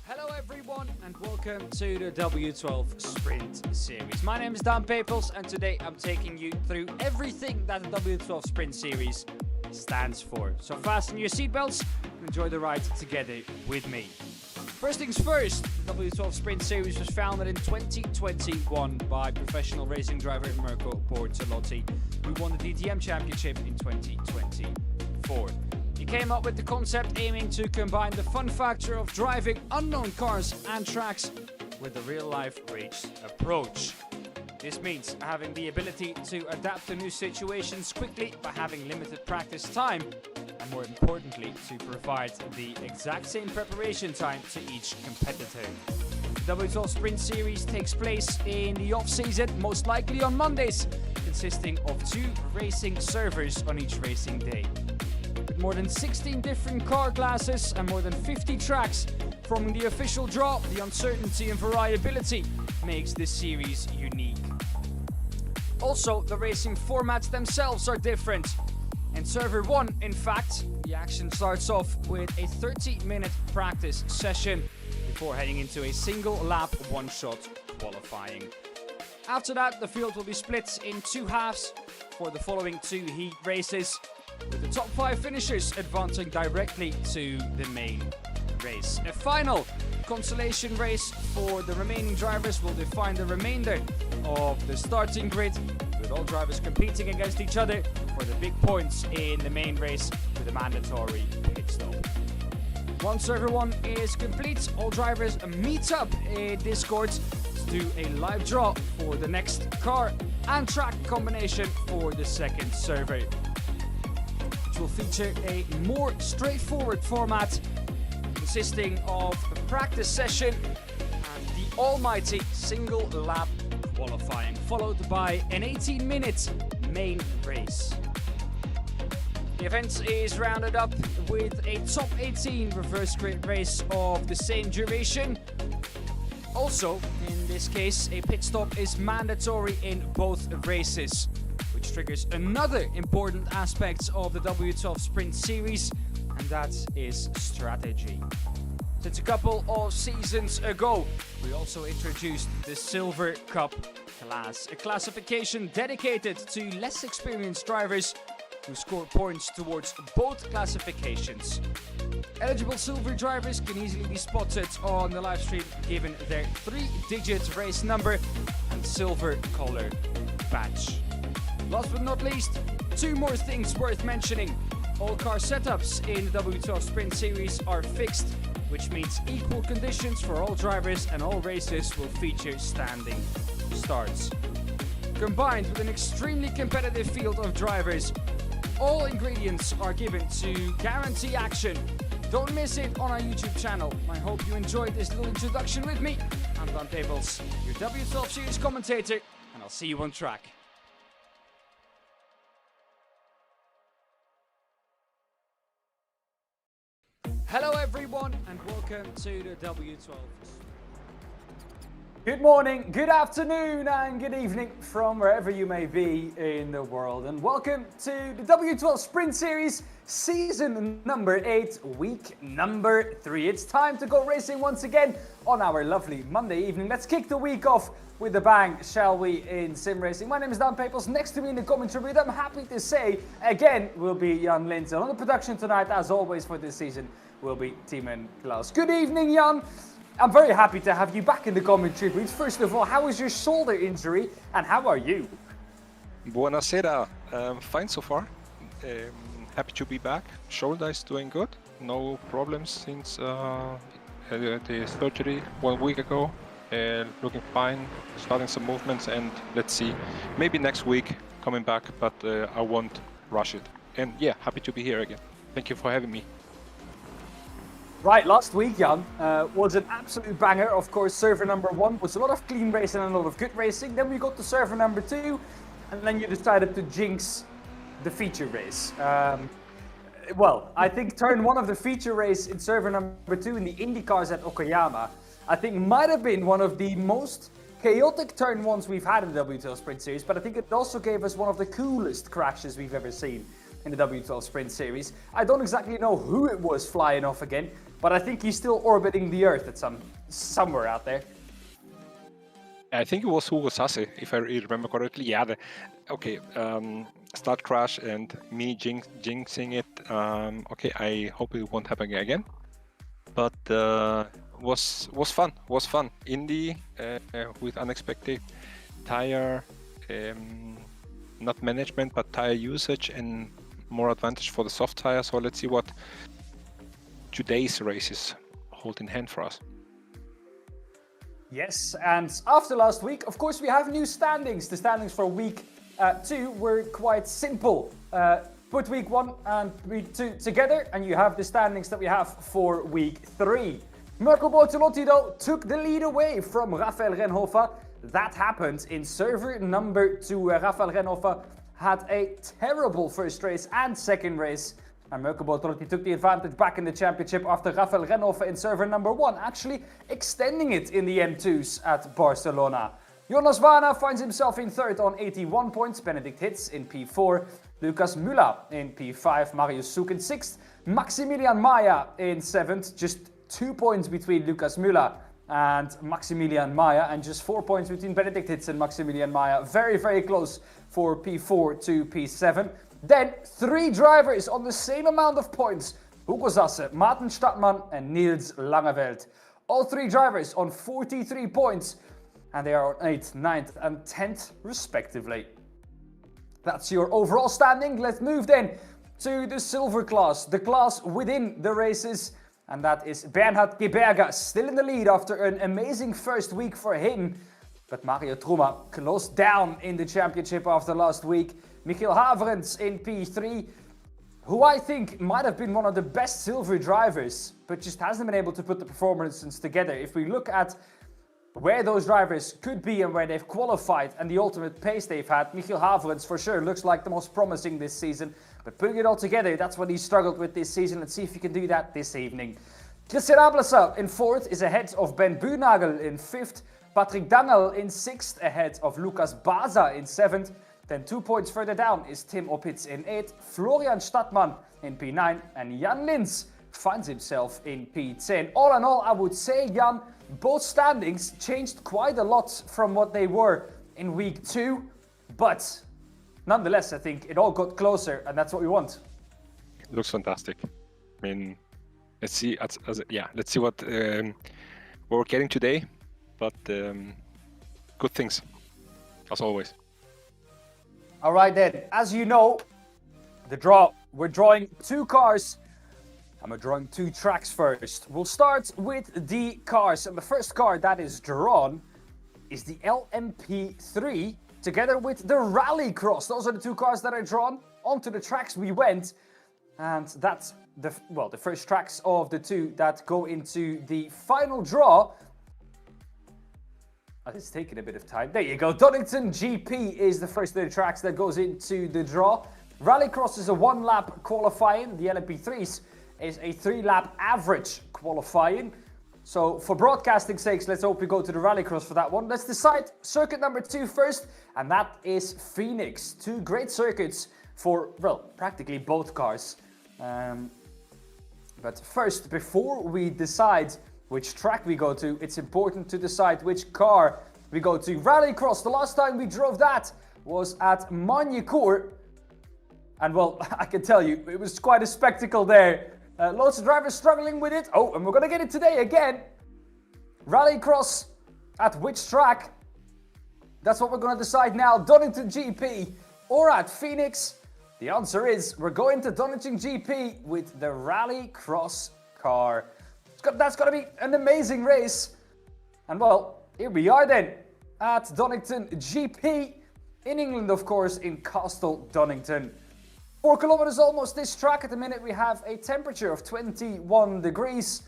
Hello everyone and welcome to the W12 Sprint Series. My name is Dan Papels and today I'm taking you through everything that the W12 Sprint Series stands for. So fasten your seatbelts and enjoy the ride together with me. First things first, the W12 Sprint Series was founded in 2021 by professional racing driver Mirko Bortolotti, who won the DTM Championship in 2024. He came up with the concept aiming to combine the fun factor of driving unknown cars and tracks with a real-life race approach. This means having the ability to adapt to new situations quickly by having limited practice time, and more importantly, to provide the exact same preparation time to each competitor. The W12 Sprint Series takes place in the off-season, most likely on Mondays, consisting of 2 racing servers on each racing day. With more than 16 different car classes and more than 50 tracks, from the official draw, the uncertainty and variability makes this series unique. Also, the racing formats themselves are different. In Server 1, in fact, the action starts off with a 30-minute practice session before heading into a single lap one-shot qualifying. After that, the field will be split in 2 halves for the following 2 heat races, with the top 5 finishers advancing directly to the main race. A final consolation race for the remaining drivers will define the remainder of the starting grid, with all drivers competing against each other for the big points in the main race with a mandatory pit stop. Once Server 1 is complete, all drivers meet up in Discord to do a live draw for the next car and track combination for the second server, which will feature a more straightforward format consisting of a practice session and the almighty single lap qualifying, followed by an 18-minute main race. The event is rounded up with a top 18 reverse grid race of the same duration. Also, in this case, a pit stop is mandatory in both races, which triggers another important aspect of the W12 Sprint Series, and that is strategy. Since a couple of seasons ago, we also introduced the Silver Cup class, a classification dedicated to less experienced drivers who score points towards both classifications. Eligible silver drivers can easily be spotted on the live stream given their 3-digit race number and silver color badge. Last but not least, 2 more things worth mentioning. All car setups in the W12 Sprint Series are fixed, which means equal conditions for all drivers and all races will feature standing starts. Combined with an extremely competitive field of drivers, all ingredients are given to guarantee action. Don't miss it on our YouTube channel. I hope you enjoyed this little introduction with me. I'm Dan Papels, your W12 Series commentator, and I'll see you on track. Hello everyone and welcome to the W12. Good morning, good afternoon and good evening from wherever you may be in the world, and welcome to the W12 Sprint Series season number 8, week number 3. It's time to go racing once again on our lovely Monday evening. Let's kick the week off with a bang, shall we, in sim racing. My name is Dan Papels. Next to me in the commentary booth, I'm happy to say, again, will be Jan Linton. On the production tonight, as always for this season, will be Timon Klaus. Good evening, Jan. I'm very happy to have you back in the commentary booth. First of all, how was your shoulder injury and how are you? Buonasera. Fine so far. Happy to be back. Shoulder is doing good. No problems since the surgery 1 week ago. Looking fine. Starting some movements and let's see. Maybe next week coming back, but I won't rush it. And yeah, happy to be here again. Thank you for having me. Right, last week, Jan, was an absolute banger. Of course, server number 1 was a lot of clean racing and a lot of good racing. Then we got to server number 2, and then you decided to jinx the feature race. Well, I think turn 1 of the feature race in server number 2 in the IndyCars at Okayama, I think might have been one of the most chaotic turn 1s we've had in the W12 Sprint Series, but I think it also gave us one of the coolest crashes we've ever seen in the W12 Sprint Series. I don't exactly know who it was flying off again, but I think he's still orbiting the Earth at somewhere out there. I think it was Hugo Sasse, if I remember correctly. Yeah, start crash and me jinxing it. Okay, I hope it won't happen again. But was fun. Was fun. Indy with unexpected tire, not management, but tire usage and more advantage for the soft tire. So let's see what today's races hold in hand for us. Yes, and after last week, of course, we have new standings. The standings for week 2 were quite simple. Put week 1 and week 2 together, and you have the standings that we have for week 3. Mirko Bortolotti, though, took the lead away from Rafael Renhofer. That happened in server number 2. Rafael Renhofer had a terrible first race and second race. And Mirko Bortolotti took the advantage back in the championship after Rafael Renhofer in server number 1, actually extending it in the M2s at Barcelona. Jonas Warner finds himself in third on 81 points, Benedikt Hitz in P4, Lucas Müller in P5, Marius Suk in 6th, Maximilian Mayer in 7th, just 2 points between Lucas Müller and Maximilian Mayer, and just 4 points between Benedikt Hitz and Maximilian Mayer. Very, very close for P4 to P7. Then 3 drivers on the same amount of points. Hugo Sasse, Maarten Stadtmann and Niels Langeveld. All 3 drivers on 43 points. And they are on 8th, 9th and 10th respectively. That's your overall standing. Let's move then to the silver class. The class within the races. And that is Bernhard Geberger, still in the lead after an amazing first week for him. But Mario Truma closed down in the championship after last week. Michiel Haverens in P3, who I think might have been one of the best silver drivers, but just hasn't been able to put the performances together. If we look at where those drivers could be and where they've qualified and the ultimate pace they've had, Michiel Haverens for sure looks like the most promising this season. But putting it all together, that's what he struggled with this season. Let's see if he can do that this evening. Christian Ablasser in 4th is ahead of Ben Buurnagel in 5th. Patrick Dangel in 6th, ahead of Lucas Baza in 7th. Then 2 points further down is Tim Opitz in 8th, Florian Stadtmann in P9, and Jan Lins finds himself in P10. All in all, I would say, Jan, both standings changed quite a lot from what they were in week 2, but nonetheless, I think it all got closer, and that's what we want. It looks fantastic. I mean, let's see. Let's see what we're getting today, but good things as always. All right then, as you know, we're drawing 2 cars, and we're drawing 2 tracks first. We'll start with the cars, and the first car that is drawn is the LMP3 together with the Rallycross. Those are the 2 cars that are drawn. Onto the tracks we went, and that's the first tracks of the 2 that go into the final draw. It's taking a bit of time. There you go. Donington GP is the first of the tracks that goes into the draw. Rallycross is a 1-lap qualifying. The LMP3s is a 3-lap average qualifying. So for broadcasting sakes, let's hope we go to the Rallycross for that one. Let's decide circuit number 2 first, and that is Phoenix. 2 great circuits for, well, practically both cars. But first, before we decide which track we go to, it's important to decide which car we go to. Rallycross, the last time we drove that was at Magny-Cours. And well, I can tell you, it was quite a spectacle there. Lots of drivers struggling with it. Oh, and we're gonna get it today again. Rallycross at which track? That's what we're gonna decide now. Donington GP or at Phoenix? The answer is we're going to Donington GP with the Rallycross car. That's going to be an amazing race. And well, here we are then at Donington GP in England, of course, in Castle Donington. 4 kilometers almost this track. At the minute we have a temperature of 21 degrees.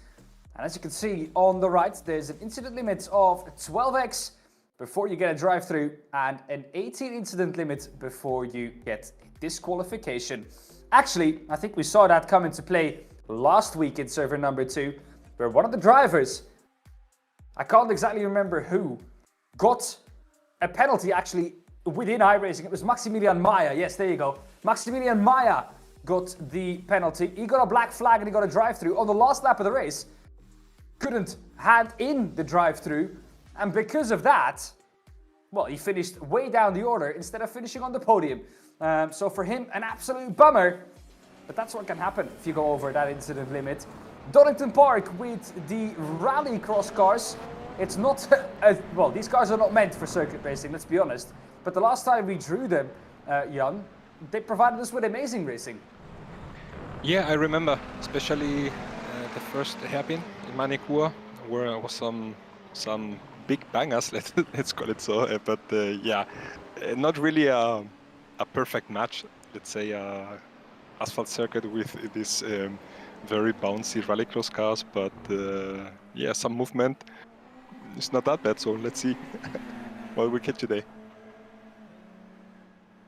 And as you can see on the right, there's an incident limit of 12x before you get a drive-through and an 18 incident limit before you get disqualification. Actually, I think we saw that come into play last week in server number 2. Where one of the drivers, I can't exactly remember who, got a penalty actually within iRacing. It was Maximilian Mayer. Yes, there you go. Maximilian Mayer got the penalty. He got a black flag and he got a drive-through. On the last lap of the race, couldn't hand in the drive-through. And because of that, well, he finished way down the order instead of finishing on the podium. So for him, an absolute bummer. But that's what can happen if you go over that incident limit. Donington Park with the rallycross cars. It's not, well, these cars are not meant for circuit racing, let's be honest. But the last time we drew them, Jan, they provided us with amazing racing. Yeah, I remember, especially the first hairpin in Manicure, where there was some big bangers, let's call it so. But yeah, not really a perfect match, let's say, asphalt circuit with this very bouncy rallycross cars. But yeah, some movement. It's not that bad, so let's see what we get today.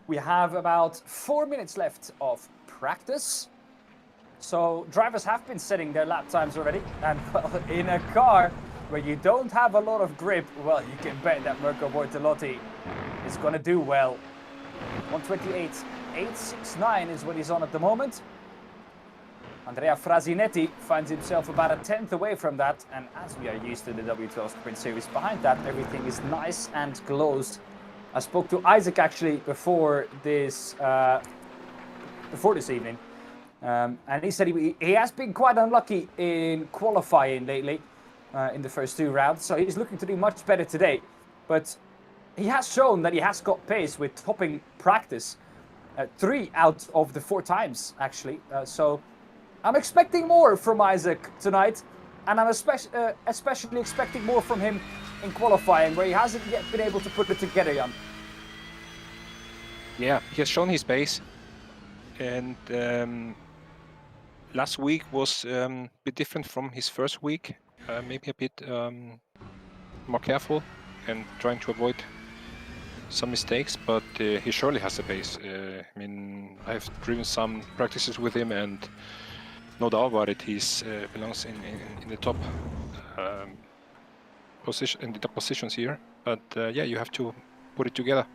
We have about 4 minutes left of practice. So drivers have been setting their lap times already. And well, in a car where you don't have a lot of grip, well, you can bet that Mirko Bortolotti is going to do well. 128.869 is what he's on at the moment. Andrea Frasinetti finds himself about a tenth away from that, and as we are used to the W12 Sprint Series, behind that everything is nice and closed. I spoke to Isaac actually before this evening, and he said he has been quite unlucky in qualifying lately in the first 2 rounds, so he's looking to do much better today. But he has shown that he has got pace with topping practice 3 out of the 4 times actually. So I'm expecting more from Isaac tonight, and I'm especially expecting more from him in qualifying, where he hasn't yet been able to put it together, Jan. Yeah, he has shown his pace, and last week was a bit different from his first week, maybe a bit more careful and trying to avoid some mistakes, but he surely has the pace. I mean, I've driven some practices with him, and no doubt about it, he belongs in the top position, in the top positions here. But yeah, you have to put it together.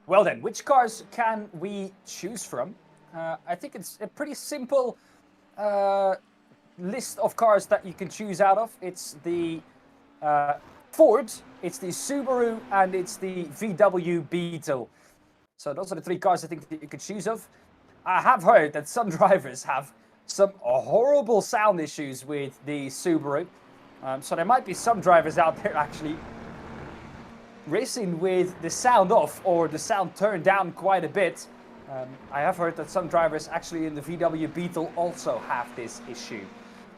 Well then, which cars can we choose from? I think it's a pretty simple list of cars that you can choose out of. It's the Ford, it's the Subaru, and it's the VW Beetle. So those are the 3 cars I think that you could choose of. I have heard that some drivers have some horrible sound issues with the Subaru. So there might be some drivers out there actually racing with the sound off or the sound turned down quite a bit. I have heard that some drivers actually in the VW Beetle also have this issue.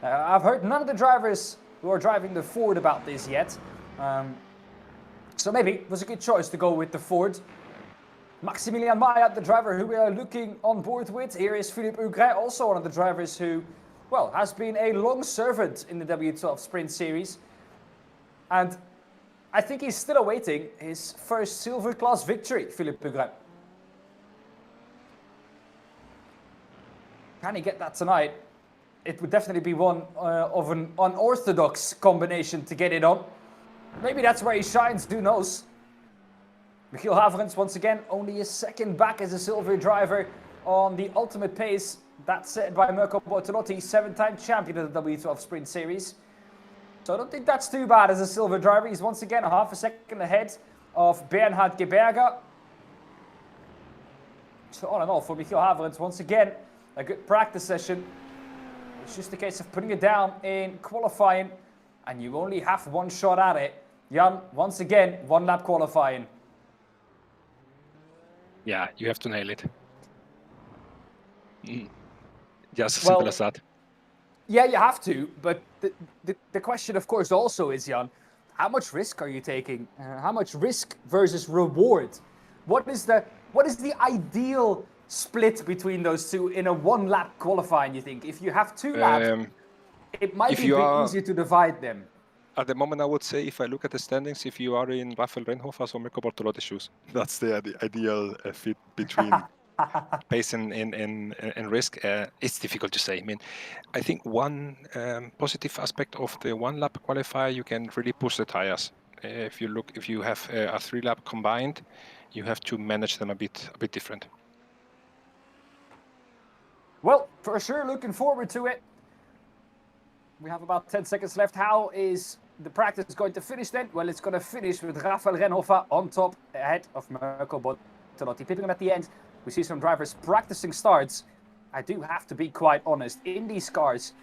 I've heard none of the drivers who are driving the Ford about this yet. So maybe it was a good choice to go with the Ford. Maximilian Maya, the driver who we are looking on board with. Here is Philippe Hugret, also one of the drivers who, well, has been a long servant in the W12 Sprint Series. And I think he's still awaiting his first silver class victory, Philippe Hugret. Can he get that tonight? It would definitely be one of an unorthodox combination to get it on. Maybe that's where he shines, who knows? Michiel Haverens, once again, only a second back as a silver driver on the ultimate pace. That's set by Mirko Bortolotti, 7-time champion of the W12 Sprint Series. So I don't think that's too bad as a silver driver. He's once again half a second ahead of Bernhard Geberger. So all in all, for Michiel Haverens, once again, a good practice session. It's just a case of putting it down in qualifying, and you only have 1 shot at it. Jan, once again, 1 lap qualifying. Yeah, you have to nail it. Just as simple as that. Yeah, you have to, but the question, of course, also is, Jan, how much risk are you taking? How much risk versus reward? What is the ideal split between those two in a 1 lap qualifying, you think? If you have 2 laps, it might be a bit easier to divide them. At the moment, I would say, if I look at the standings, if you are in Rafael Reinhofer's or Mirko Bortolotti's shoes, that's the ideal fit between pace and risk. It's difficult to say. I mean, I think one positive aspect of the 1 lap qualifier, you can really push the tires. If you have a 3 lap combined, you have to manage them a bit different. Well, for sure, looking forward to it. We have about 10 seconds left. How is the practice going to finish then? Well, it's going to finish with Rafael Renhofer on top, ahead of Mirko Bortolotti. Pipping him at the end. We see some drivers practicing starts. I do have to be quite honest. In these cars,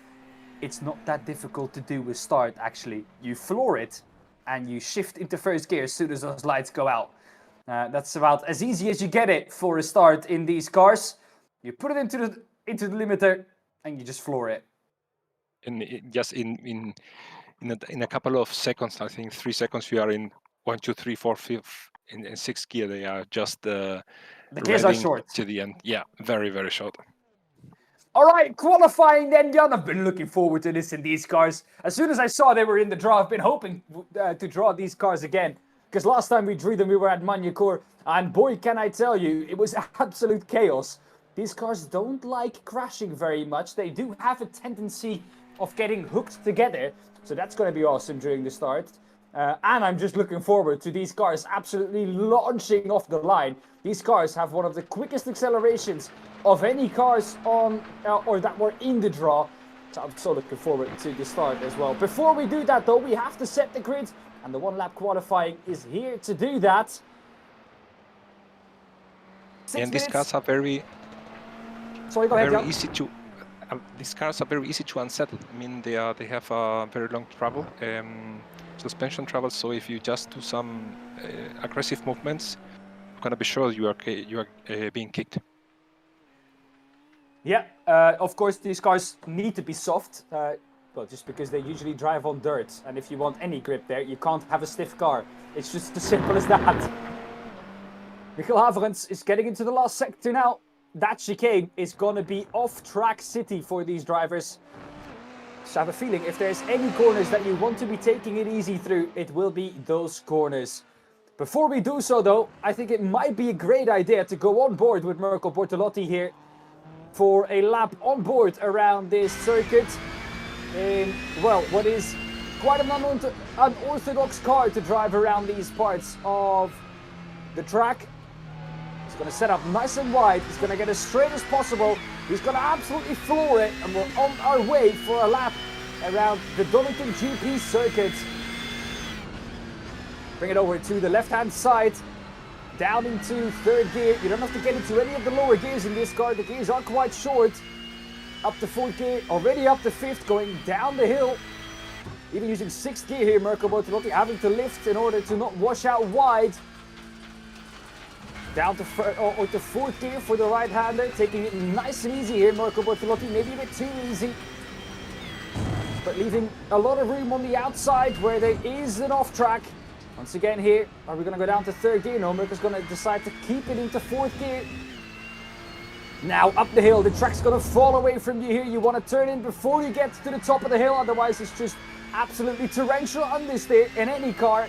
it's not that difficult to do a start, actually. You floor it, and you shift into first gear as soon as those lights go out. That's about as easy as you get it for a start in these cars. You put it into the limiter, and you just floor it. Just in a couple of seconds, I think 3 seconds, you are in 1, 2, 3, 4, 5, in sixth gear. They are just the gears are short to the end. Yeah, very, very short. All right, qualifying then, Jan. I've been looking forward to this in these cars. As soon as I saw they were in the draw, I've been hoping to draw these cars again. Because last time we drew them, we were at Magny-Cours. And boy, can I tell you, it was absolute chaos. These cars don't like crashing very much. They do have a tendency of getting hooked together. So that's going to be awesome during the start. And I'm just looking forward to these cars absolutely launching off the line. These cars have one of the quickest accelerations of any cars on or that were in the draw. So I'm so looking forward to the start as well. Before we do that though, we have to set the grid. And the one lap qualifying is here to do that. And these cars are very... Sorry, go ahead, easy to... these cars are very easy to unsettle. I mean, they have a very long travel, suspension travel. So if you just do some aggressive movements, you're gonna be sure you are being kicked. Yeah, of course these cars need to be soft. Well, just because they usually drive on dirt, and if you want any grip there, you can't have a stiff car. It's just as simple as that. Michael Haverens is getting into the last sector now. That chicane is going to be off-track city for these drivers. So I have a feeling if there's any corners that you want to be taking it easy through, it will be those corners. Before we do so though, I think it might be a great idea to go on board with Mirko Bortolotti here for a lap on board around this circuit in, well, what is quite an unorthodox car to drive around these parts of the track. He's going to set up nice and wide. He's going to get as straight as possible. He's going to absolutely floor it, and we're on our way for a lap around the Donington GP circuit. Bring it over to the left-hand side, down into third gear. You don't have to get into any of the lower gears in this car. The gears are quite short. Up to fourth gear, already up to fifth, going down the hill. Even using sixth gear here, Mirko Bortolotti having to lift in order to not wash out wide. Down to fourth gear for the right-hander, taking it nice and easy here, Mirko Bortolotti, maybe a bit too easy. But leaving a lot of room on the outside where there is an off-track. Once again here, are we going to go down to third gear? No, Mirko's going to decide to keep it into fourth gear. Now up the hill, the track's going to fall away from you here. You want to turn in before you get to the top of the hill, otherwise it's just absolutely torrential understeer in any car.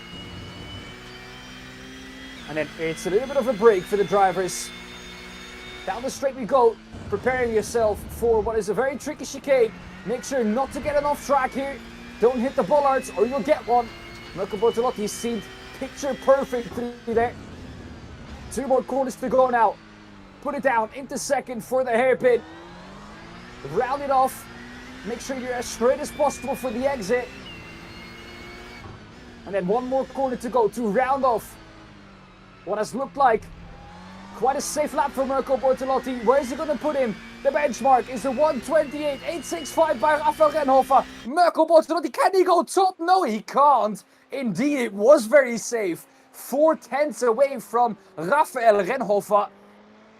And then it's a little bit of a break for the drivers. Down the straight we go, preparing yourself for what is a very tricky chicane. Make sure not to get an off track here. Don't hit the bollards or you'll get one. Mirko Bortolotti seemed picture perfect through there. 2 more corners to go now. Put it down into second for the hairpin. Round it off. Make sure you're as straight as possible for the exit. And then 1 more corner to go to round off what has looked like quite a safe lap for Mirko Bortolotti. Where is he going to put him? The benchmark is a 1:28.865 by Rafael Renhofer. Mirko Bortolotti, can he go top? No, he can't. Indeed, it was very safe. 4 tenths away from Rafael Renhofer.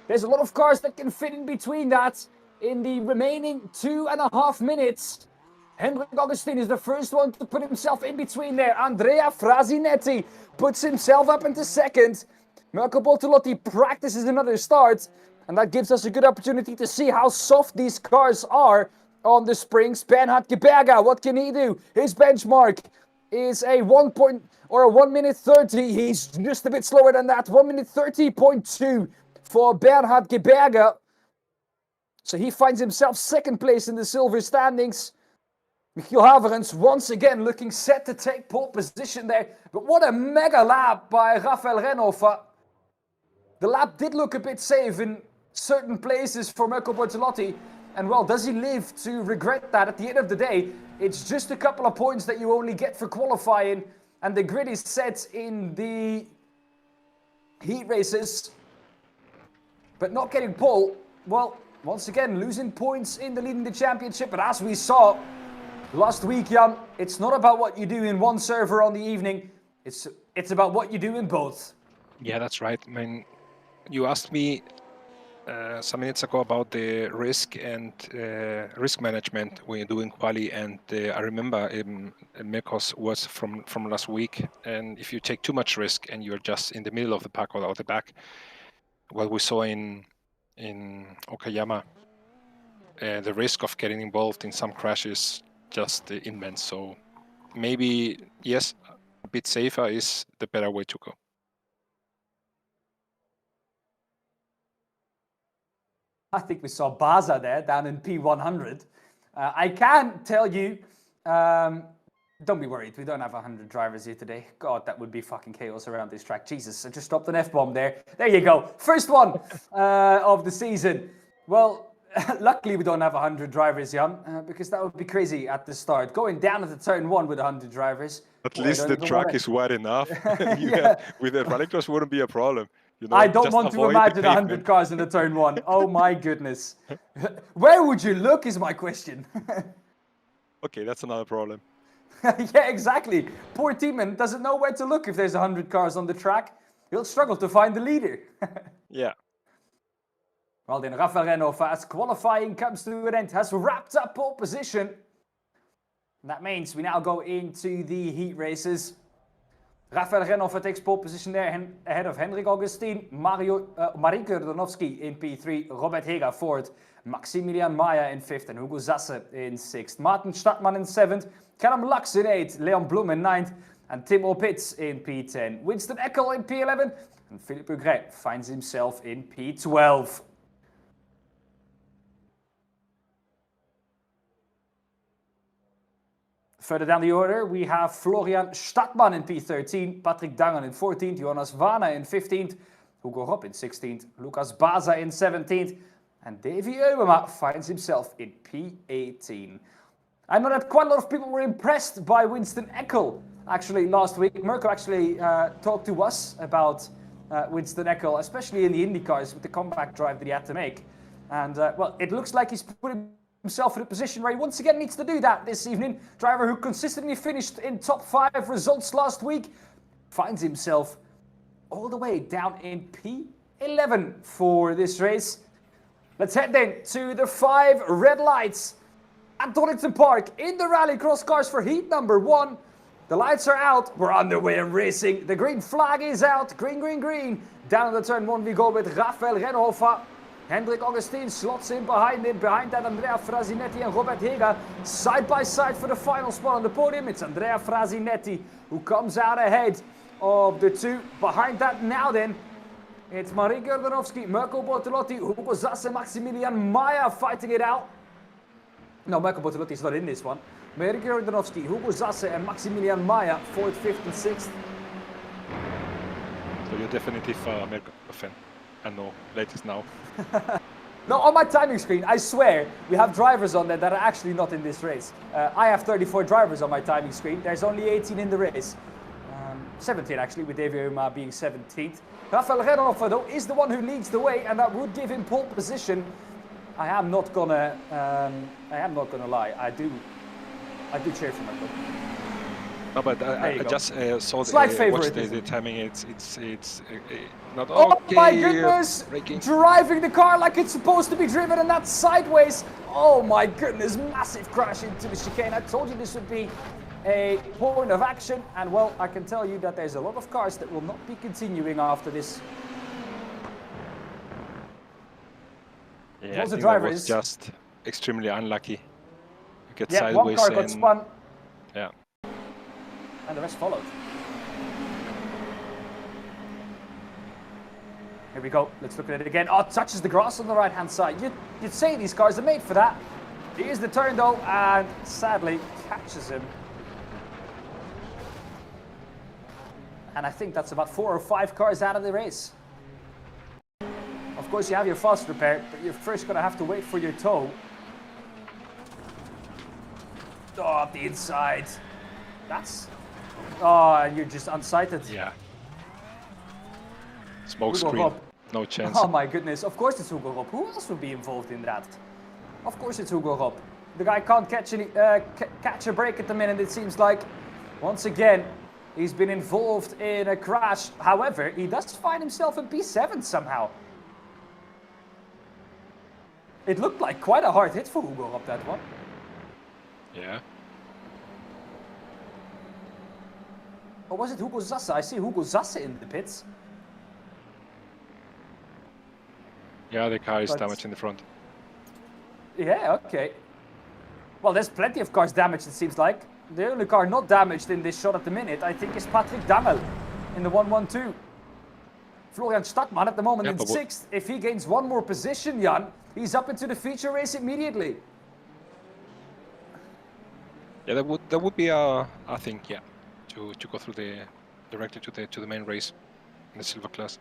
There's a lot of cars that can fit in between that in the remaining 2.5 minutes. Hendrik Augustin is the first one to put himself in between there. Andrea Frasinetti puts himself up into second. Mirko Bortolotti practices another start. And that gives us a good opportunity to see how soft these cars are on the springs. Bernhard Geberger, what can he do? His benchmark is a 1 minute 30. He's just a bit slower than that. 1 minute 30.2 for Bernhard Geberger. So he finds himself second place in the silver standings. Michiel Haverens once again looking set to take pole position there. But what a mega lap by Rafael Renhofer. The lap did look a bit safe in certain places for Mirko Bortolotti. And well, does he live to regret that? At the end of the day, it's just a couple of points that you only get for qualifying, and the grid is set in the heat races. But not getting pole, well, once again, losing points in the leading the championship. But as we saw last week, Jan, it's not about what you do in one server on the evening. It's about what you do in both. Yeah, that's right. I mean, you asked me some minutes ago about the risk and risk management when you're doing quali, and I remember Mirko's was from last week. And if you take too much risk and you're just in the middle of the pack or out the back, what we saw in Okayama, the risk of getting involved in some crashes just immense. So maybe yes, a bit safer is the better way to go. I think we saw Baza there down in P100. I can tell you, don't be worried, we don't have 100 drivers here today. God, that would be fucking chaos around this track. Jesus, I just dropped an F-bomb there. There you go. First one of the season. Well, luckily we don't have 100 drivers, Jan, because that would be crazy at the start. Going down at the turn 1 with 100 drivers. At least the track is wide enough. With the rallycross wouldn't be a problem. You know, I don't want to imagine 100 cars in the turn 1. Oh my goodness. Where would you look is my question. Okay, that's another problem. Yeah, exactly. Poor teamman doesn't know where to look if there's 100 cars on the track. He'll struggle to find the leader. Yeah. Well then, Rafael Renhofer, as qualifying comes to an end, has wrapped up pole position. And that means we now go into the heat races. Rafael Renhofer takes pole position there ahead of Henrik Augustin, Mariko Jordanovski in P3, Robert Hega fourth, Maximilian Maya in 5th, and Hugo Zasse in 6th. Martin Stadtmann in 7th, Callum Lux in 8th, Leon Blum in 9th, and Tim Opitz in P10. Winston Eckel in P11, and Philippe Hugret finds himself in P12. Further down the order, we have Florian Stadtmann in P13, Patrick Dangen in 14th, Jonas Wana in 15th, Hugo Ropp in 16th, Lucas Baza in 17th, and Davy Eubema finds himself in P18. I know that quite a lot of people were impressed by Winston Eckel actually last week. Mirko actually talked to us about Winston Eckel, especially in the IndyCars with the comeback drive that he had to make. And well, it looks like he's putting himself in a position where he once again needs to do that this evening. Driver who consistently finished in top 5 results last week finds himself all the way down in P11 for this race. Let's head then to the 5 red lights at Donington Park in the rallycross cars for heat number 1. The lights are out, we're underway and racing. The green flag is out, green, green, green. Down the turn 1 we go with Rafael Renhofer. Hendrik Augustin slots in behind him. Behind that, Andrea Frasinetti and Robert Hega side by side for the final spot on the podium. It's Andrea Frasinetti who comes out ahead of the 2. Behind that now then, it's Mariko Jordanovski, Mirko Bortolotti, Hugo Zasse, Maximilian Maya fighting it out. No, Mirko Bortolotti is not in this one. Mariko Jordanovski, Hugo Zasse and Maximilian Maya, 4th, 5th and 6th. So you're definitely a Mirko fan. I know, latest now. No, on my timing screen, I swear, we have drivers on there that are actually not in this race. I have 34 drivers on my timing screen. There's only 18 in the race. 17 actually, with Davy Eubema being 17th. Rafael Renhofer, though, is the one who leads the way, and that would give him pole position. I am not gonna lie. I do cheer for Mirko. No, but I just saw the timing. It's not. Oh okay. my goodness! Braking. Driving the car like it's supposed to be driven, and that's sideways. Oh my goodness! Massive crash into the chicane. I told you this would be a point of action, and well, I can tell you that there's a lot of cars that will not be continuing after this. Yeah, I think that was just extremely unlucky. You get sideways. One car got spun. Yeah. And the rest followed. Here we go. Let's look at it again. Oh, it touches the grass on the right-hand side. You'd say these cars are made for that. Here's the turn, though, and sadly catches him. And I think that's about 4 or 5 cars out of the race. Of course, you have your fast repair, but you're first going to have to wait for your tow. Oh, up the inside. That's... Oh, and you're just unsighted. Yeah. Smoke Hugo screen. Rob. No chance. Oh my goodness, of course it's Hugo Rob. Who else would be involved in that? Of course it's Hugo Rob. The guy can't catch a break at the minute, it seems like. Once again, he's been involved in a crash. However, he does find himself in P7 somehow. It looked like quite a hard hit for Hugo Rob, that one. Yeah. Or was it Hugo Zasse? I see Hugo Zasse in the pits. Yeah, the car is damaged in the front. Yeah, okay. Well, there's plenty of cars damaged, it seems like. The only car not damaged in this shot at the minute, I think, is Patrick Dangel in the 112. Florian Stakman at the moment in 6th. If he gains one more position, Jan, he's up into the feature race immediately. Yeah, that would be a thing, yeah, to go through directly to the main race in the silver class.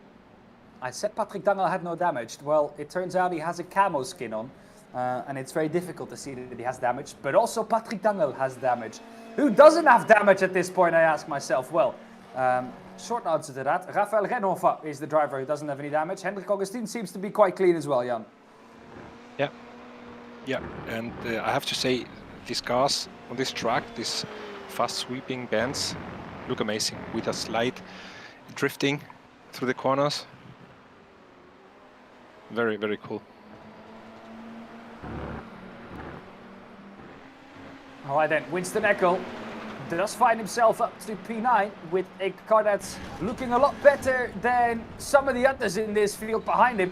I said Patrick Dangel had no damage. Well, it turns out he has a camo skin on, and it's very difficult to see that he has damage. But also Patrick Dangel has damage. Who doesn't have damage at this point, I ask myself? Well, short answer to that. Rafael Renhofer is the driver who doesn't have any damage. Hendrik Augustin seems to be quite clean as well, Jan. Yeah, yeah, and I have to say, these cars on this track, these fast sweeping bends, look amazing with a slight drifting through the corners. Very, very cool. All right then, Winston Eckel does find himself up to P9 with a car that's looking a lot better than some of the others in this field behind him.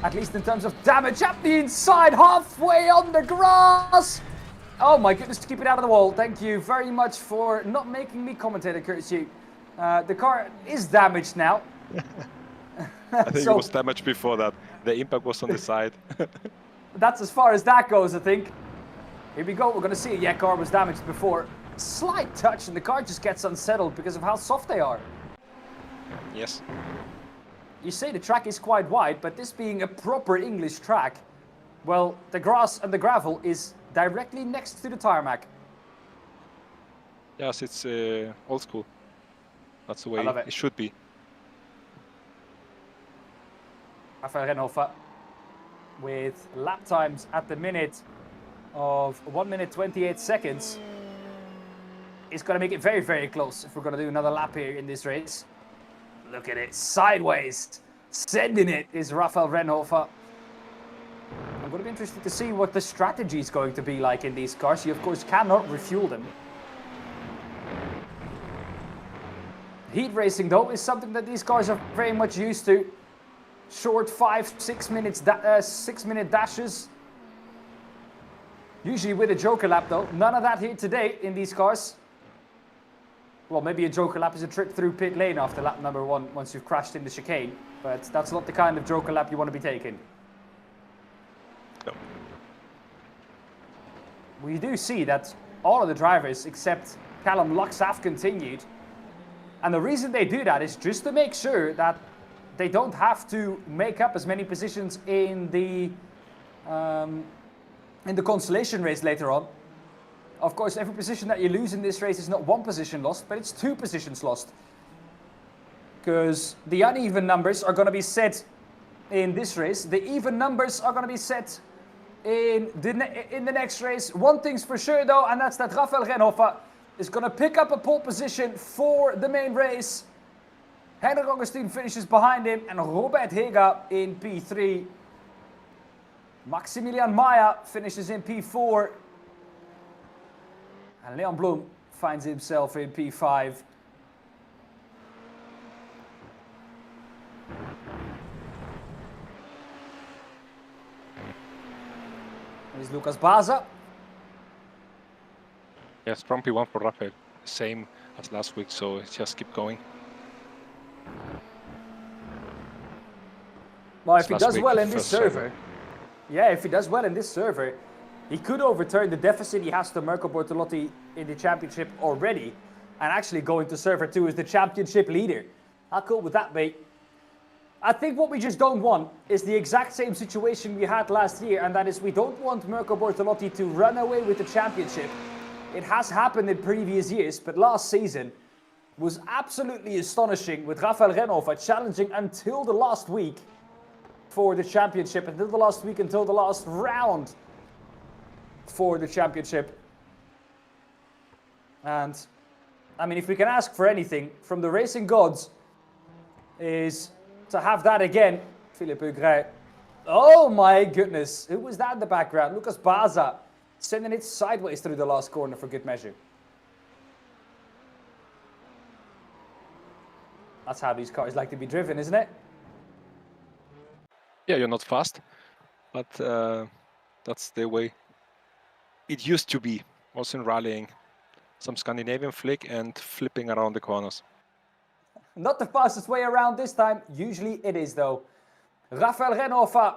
At least in terms of damage up the inside, halfway on the grass. Oh my goodness, keep it out of the wall. Thank you very much for not making me commentator, courtesy. The car is damaged now. I think it was damaged before that. The impact was on the side. That's as far as that goes, I think. Here we go, we're going to see. Yeah, car was damaged before. Slight touch and the car just gets unsettled because of how soft they are. Yes. You say the track is quite wide, but this being a proper English track, well, the grass and the gravel is directly next to the tarmac. Yes, it's old school. That's the way it should be. Rafael Renhofer with lap times at the minute of 1 minute 28 seconds. It's going to make it very, very close if we're going to do another lap here in this race. Look at it, sideways, sending it is Rafael Renhofer. I'm going to be interested to see what the strategy is going to be like in these cars. You, of course, cannot refuel them. Heat racing, though, is something that these cars are very much used to. Short 5-6 minutes, 6-minute dashes. Usually with a joker lap, though. None of that here today in these cars. Well, maybe a joker lap is a trip through pit lane after lap number 1 once you've crashed in the chicane. But that's not the kind of joker lap you want to be taking. No. We do see that all of the drivers except Callum Lux have continued. And the reason they do that is just to make sure that they don't have to make up as many positions in the consolation race later on. Of course, every position that you lose in this race is not 1 position lost, but it's 2 positions lost. Because the uneven numbers are going to be set in this race. The even numbers are going to be set in the next race. One thing's for sure, though, and that's that Rafael Renhofer is going to pick up a pole position for the main race. Hendrik Augustin finishes behind him, and Robert Hega in P3. Maximilian Maya finishes in P4. And Leon Blum finds himself in P5. There's Lucas Baza. Yeah, strong P1 for Rafael. Same as last week, so just keep going. Well, if he does well in this server, yeah, if he does well in this server, he could overturn the deficit he has to Mirko Bortolotti in the championship already and actually go into server 2 as the championship leader. How cool would that be? I think what we just don't want is the exact same situation we had last year, and that is we don't want Mirko Bortolotti to run away with the championship It has happened in previous years, but last season was absolutely astonishing with Rafael Renova challenging until the last week for the championship, until the last round for the championship. And I mean, if we can ask for anything from the racing gods, is to have that again. Philippe Hugret. Oh my goodness, who was that in the background? Lucas Baza sending it sideways through the last corner for good measure. That's how these cars like to be driven, isn't it? Yeah, you're not fast, but that's the way it used to be. Also in rallying, some Scandinavian flick and flipping around the corners. Not the fastest way around this time. Usually it is, though. Rafael Renova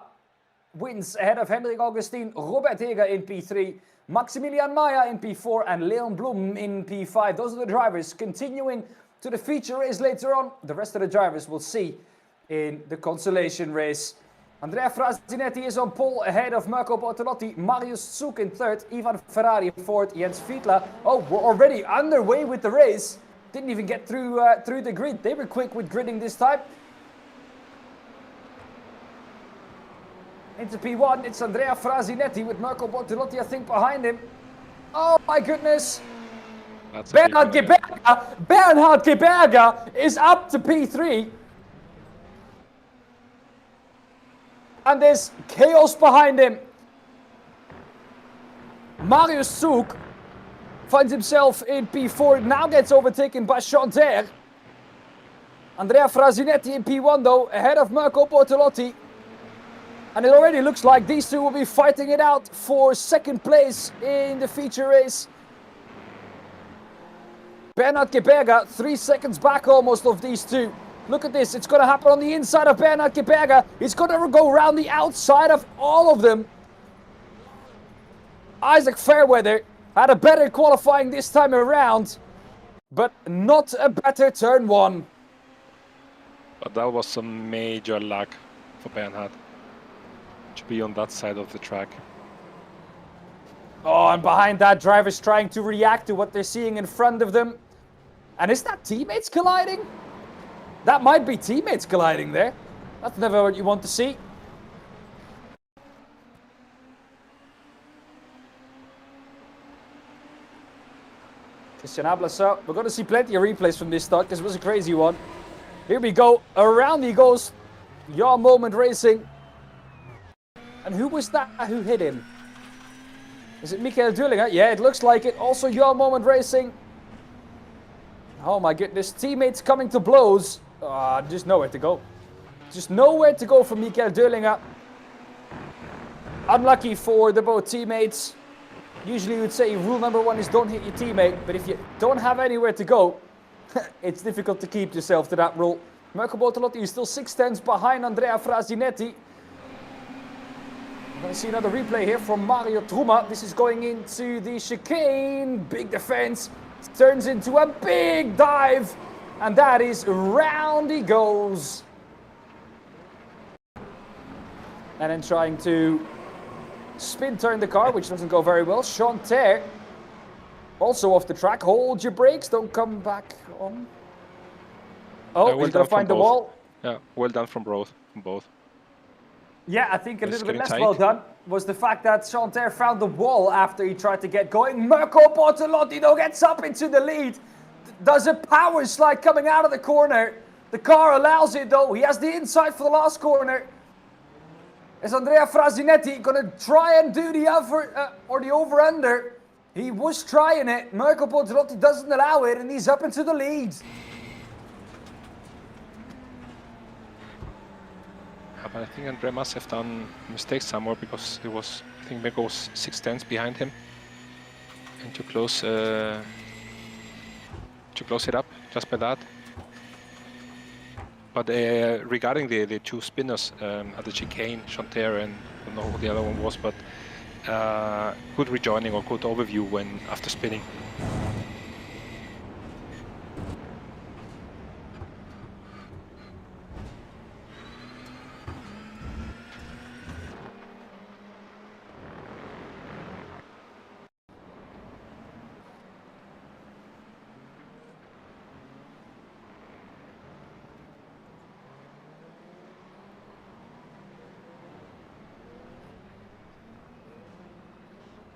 wins ahead of Hendrik Augustin, Robert Heger in P3, Maximilian Maya in P4, and Leon Blum in P5. Those are the drivers. Continuing to the feature race later on, the rest of the drivers we'll see in the consolation race. Andrea Frazinetti is on pole ahead of Mirko Bortolotti, Marius Zuk in third, Ivan Ferrari in fourth, Jens Fiedler. Oh, we're already underway with the race. Didn't even get through the grid. They were quick with gridding this time. Into P1, it's Andrea Frazinetti with Mirko Bortolotti, I think, behind him. Oh my goodness! Bernhard Geberger is up to P3. And there's chaos behind him. Marius Zuk finds himself in P4, now gets overtaken by Chanter. Andrea Frazinetti in P1 though, ahead of Mirko Bortolotti. And it already looks like these two will be fighting it out for second place in the feature race. Bernhard Geberger, 3 seconds back almost of these two. Look at this, it's going to happen on the inside of Bernhard Geberger. It's going to go around the outside of all of them. Isaac Fairweather had a better qualifying this time around, but not a better turn one. But that was some major luck for Bernhard to be on that side of the track. Oh, and behind that, drivers trying to react to what they're seeing in front of them. And is that teammates colliding? That might be teammates colliding there. That's never what you want to see. Christian Ablasser. We're going to see plenty of replays from this start because it was a crazy one. Here we go. Around he goes. Your Moment Racing. And who was that who hit him? Is it Michael Dullinger? Yeah, it looks like it. Also Your Moment Racing. Oh my goodness. Teammates coming to blows. Just nowhere to go. Just nowhere to go for Michael Dullinger. Unlucky for the both teammates. Usually you would say rule number 1 is don't hit your teammate. But if you don't have anywhere to go, it's difficult to keep yourself to that rule. Mirko Bortolotti is still 6/10 behind Andrea Frazinetti. We're going to see another replay here from Mario Truma. This is going into the chicane. Big defense. Turns into a big dive. And that is round he goes. And then trying to spin turn the car, which doesn't go very well. Chanter also off the track. Hold your brakes. Don't come back on. Oh, he's going to find the wall. Yeah, well done from both. Yeah, I think a little bit less well done was the fact that Chanter found the wall after he tried to get going. Mirko Bortolotti though gets up into the lead. Does a power slide coming out of the corner. The car allows it though. He has the inside for the last corner. Is Andrea Frazinetti going to try and do the over-under? He was trying it. Mirko Bortolotti doesn't allow it and he's up into the lead. But I think Andrea must have done mistakes somewhere because it was, I think Mirko was 6/10 behind him. And to close it up just by that. But regarding the two spinners at the chicane, Chanter and I don't know who the other one was, but good rejoining or good overview when after spinning.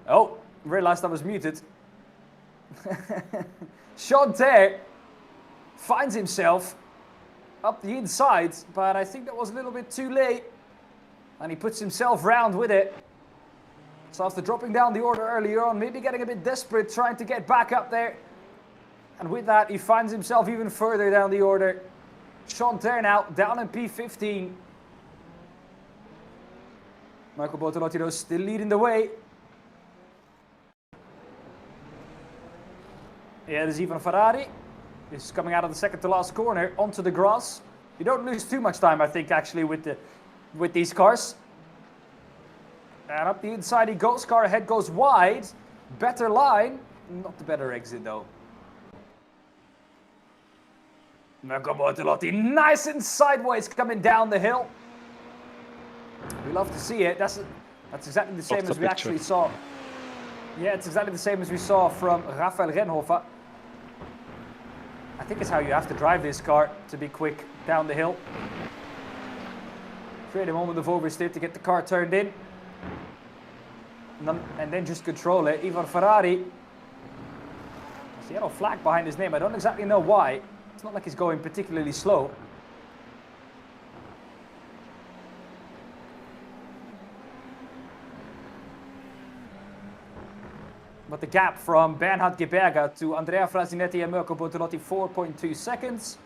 Oh, realized I was muted. Chanter finds himself up the inside, but I think that was a little bit too late. And he puts himself round with it. So after dropping down the order earlier on, maybe getting a bit desperate, trying to get back up there. And with that, he finds himself even further down the order. Chanter now down in P15. Marco Bortolotti though still leading the way. Yeah, there's Ivan Ferrari. He's coming out of the second to last corner onto the grass. You don't lose too much time, I think, actually, with these cars. And up the inside he goes. Car ahead goes wide. Better line. Not the better exit, though. Marco Bortolotti nice and sideways coming down the hill. We love to see it. That's exactly the same as we actually saw. Yeah, it's exactly the same as we saw from Rafael Renhofer. I think it's how you have to drive this car to be quick down the hill. Create a moment of oversteer to get the car turned in. And then just control it. Ivan Ferrari. There's a yellow flag behind his name. I don't exactly know why. It's not like he's going particularly slow. But the gap from Bernhard Geberger to Andrea Frasinetti and Mirko Bortolotti, 4.2 seconds.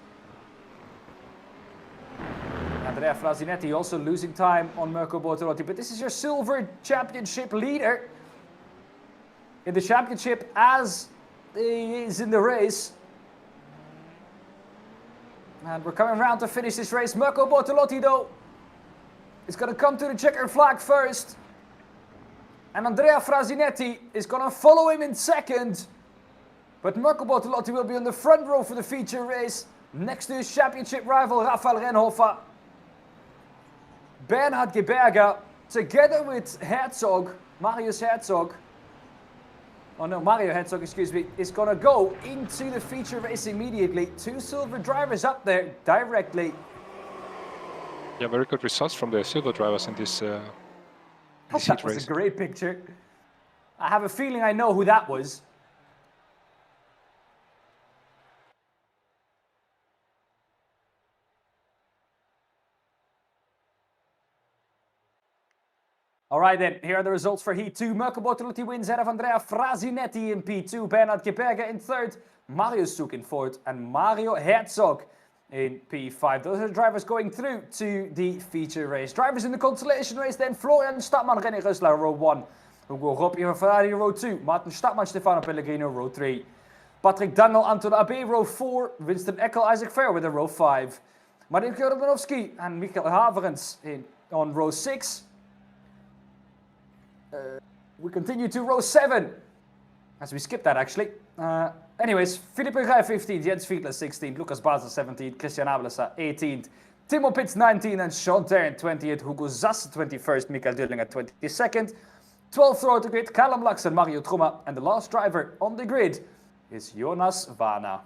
Andrea Frasinetti also losing time on Mirko Bortolotti. But this is your silver championship leader in the championship as he is in the race. And we're coming around to finish this race. Mirko Bortolotti, though, is going to come to the checkered flag first. And Andrea Frasinetti is going to follow him in second. But Mirko Bortolotti will be on the front row for the feature race, next to his championship rival Rafael Renhofer. Bernhard Geberger, together with Herzog, Mario Herzog, excuse me, is going to go into the feature race immediately. Two silver drivers up there directly. Yeah, very good results from the silver drivers in this that was a great picture. I have a feeling I know who that was. All right then, here are the results for Heat 2. Mirko Bortolotti wins ahead of Andrea Frasinetti in P2. Bernhard Geberger in third. Mario Suk in fourth. And Mario Herzog in P5. Those are the drivers going through to the feature race. Drivers in the consolation race then. Florian Stadtmann, René Rösler, row 1. Hugo Ropp, Ivan Ferrari, row 2. Martin Stadtmann, Stefano Pellegrino, row 3. Patrick Daniel, Anton Abe, row 4. Winston Eckel, Isaac Fairweather, row 5. Martin Kjordanowski and Michael Haverens on row 6. We continue to row 7. As we skipped that, actually. Anyways, Philippe Rij 15th, Jens Fiedler 16th, Lucas Basel 17th, Christian Ablesa 18th, Timo Pitts 19th, and Chanter in 20th, Hugo Zass 21st, Michael Düllinger 22nd. 12th row to grid, Callum Lux and Mario Trumma, and the last driver on the grid is Jonas Vana.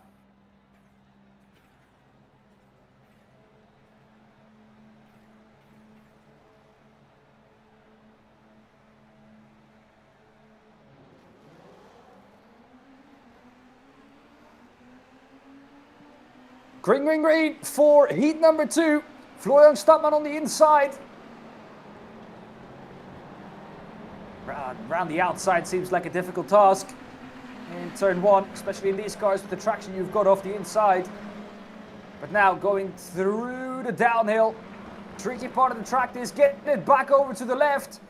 Green, green, green for heat number 2. Florian Stadtmann on the inside. Round the outside seems like a difficult task in turn 1, especially in these cars with the traction you've got off the inside. But now going through the downhill. Tricky part of the track is getting it back over to the left.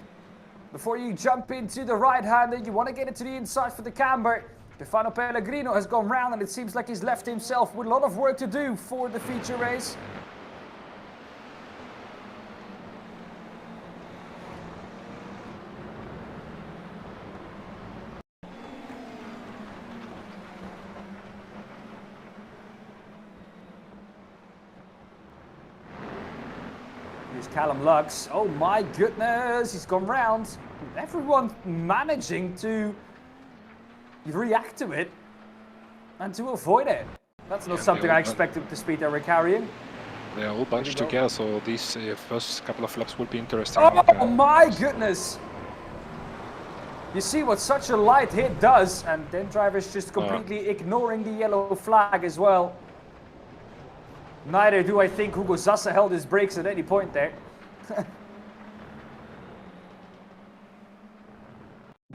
Before you jump into the right-hander, you want to get it to the inside for the camber. Stefano Pellegrino has gone round and it seems like he's left himself with a lot of work to do for the feature race. Here's Callum Lux. Oh my goodness, he's gone round. Everyone managing to react to it and to avoid it. That's not something I expected with the speed they were carrying. They are all bunched together, so these first couple of laps will be interesting. Oh my goodness! You see what such a light hit does, and then drivers just completely ignoring the yellow flag as well. Neither do I think Hugo Zassa held his brakes at any point there.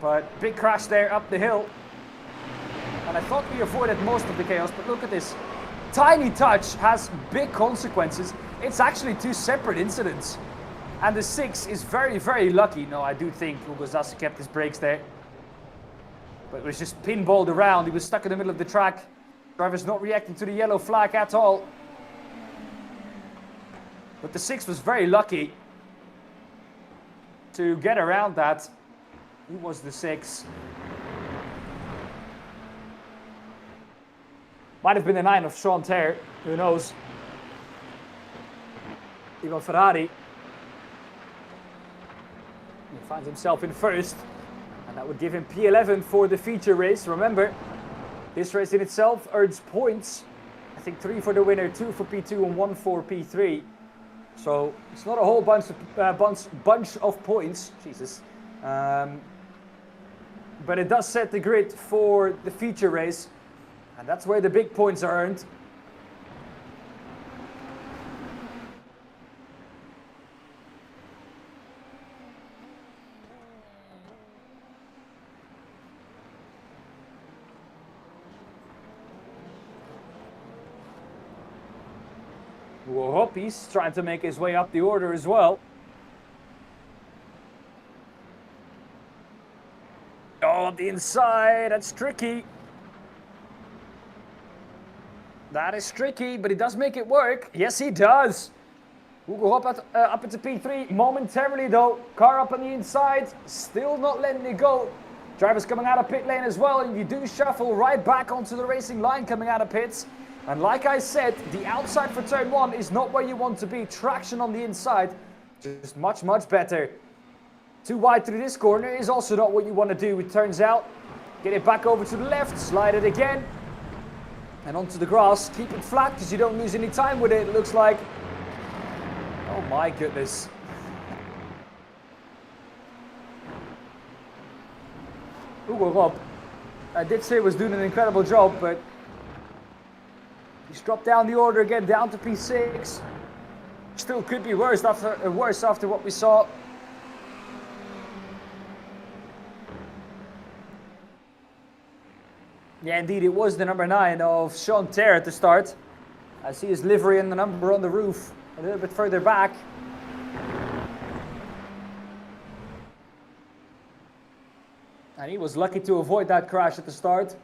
But big crash there up the hill. And I thought we avoided most of the chaos, but look at this. Tiny touch has big consequences. It's actually two separate incidents. And the 6 is very, very lucky. No, I do think Hugo Zassa kept his brakes there. But it was just pinballed around. He was stuck in the middle of the track. Driver's not reacting to the yellow flag at all. But the 6 was very lucky to get around that. He was the 6. Might have been the 9 of Sean Terre. Who knows? Ivan Ferrari. He finds himself in first. And that would give him P11 for the feature race. Remember, this race in itself earns points. I think 3 for the winner, 2 for P2 and 1 for P3. So it's not a whole bunch of points. Jesus. But it does set the grid for the feature race. And that's where the big points are earned. He's trying to make his way up the order as well. Oh, the inside, that's tricky. That is tricky, but he does make it work. Yes, he does. Hugo up into P3 momentarily though. Car up on the inside, still not letting it go. Drivers coming out of pit lane as well, and you do shuffle right back onto the racing line coming out of pits. And like I said, the outside for turn 1 is not where you want to be. Traction on the inside, just much, much better. Too wide through this corner is also not what you want to do, it turns out. Get it back over to the left, slide it again. And onto the grass, keep it flat because you don't lose any time with it, it looks like. Oh my goodness. Hugo Rob, I did say was doing an incredible job, but he's dropped down the order again, down to P6. Still could be worse after what we saw. Yeah, indeed, it was the number 9 of Sean Terre at the start. I see his livery and the number on the roof a little bit further back. And he was lucky to avoid that crash at the start.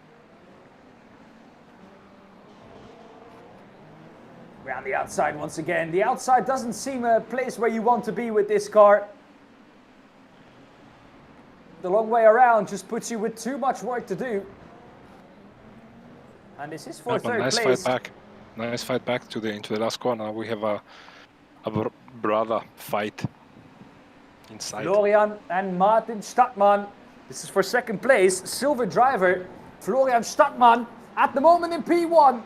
Around the outside once again. The outside doesn't seem a place where you want to be with this car. The long way around just puts you with too much work to do. And this is for third nice place. Fight back. Nice fight back to into the last corner. We have a brother fight inside. Florian and Martin Stadtmann. This is for second place. Silver driver Florian Stadtmann at the moment in P1.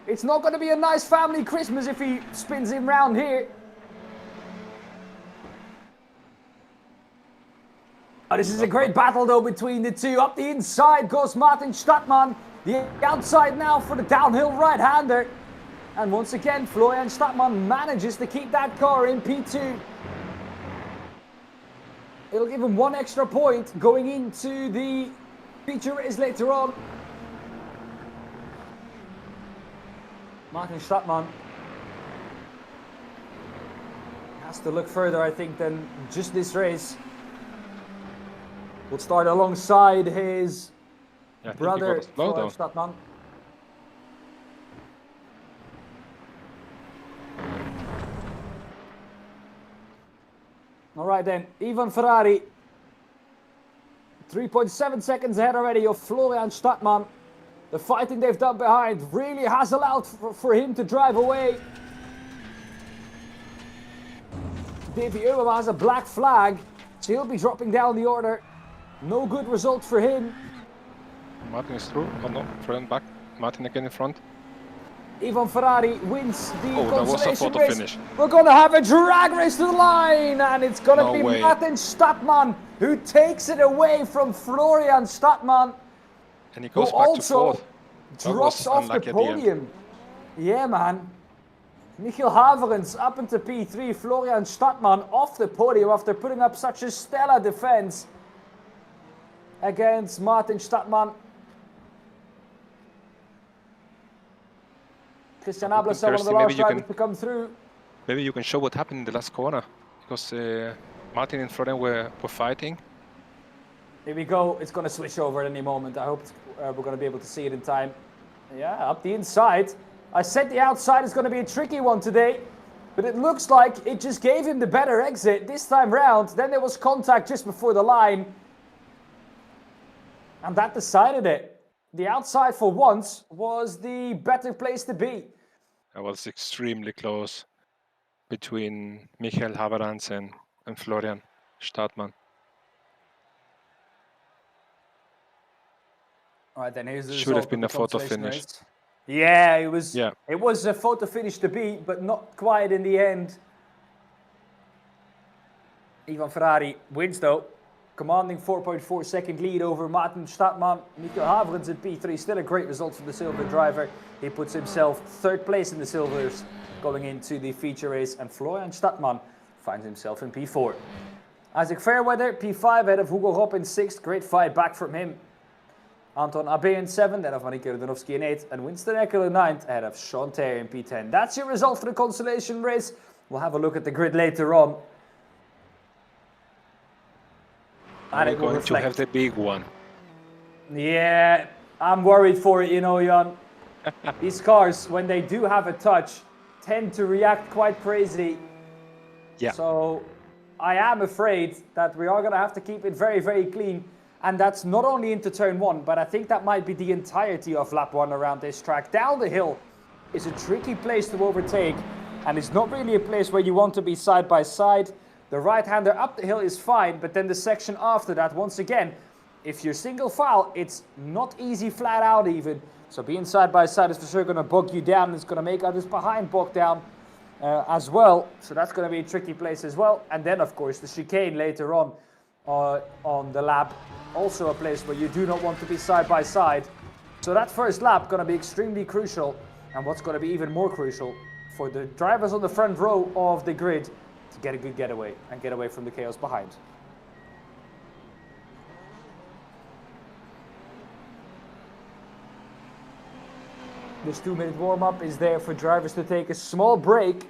It's not going to be a nice family Christmas if he spins him round here. Oh, this is a great battle though between the two. Up the inside goes Martin Stadtmann. The outside now for the downhill right-hander. And once again, Florian Stadtmann manages to keep that car in P2. It'll give him 1 extra point going into the feature race later on. Martin Stadtmann has to look further, I think, than just this race. Will start alongside his brother, Florian Stadtmann. All right then, Ivan Ferrari. 3.7 seconds ahead already of Florian Stadtmann. The fighting they've done behind really has allowed for him to drive away. Davy Uwema has a black flag, so he'll be dropping down the order. No good result for him. Martin is through. Oh no, front back. Martin again in front. Ivan Ferrari wins the that was a consolation photo race. finish. We're going to have a drag race to the line, and it's going to No be way. Martin Stadtmann who takes it away from Florian Stadtmann, And he who goes back to also fourth. That drops was off the unlucky at the end. podium. Yeah, man. Michiel Haverens up into P3, Florian Stadtmann off the podium after putting up such a stellar defense against Martin Stadtmann. Christian Ablasser, one of the Kirsty, maybe last you drivers can- to come through. Maybe you can show what happened in the last corner, because Martin and Florian were fighting. Here we go. It's going to switch over at any moment. I hope we're going to be able to see it in time. Yeah, up the inside. I said the outside is going to be a tricky one today, but it looks like it just gave him the better exit this time round. Then there was contact just before the line, and that decided it. The outside for once was the better place to be. That was extremely close between Michael Haverans and Florian Stadtmann. All right, then here's the Should result have been of the a photo consolation finish. race. Yeah, it was. Yeah. It was a photo finish to beat, but not quite in the end. Ivan Ferrari wins though, commanding 4.4 second lead over Martin Stadtmann. Michael Haverens at P3, still a great result for the silver driver. He puts himself third place in the silvers going into the feature race, and Florian Stadtmann finds himself in P4. Isaac Fairweather, P5 ahead of Hugo Ropp in 6th, great fight back from him. Anton Abe in 7th, ahead of Marike Rudanovsky in 8th, and Winston Eckel in 9th, ahead of Sean Terry in P10. That's your result for the consolation race. We'll have a look at the grid later on. And We're it will going to reflect. have the big one. Yeah, I'm worried for it, you know, Jan. These cars, when they do have a touch, tend to react quite crazy. Yeah. So I am afraid that we are going to have to keep it very, very clean. And that's not only into turn 1, but I think that might be the entirety of lap 1 around this track. Down the hill is a tricky place to overtake, and it's not really a place where you want to be side by side. The right-hander up the hill is fine, but then the section after that, once again, if you're single file, it's not easy flat out even. So being side by side is for sure going to bog you down. It's going to make others behind bog down as well. So that's going to be a tricky place as well. And then, of course, the chicane later on the lap. Also a place where you do not want to be side by side. So that first lap going to be extremely crucial. And what's going to be even more crucial for the drivers on the front row of the grid to get a good getaway and get away from the chaos behind. This 2-minute warm-up is there for drivers to take a small break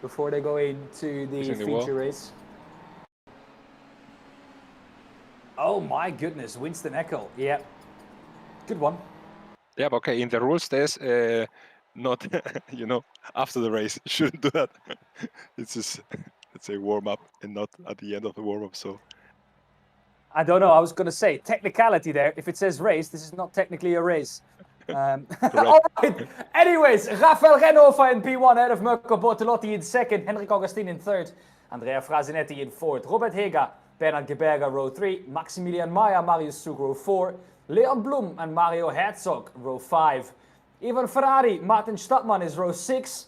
before they go into the feature race. Oh my goodness, Winston Eckel. Yeah, good one. Yeah, but okay, in the rules there's not, you know, after the race, you shouldn't do that. It's just, let's say, warm-up and not at the end of the warm-up, so. I don't know, I was going to say, technicality there. If it says race, this is not technically a race. All right. Anyways, Rafael Renova in P1 ahead of Mirko Bortolotti in 2nd, Henrik Augustin in 3rd, Andrea Frazinetti in 4th, Robert Hega, Bernard Geberger row 3, Maximilian Maya, Marius Zug row 4, Leon Blum and Mario Herzog row 5, Ivan Ferrari, Martin Stadtmann is row 6,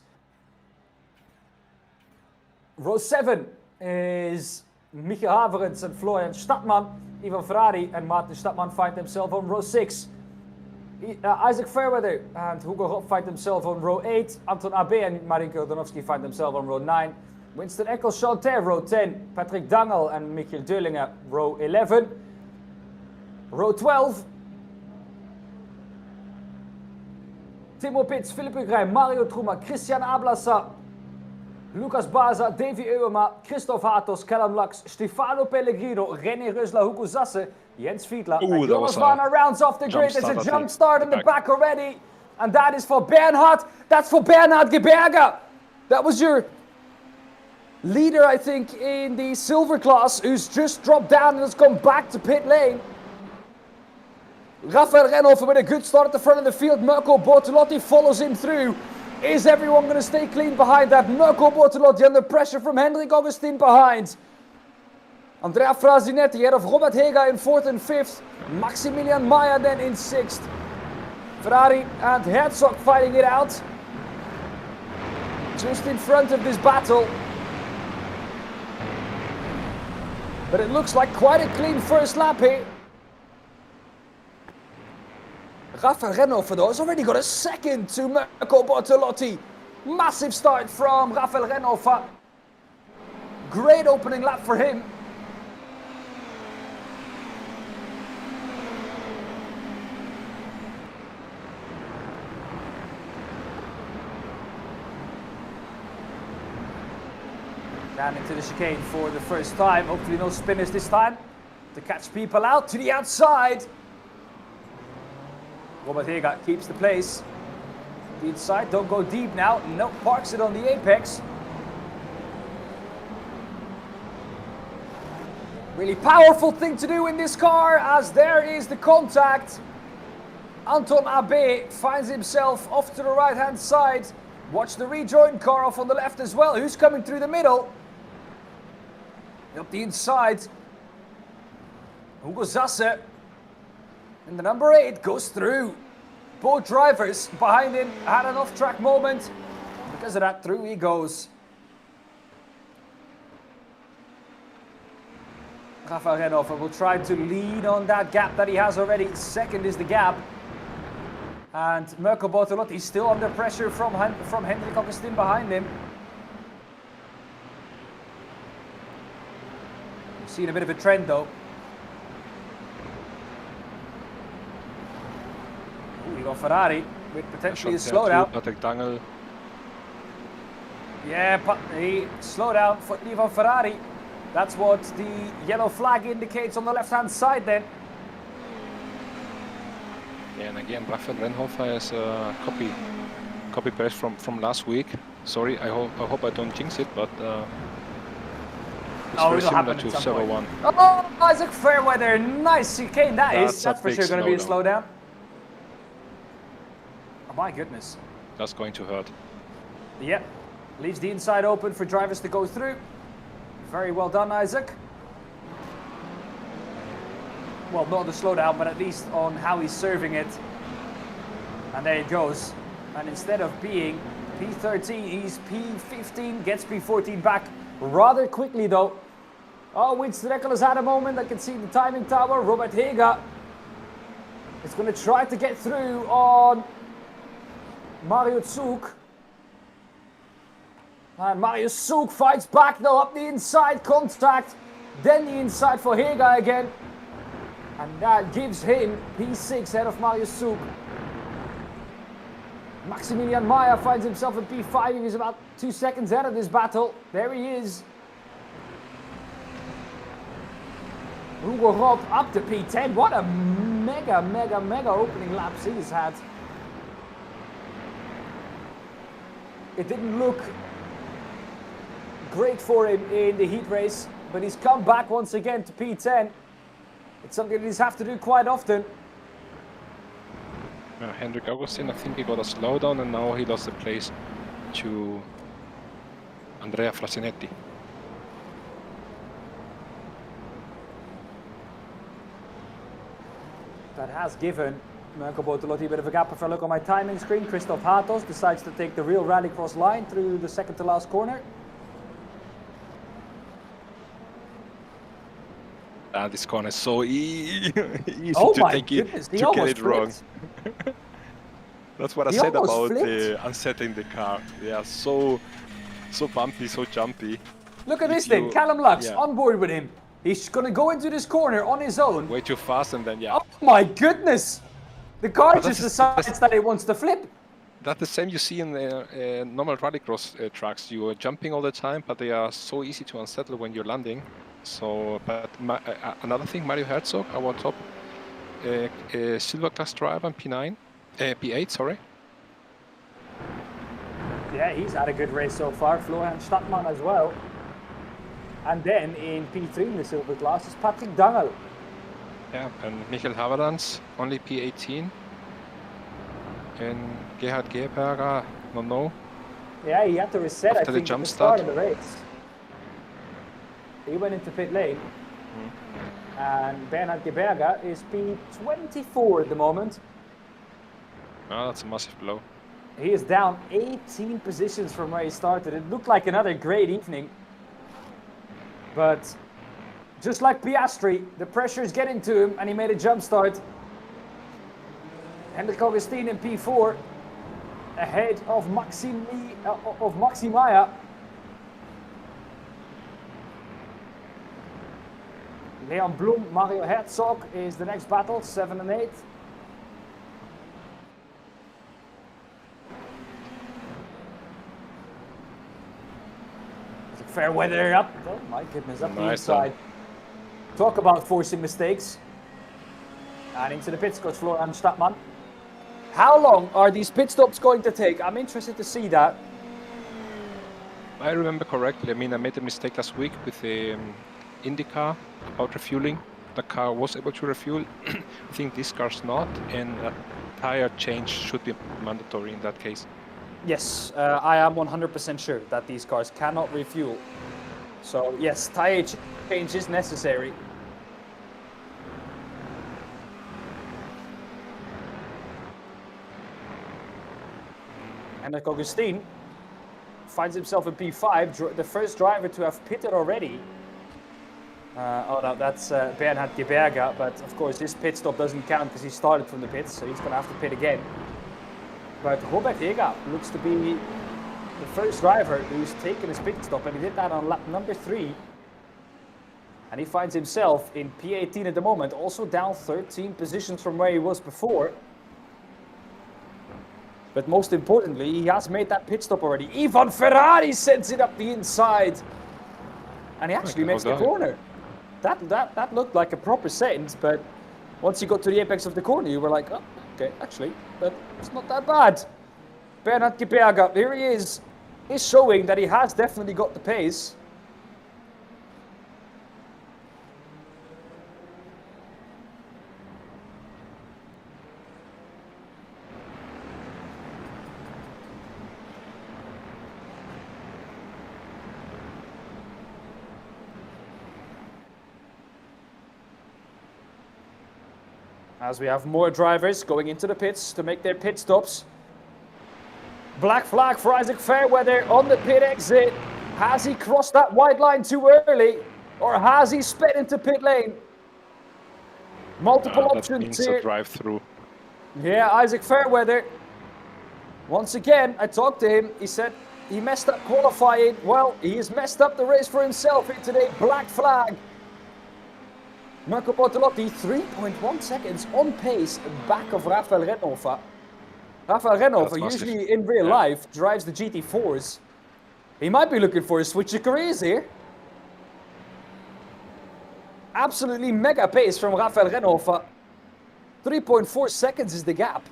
row 7 is Michael Haverens and Florian Stadtmann, Ivan Ferrari and Martin Stadtmann find themselves on row 6. Isaac Fairweather and Hugo Ropp find themselves on row 8. Anton Abe and Marike Rudanovsky find themselves on row 9. Winston Eckel, Chanter, row 10. Patrick Dangel and Michiel Deulinger, row 11. Row 12. Timo Pitts, Philippe Ugrij, Mario Truma, Christian Ablasa, Lucas Baza, Davy Euwema, Christoph Hatos, Callum Lux, Stefano Pellegrino, René Rösler, Hugo Zasse, Jens Fiedler, and Jonas Warner rounds off the grid. There's a jump start in the back already. And that is for Bernhard. That's for Bernhard Geberger. That was your leader, I think, in the silver class, who's just dropped down and has gone back to pit lane. Rafael Renhoven with a good start at the front of the field. Mirko Bortolotti follows him through. Is everyone going to stay clean behind that? Mirko Bortolotti under pressure from Henrik Augustin behind. Andrea Frazinetti ahead of Robert Hega in 4th and 5th. Maximilian Maya then in 6th. Ferrari and Herzog fighting it out. Just in front of this battle. But it looks like quite a clean first lap here. Rafael Rennhofer though has already got a second to Mirko Bortolotti. Massive start from Rafael Rennhofer. Great opening lap for him. Down into the chicane for the first time. Hopefully no spinners this time to catch people out to the outside. Robert Hega keeps the place. The inside, don't go deep now. No, parks it on the apex. Really powerful thing to do in this car, as there is the contact. Anton Abe finds himself off to the right hand side. Watch the rejoin car off on the left as well. Who's coming through the middle? Up the inside. Hugo Zasse. And the number 8 goes through. Both drivers behind him had an off-track moment. Because of that, through he goes. Rafael Rennhofer will try to lean on that gap that he has already. Second is the gap. And Mirko Bortolotti still under pressure from Hendrik Augustin behind him. We've seen a bit of a trend though. Ooh, we got Ferrari with potentially a slowdown. Yeah, he slowed down for Ivan Ferrari. That's what the yellow flag indicates on the left-hand side then. Yeah, and again, Rafael Rennhofer is a copy paste from last week. Sorry, I hope I don't jinx it, but it's very similar to Server 1. Oh, Isaac Fairweather, nice chicane that's for sure going to be a slowdown. Oh my goodness. That's going to hurt. Yep, leaves the inside open for drivers to go through. Very well done, Isaac. Well, not the slowdown, but at least on how he's serving it. And there it goes. And instead of being P13, he's P15, gets P14 back rather quickly though. Oh, Winston has had a moment. I can see the timing tower. Robert Hega is going to try to get through on Mario Zug. And Mario Zug fights back though, up the inside, contact. Then the inside for Hega again. And that gives him P6 ahead of Mario Zug. Maximilian Meyer finds himself in P5. He's about 2 seconds ahead of this battle. There he is. Hugo Roth up to P10. What a mega opening lap he's had. It didn't look great for him in the heat race, but he's come back once again to P10. It's something that he's have to do quite often. Hendrik Augustin, I think he got a slowdown and now he lost the place to Andrea Frasinetti. That has given Mirko Bortolotti a bit of a gap. If I look on my timing screen, Christoph Hatos decides to take the real rallycross line through the second to last corner. This corner is so easy to take goodness, it, to get it wrong. That's what I said about unsettling the car. Yeah, so bumpy, so jumpy. Look at this thing, Callum Lux on board with him. He's going to go into this corner on his own. Way too fast and then, Oh my goodness! The car just decides that it wants to flip. That's the same you see in the normal rallycross tracks. You are jumping all the time, but they are so easy to unsettle when you're landing. So, but another thing, Mario Herzog, our top silver class driver, P8, sorry. Yeah, he's had a good race so far. Florian Stadtmann as well. And then in P3 in the silver class is Patrick Dangel. Yeah, and Michael Haverlands, only P18. And Gerhard Gerberger, no. Yeah, he had to reset, after I think, the jump at the start start of the race. He went into pit lane. And Bernhard Geberger is P24 at the moment. Oh, that's a massive blow. He is down 18 positions from where he started. It looked like another great evening. But just like Piastri, the pressure is getting to him and he made a jump start. Hendrik Augustin in P4, ahead of Maximaya. Leon Blum, Mario Herzog is the next battle, 7 and 8. Fair weather up. Oh my goodness, up the inside. Talk about forcing mistakes. And into the pits goes Florian Stadtmann. How long are these pit stops going to take? I'm interested to see that. I remember correctly. I mean, I made a mistake last week with the IndyCar about refueling. The car was able to refuel. I think this car's not, and a tire change should be mandatory in that case. Yes, I am 100% sure that these cars cannot refuel. So yes, tire change is necessary. Hendrik Augustin finds himself in P5, the first driver to have pitted already. Oh no, that's Bernhard Geberger, but of course his pit stop doesn't count because he started from the pits, so he's going to have to pit again. But Robert Hega looks to be the first driver who's taken his pit stop, and he did that on lap number 3. And he finds himself in P18 at the moment, also down 13 positions from where he was before. But most importantly, he has made that pit stop already. Ivan Ferrari sends it up the inside. And he actually makes the corner. That looked like a proper send, but once you got to the apex of the corner, you were like, oh, okay, actually, it's not that bad. Bernhard Geberger, here he is showing that he has definitely got the pace. As we have more drivers going into the pits to make their pit stops. Black flag for Isaac Fairweather on the pit exit. Has he crossed that white line too early? Or has he sped into pit lane? Multiple options here. Drive through. Yeah, Isaac Fairweather. Once again, I talked to him. He said he messed up qualifying. Well, he has messed up the race for himself here today. Black flag. Marco Bortolotti, 3.1 seconds on pace back of Rafael Rennhofer. Rafael Rennhofer usually in real life drives the GT4s. He might be looking for a switch of careers here. Absolutely mega pace from Rafael Rennhofer. 3.4 seconds is the gap.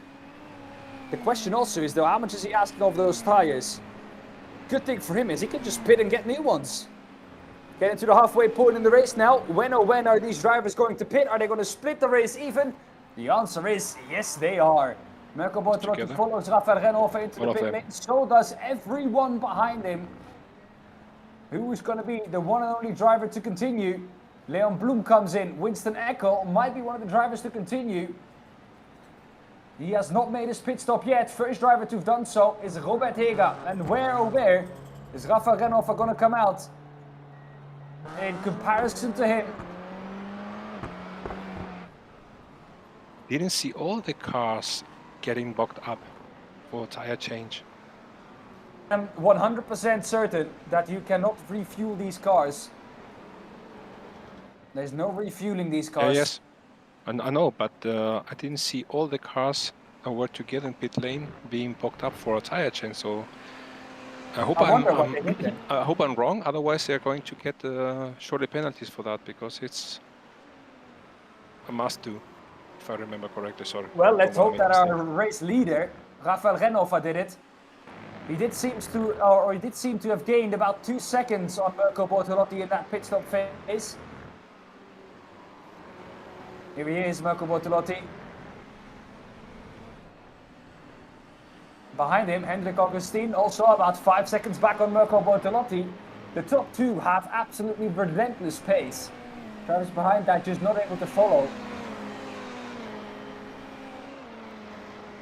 The question also is though, how much is he asking of those tires? Good thing for him is he can just pit and get new ones. Getting to the halfway point in the race now. When are these drivers going to pit? Are they going to split the race even? The answer is yes, they are. Marco Bortolotti follows Rafael Rennhofer into the pit lane. So does everyone behind him. Who is going to be the one and only driver to continue? Leon Blum comes in. Winston Eckel might be one of the drivers to continue. He has not made his pit stop yet. First driver to have done so is Robert Hega. And where is Rafael Rennhofer going to come out? In comparison to him. Didn't see all the cars getting bogged up for tire change. I'm 100% certain that you cannot refuel these cars. There's no refueling these cars. Yes, I know, but I didn't see all the cars that were together in pit lane being bogged up for a tire change. So I hope I hope I'm wrong. Otherwise, they're going to get shorter penalties for that because it's a must-do, if I remember correctly. Sorry. Well, let's hope that our race leader, Rafael Rennhofer, did it. He did seem to have gained about 2 seconds on Marco Bortolotti in that pit stop phase. Here he is, Marco Bortolotti. Behind him, Hendrik Augustin, also about 5 seconds back on Marco Bortolotti. The top two have absolutely relentless pace. Drivers behind that just not able to follow.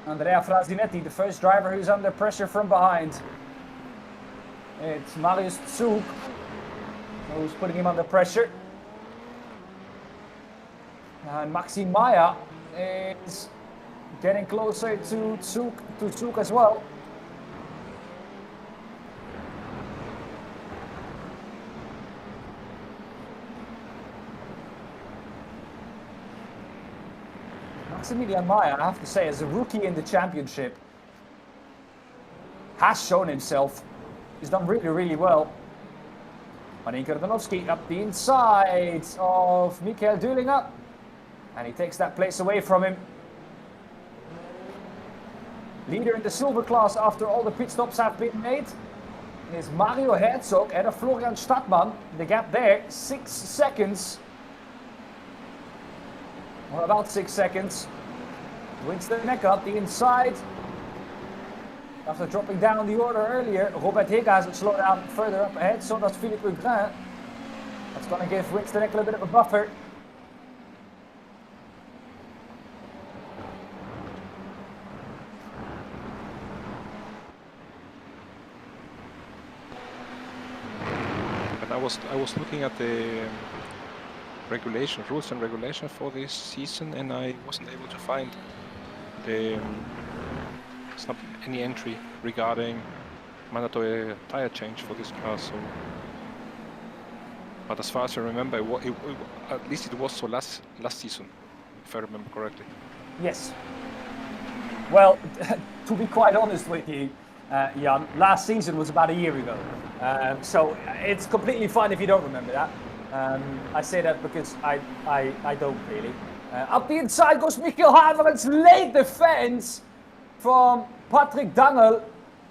Andrea Frasinetti, the first driver who's under pressure from behind. It's Marius Zug who's putting him under pressure. And Maxime Maya is getting closer to Zug as well. Maximilian Maya, I have to say, as a rookie in the championship, has shown himself. He's done really, really well. Marinko Radanowski up the inside of Michael Döhlinger. And he takes that place away from him. Leader in the silver class after all the pit stops have been made is Mario Herzog and Florian Stadtmann. The gap there, 6 seconds. Or about 6 seconds. Winston Necker up the inside. After dropping down the order earlier, Robert Hega has it slowed down further up ahead. So does Philippe Legrand. That's going to give Winston Necker a bit of a buffer. I was looking at the rules and regulations for this season, and I wasn't able to find any entry regarding mandatory tire change for this car. So, but as far as I remember, at least it was so last season, if I remember correctly. Yes. Well, to be quite honest with you, Jan, last season was about a year ago. So it's completely fine if you don't remember that. I say that because I don't really. Up the inside goes Michael Haverens, late defense from Patrick Dangel.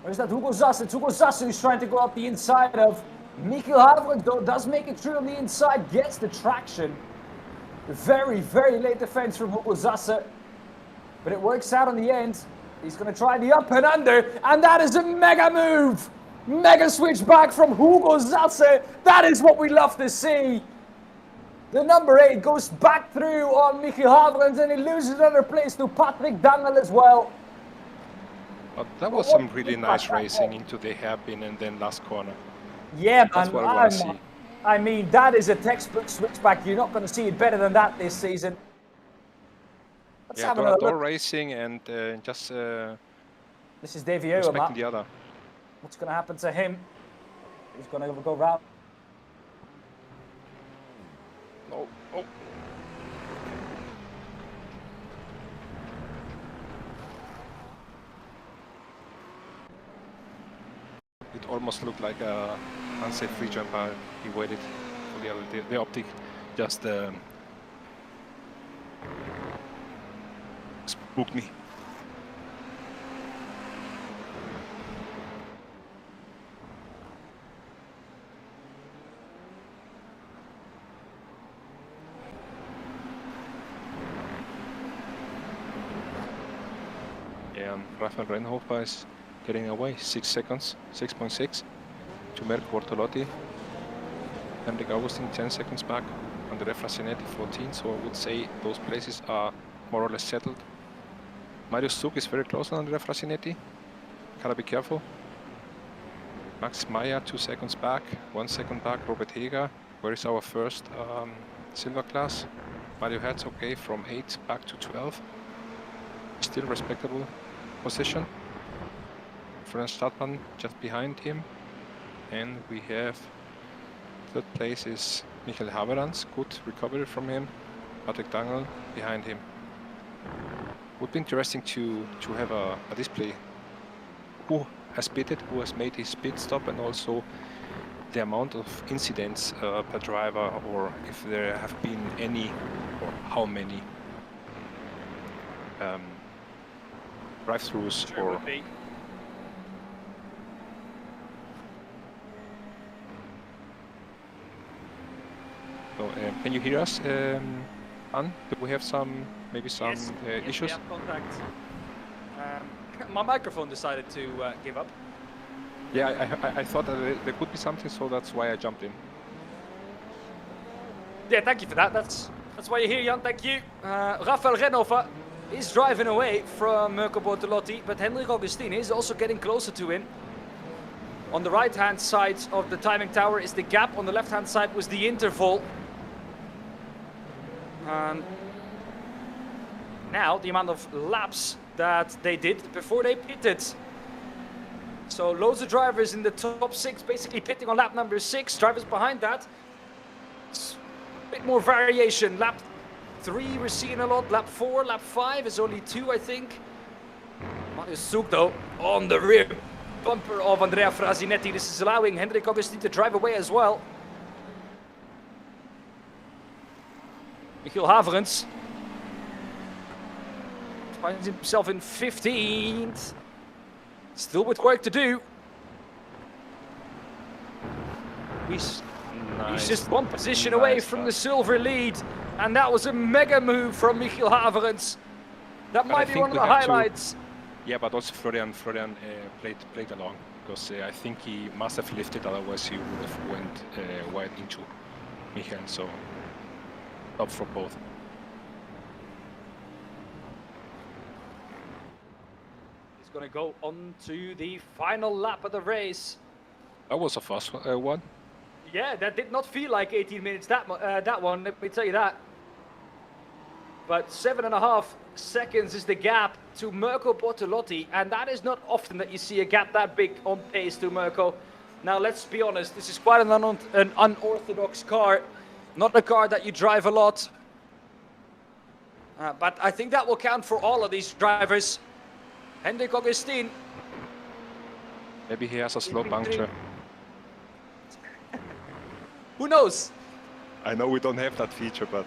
Or is that Hugo Zasse? It's Hugo Zasse who's trying to go up the inside of Michael Haverens, though does make it through on the inside, gets the traction. Very, very late defense from Hugo Zasse. But it works out in the end. He's going to try the up and under, and that is a mega move! Mega switch back from Hugo Zasse. That is what we love to see. The number 8 goes back through on Michael Haverens, and he loses another place to Patrick Dangel as well. But that was some really nice racing into the hairpin and then last corner. Yeah, that's man. what I want to see. I mean, that is a textbook switchback. You're not going to see it better than that this season. Let's have another door look. racing and just This is Davy respecting the other. What's going to happen to him? He's going to go round. Oh. It almost looked like a unsafe free jump. He waited for the other. The optic just spooked me. Rafael Reinhofer is getting away, 6 seconds, 6.6 to Merck Bortolotti. Henrik Augustin 10 seconds back, Andrea Frasinetti 14, so I would say those places are more or less settled. Marius Zug is very close on Andrea Frasinetti, gotta be careful. Max Meyer 2 seconds back, 1 second back, Robert Heger. Where is our first silver class? Mario Herzog from 8 back to 12. Still respectable position. Franz Stadtmann just behind him. And we have third place is Michael Haverens. Good recovery from him. Patrick Dangel behind him. Would be interesting to have a display. Who has pitted, who has made his pit stop, and also the amount of incidents per driver, or if there have been any, or how many drive-throughs. Sure would be. So, can you hear us, Anne? Do we have maybe some Yes, issues? we have contact. My microphone decided to give up. Yeah, I thought that there could be something, so that's why I jumped in. Yeah, thank you for that. That's why you're here, Jan. Thank you. Rafael Reinhofer is driving away from Mirko Bortolotti, but Hendrik Augustin is also getting closer to him. On the right-hand side of the timing tower is the gap. On the left-hand side was the interval. And now the amount of laps that they did before they pitted. So loads of drivers in the top 6 basically pitting on lap number 6. Drivers behind that, it's a bit more variation. Lap 3 we're seeing a lot. Lap 4, lap 5 is only 2, I think. Marius Zug though on the rear bumper of Andrea Frasinetti. This is allowing Hendrik Augustin to drive away as well. Michiel Haverens finds himself in 15th. Still with work to do. He's just one position away from the silver lead. And that was a mega move from Michiel Haverens. That might be one of the highlights. Yeah, but also Florian played along, because I think he must have lifted, otherwise he would have went wide into Michiel. So up for both. He's going to go on to the final lap of the race. That was a fast one. Yeah, that did not feel like 18 minutes, that one, let me tell you that. But 7.5 seconds is the gap to Mirko Bortolotti, and that is not often that you see a gap that big on pace to Mirko. Now, let's be honest, this is quite an unorthodox car, not a car that you drive a lot. But I think that will count for all of these drivers. Hendrik Augustin. Maybe he has a slow puncture. Who knows? I know we don't have that feature, but...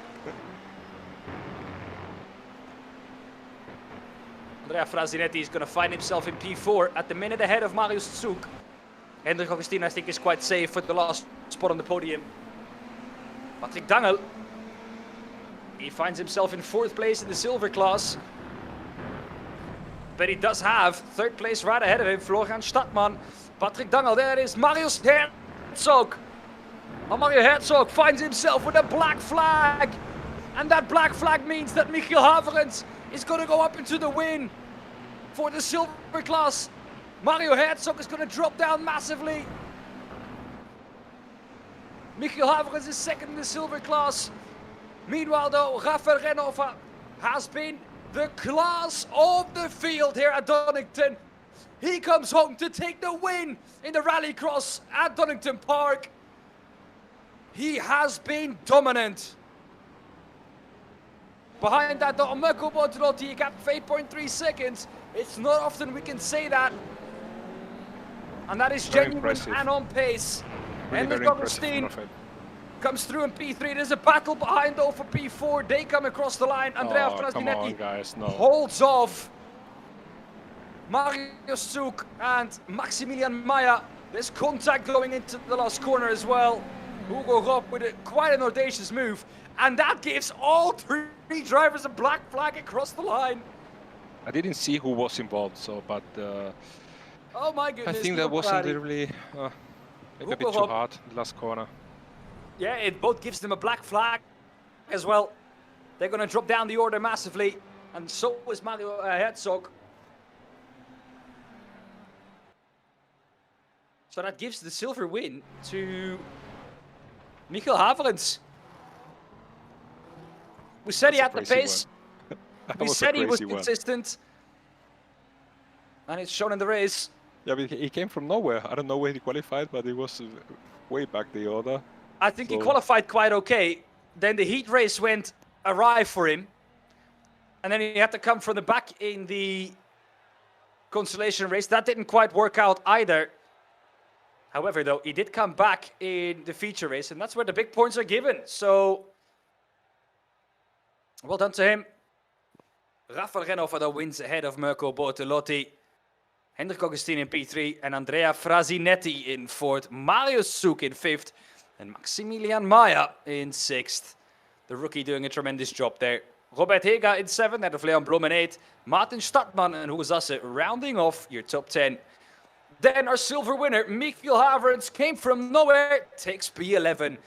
Andrea Frasinetti is going to find himself in P4 at the minute ahead of Marius Zug. Hendrik Augustin, I think, is quite safe for the last spot on the podium. Patrick Dangel, he finds himself in 4th place in the silver class. But he does have 3rd place right ahead of him, Florian Stadtmann. Patrick Dangel, there it is, Marius Herzog. And Mario Herzog finds himself with a black flag. And that black flag means that Michiel Haverens is going to go up into the win for the silver class. Mario Herzog is going to drop down massively. Michiel Haverens is 2nd in the silver class. Meanwhile though, Rafael Renova has been the class of the field here at Donington. He comes home to take the win in the rallycross at Donington Park. He has been dominant. Behind that though, Mirko Bortolotti, a gap of 8.3 seconds. It's not often we can say that. And that is Very genuine impressive. and on pace. Really Hendrik very impressive, Augustin Rafael. comes through in P3. There's a battle behind though for P4. They come across the line. Andrea Oh, come Frasinetti on, guys, no. holds off. Marius Zug and Maximilian Maya. There's contact going into the last corner as well. Hugo Rob with quite an audacious move. And that gives all 3 drivers a black flag across the line. I didn't see who was involved, so, but Oh my I goodness. think that wasn't Ferrari. really maybe a bit Hugo too Rob. hard, the last corner. Yeah, it both gives them a black flag as well. They're going to drop down the order massively. And so is Mario Herzog. So that gives the silver win to Michiel Haverens. We said he had the pace. We said he was consistent. And it's shown in the race. Yeah, but he came from nowhere. I don't know where he qualified, but he was way back the order. I think he qualified quite okay. Then the heat race went awry for him. And then he had to come from the back in the consolation race. That didn't quite work out either. However, though, he did come back in the feature race, and that's where the big points are given. So, well done to him. Rafael Renova, though, wins ahead of Mirko Bortolotti. Hendrik Augustin in P3 and Andrea Frasinetti in 4th. Marius Zug in 5th and Maximilian Maya in 6th. The rookie doing a tremendous job there. Robert Hega in 7th, ahead of Leon Blom in 8th. Martin Stadtmann and Hugo Zasse rounding off your top 10. Then our silver winner, Michiel Haverens, came from nowhere, takes P11.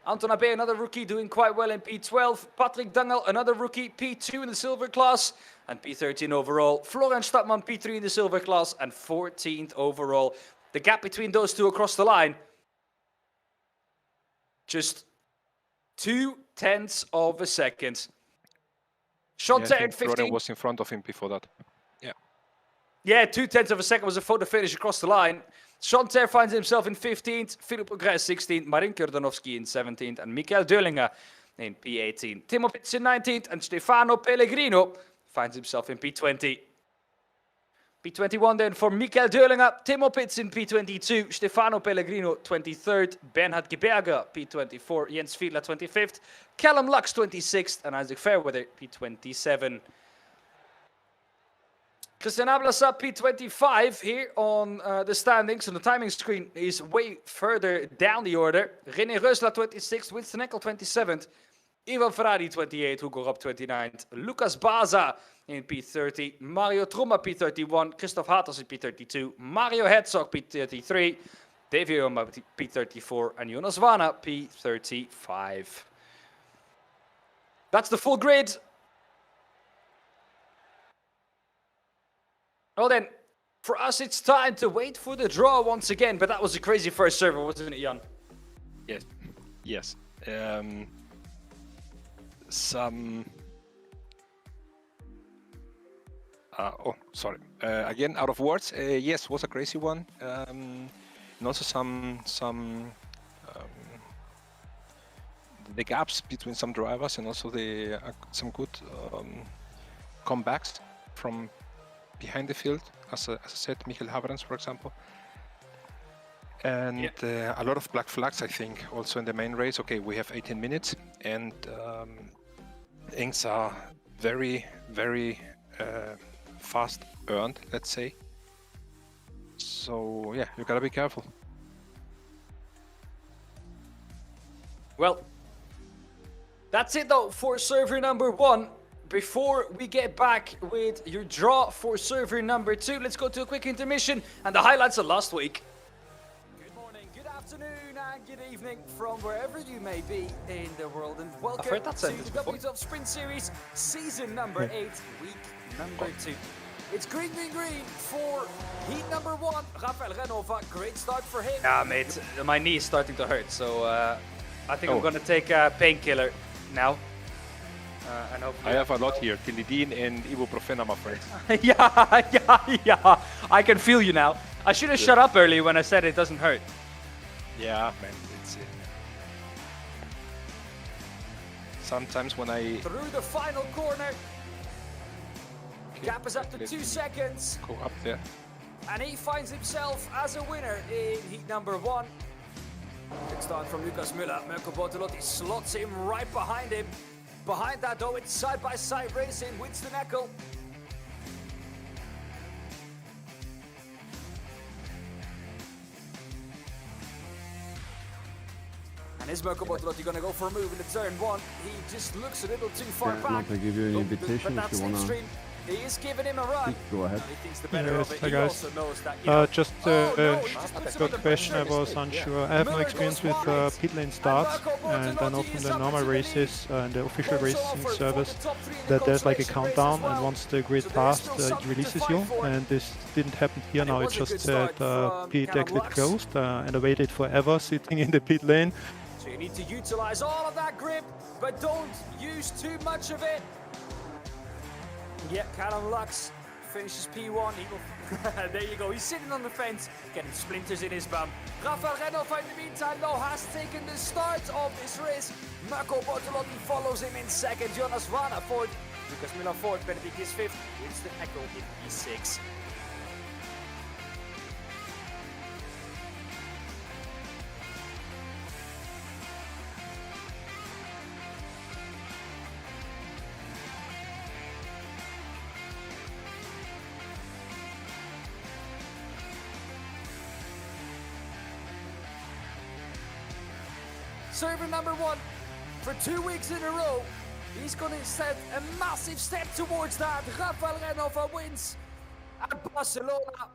Anton Abe, another rookie, doing quite well in P12. Patrick Dangel, another rookie, P2 in the silver class. and P13 overall. Florian Stadtmann, P3 in the silver class, and 14th overall. The gap between those two across the line, just 0.2 of a second. Sean Yeah, I Terry think at Florian 15. was in front of him before that. Yeah, 0.2 of a second was a photo finish across the line. Chanter finds himself in 15th, Philipp Ogres 16th, Marin Kurdanovski in 17th, and Mikael Döllinger in P18. Timo Pitts in 19th, and Stefano Pellegrino finds himself in P20. P21 then for Mikael Döllinger, Timo Pitts in P22, Stefano Pellegrino 23rd, Bernhard Geberger P24, Jens Fiedler 25th, Callum Lux 26th, and Isaac Fairweather P27. Christian Ablasa, P25 here on the standings. On the timing screen is way further down the order. René Reusler, 26th. Winston Eckel, 27th. Ivan Ferrari, 28th. Hugo Rob, 29th. Lucas Baza in P30. Mario Trumma, P31. Christoph Hatas in P32. Mario Herzog, P33. Davy Oma, P34. And Jonas Vana, P35. That's the full grid. Well then, for us it's time to wait for the draw once again, but that was a crazy first server, wasn't it, Jan? Yes. Yes. Again, out of words. Yes, was a crazy one. And also the gaps between some drivers, and also some good comebacks from behind the field, as I said, Michael Haverens, for example. And a lot of black flags, I think, also in the main race. Okay, we have 18 minutes, and things are very, very fast earned, let's say. So, yeah, you gotta be careful. Well, that's it though for server number 1. Before we get back with your draw for server number 2, let's go to a quick intermission and the highlights of last week. Good morning, good afternoon, and good evening from wherever you may be in the world, and welcome to the W12 Sprint Series, season number 8, week number 2. It's green, green, green for heat number 1. Rafael Renova, great start for him. Yeah, mate, my knee is starting to hurt, so I think I'm gonna take a painkiller now. And I have a lot here, Tilidine and ibuprofen, my friend. yeah. I can feel you now. I should have shut up earlier when I said it doesn't hurt. Yeah, man, it's sometimes when I... Through the final corner. Okay, gap is up to 2 seconds. Go up there. And he finds himself as a winner in heat number 1. Good start from Lucas Müller. Mirko Bortolotti slots him right behind him. Behind that though, it's side-by-side racing. Winston Eckel. And is Mirko Bortolotti going to go for a move in the turn 1? He just looks a little too far back. I give you an invitation if you want to. He is giving him a run. Go ahead. He thinks the better of it. Hi He guys. also knows that, Just a quick question, I was unsure. I have no experience with pit lane starts, and I know from the normal races and the official racing service that there's like a countdown, and once the grid passed, it releases you, and this didn't happen here. Now it just said pit exit closed, and I waited forever sitting in the pit lane. So you need to utilize all of that grip, but don't use too much of it. Yeah, Callum Lux finishes P1. There you go. He's sitting on the fence, getting splinters in his bum. Rafael Renova, in the meantime, though, has taken the start of this race. Mirko Bortolotti follows him in second. Jonas Vana fourth. Lucas Müller fourth. Benedict is fifth. Winston Eckel in P6. Server number 1 for 2 weeks in a row. He's going to set a massive step towards that. Rafael Renova wins at Barcelona.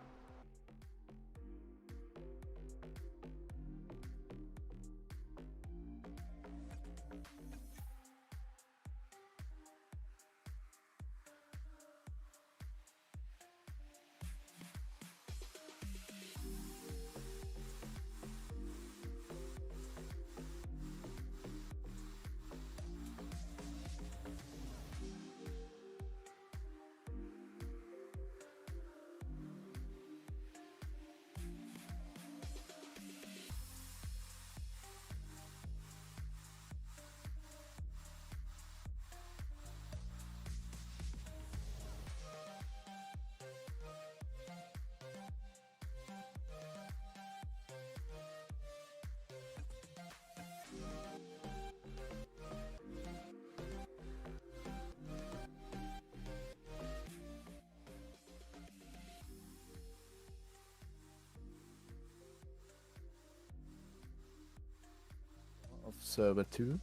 of server 2.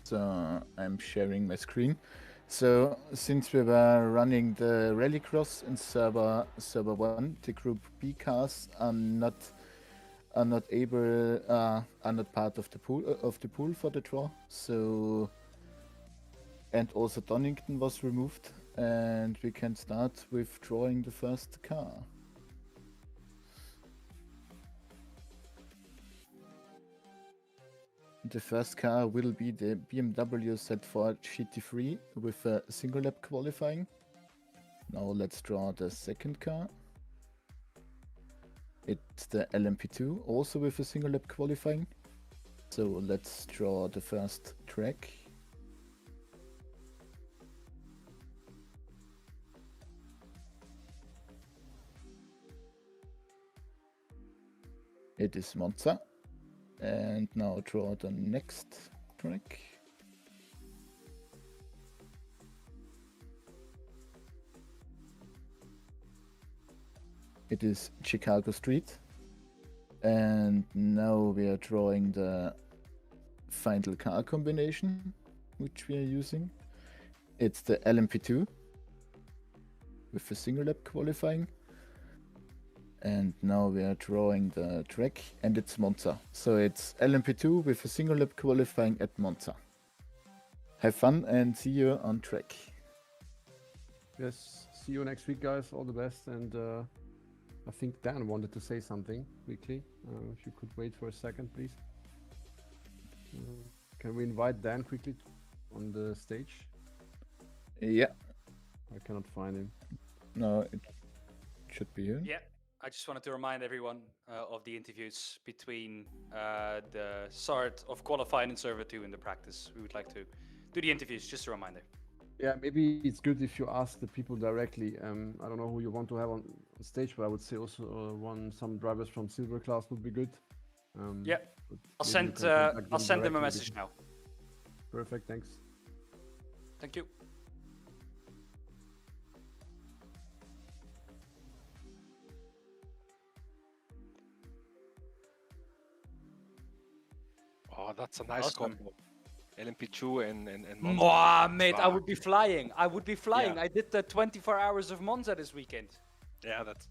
So I'm sharing my screen. So since we were running the rallycross in server 1, the group B cars are not part of the pool for the draw. So, and also Donington was removed, and we can start with drawing the first car. The first car will be the BMW Z4 GT3 with a single lap qualifying. Now let's draw the second car. It's the LMP2, also with a single lap qualifying. So let's draw the first track. It is Monza. And now draw the next track. It is Chicago Street. And now we are drawing the final car combination, which we are using. It's the LMP2 with a single lap qualifying. And now we are drawing the track, and it's Monza. So it's LMP2 with a single lap qualifying at Monza. Have fun and see you on track. Yes, see you next week, guys. All the best. And I think Dan wanted to say something quickly. If you could wait for a second, please. Can we invite Dan quickly on the stage? Yeah. I cannot find him. No, it should be here. Yeah, I just wanted to remind everyone of the interviews between the start of qualifying in server 2 and the practice. We would like to do the interviews, just a reminder. Yeah, maybe it's good if you ask the people directly. I don't know who you want to have on stage, but I would say also some drivers from Silver Class would be good. Yeah, I'll send them a message now. Perfect, thanks. Thank you. Oh, that's a nice Awesome. combo. LMP2 and Monza. Mwah, mate, I would be Fuck. flying. I would be flying. Yeah. I did the 24 hours of Monza this weekend. Yeah, that's.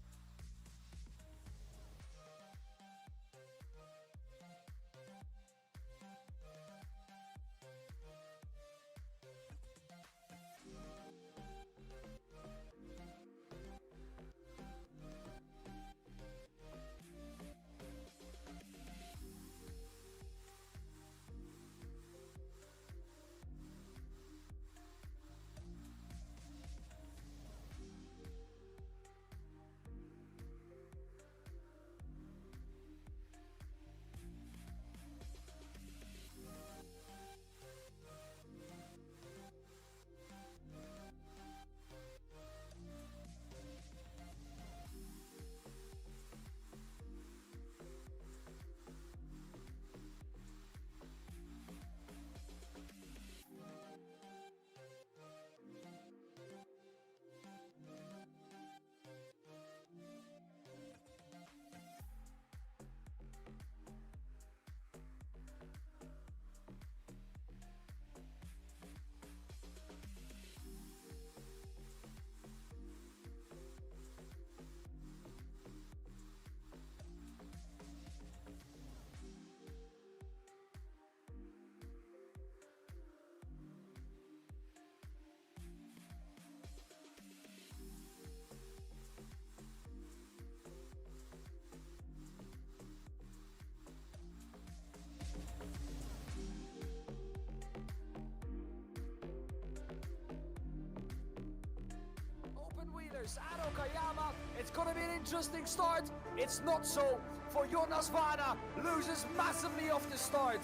At Okayama, it's going to be an interesting start. It's not so for Jonas Varna. Loses massively off the start.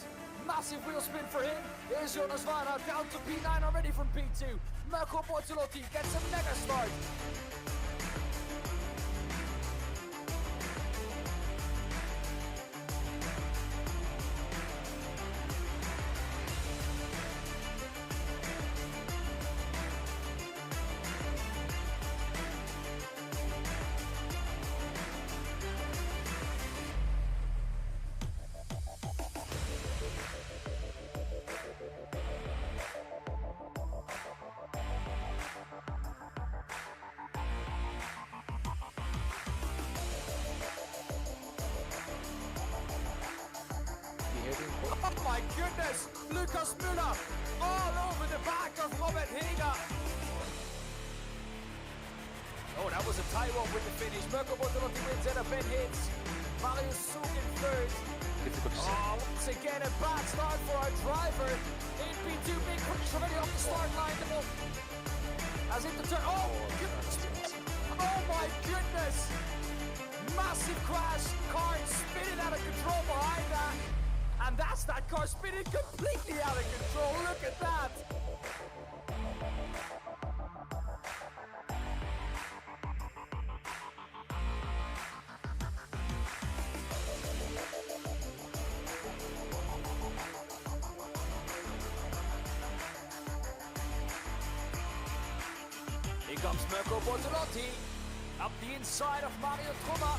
Massive wheel spin for him. Here's Jonas Varna down to P9 already from P2. Mirko Bortolotti gets a mega start. Oh my goodness! Lucas Müller all over the back of Robert Heger. Oh, that was a tie one with the finish. Mirko Bortolotti wins and a Ben hits. Marius Zug in third. Oh, once again a bad start for our driver. In P2, big crash already off the start line. As in the turn. Oh, goodness. Oh my goodness! Massive crash. Car spinning out of control behind that. And that's that car spinning completely out of control. Look at that. Here comes Mirko Bortolotti. Up the inside of Mario Trummer.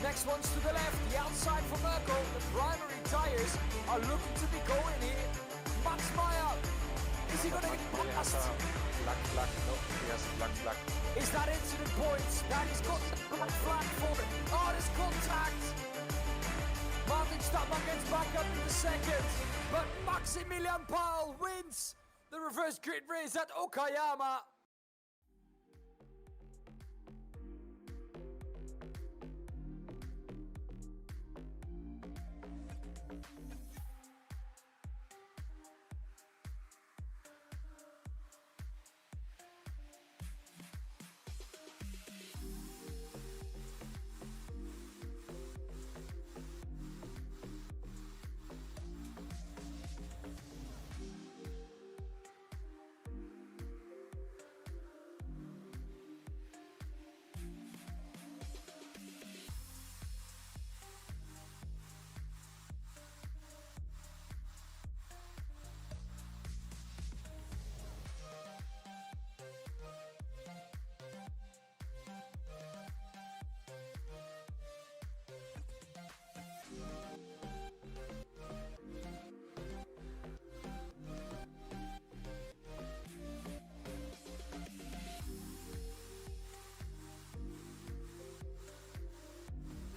Next one's to the left, the outside for Mirko. The primary tires are looking to be going here. Max Meyer, is he going to get past? Black flag, no, he has a black flag. Is that incident points? That is got black flag for it. Oh, there's contact. Martin Stadtmann gets back up in the second. But Maximilian Paul wins the reverse grid race at Okayama.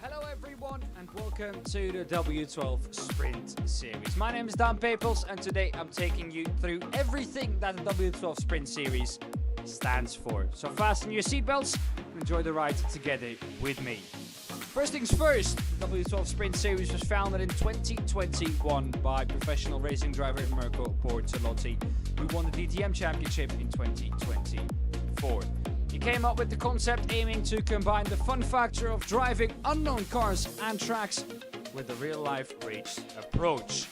Hello everyone and welcome to the W12 Sprint Series. My name is Dan Papels and today I'm taking you through everything that the W12 Sprint Series stands for. So fasten your seatbelts and enjoy the ride together with me. First things first, the W12 Sprint Series was founded in 2021 by professional racing driver Mirko Bortolotti, who won the DTM Championship in 2024. He came up with the concept aiming to combine the fun factor of driving unknown cars and tracks with a real-life race approach.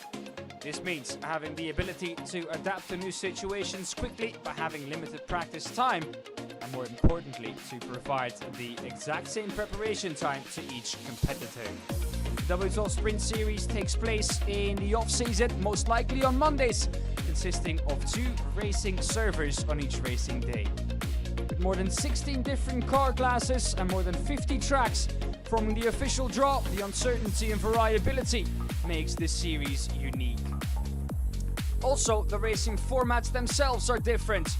This means having the ability to adapt to new situations quickly by having limited practice time, and more importantly, to provide the exact same preparation time to each competitor. The W12 Sprint Series takes place in the off-season, most likely on Mondays, consisting of 2 racing servers on each racing day. With more than 16 different car classes and more than 50 tracks forming the official draw, the uncertainty and variability makes this series unique. Also, the racing formats themselves are different.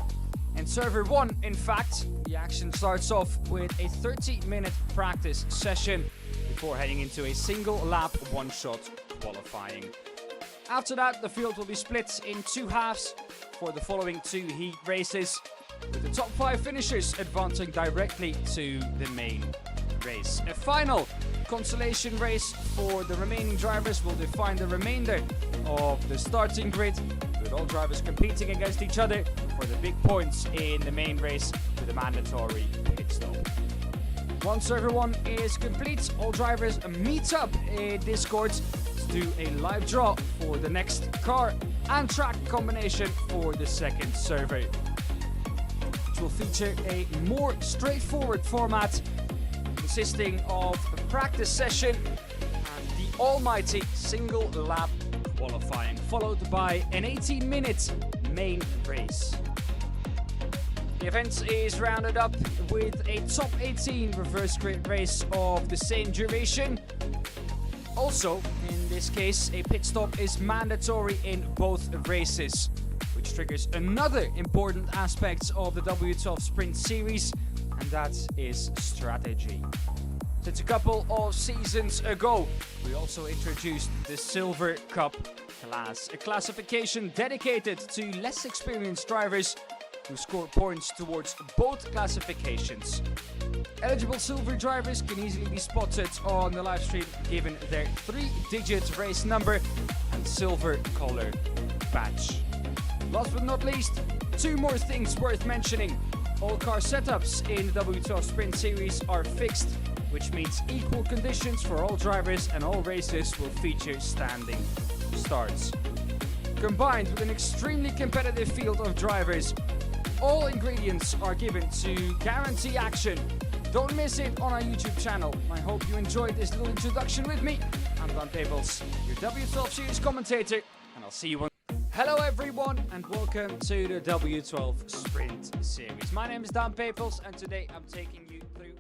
In Server 1, in fact, the action starts off with a 30-minute practice session before heading into a single lap one-shot qualifying. After that, the field will be split in 2 halves for the following 2 heat races, with the top 5 finishers advancing directly to the main race. A final consolation race for the remaining drivers will define the remainder of the starting grid, with all drivers competing against each other for the big points in the main race with a mandatory pit stop. Once Server 1 is complete, all drivers meet up in Discord to do a live draw for the next car and track combination for the second server, will feature a more straightforward format consisting of a practice session and the almighty single lap qualifying, followed by an 18-minute main race. The event is rounded up with a top 18 reverse grid race of the same duration. Also, in this case, a pit stop is mandatory in both races, which triggers another important aspect of the W12 Sprint Series, and that is strategy. Since a couple of seasons ago, we also introduced the Silver Cup class, a classification dedicated to less experienced drivers who score points towards both classifications. Eligible silver drivers can easily be spotted on the live stream given their 3-digit race number and silver color badge. Last but not least, two more things worth mentioning. All car setups in the W12 Sprint Series are fixed, which means equal conditions for all drivers and all races will feature standing starts. Combined with an extremely competitive field of drivers, all ingredients are given to guarantee action. Don't miss it on our YouTube channel. I hope you enjoyed this little introduction with me. I'm Dan Peebles, your W12 Series commentator, and I'll see you on. Hello everyone and welcome to the W12 Sprint Series. My name is Dan Peebles and today I'm taking you through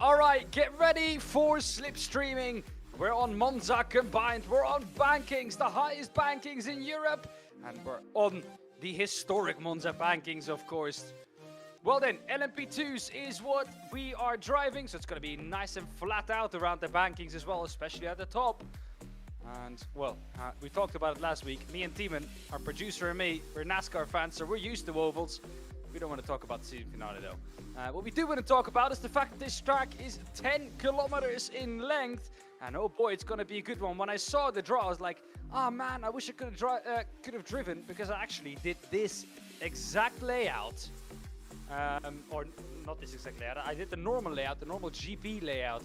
All right, get ready for slipstreaming. We're on Monza combined. We're on bankings, the highest bankings in Europe. And we're on the historic Monza bankings, of course. Well then, LMP2s is what we are driving. So it's going to be nice and flat out around the bankings as well, especially at the top. And, well, we talked about it last week. Me and Timon, our producer and me, we're NASCAR fans, so we're used to ovals. We don't want to talk about the season finale, though. What we do want to talk about is the fact that this track is 10 kilometers in length. And, oh boy, it's going to be a good one. When I saw the draw, I was like, oh, man, I wish I could have driven, because I actually did this exact layout. Or not this exact layout. I did the normal layout, the normal GP layout.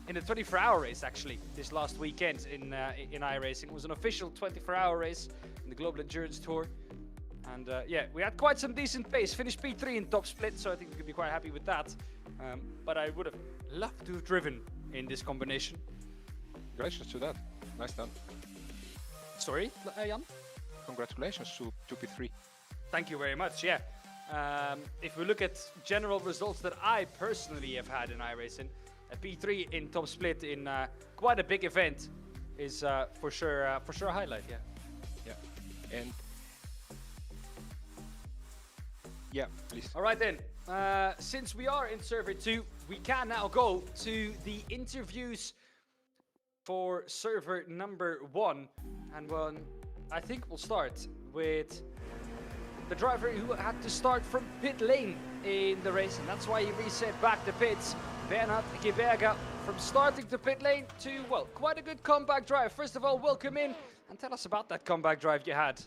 In the 24-hour race, actually, this last weekend in iRacing. It was an official 24-hour race in the Global Endurance Tour. And yeah, we had quite some decent pace. Finished P3 in top split, so I think we could be quite happy with that. But I would have loved to have driven in this combination. Congratulations to that. Nice done. Sorry, Jan? Congratulations to P3. Thank you very much, yeah. If we look at general results that I personally have had in iRacing, a P3 in top split in quite a big event is for sure a highlight. Yeah. Yeah. And yeah, please. All right then. Since we are in server 2, we can now go to the interviews for server number 1, and I think we'll start with the driver who had to start from pit lane in the race, and that's why he reset back the pits. Bernhard Geberger, from starting to pit lane to, well, quite a good comeback drive. First of all, welcome in and tell us about that comeback drive you had.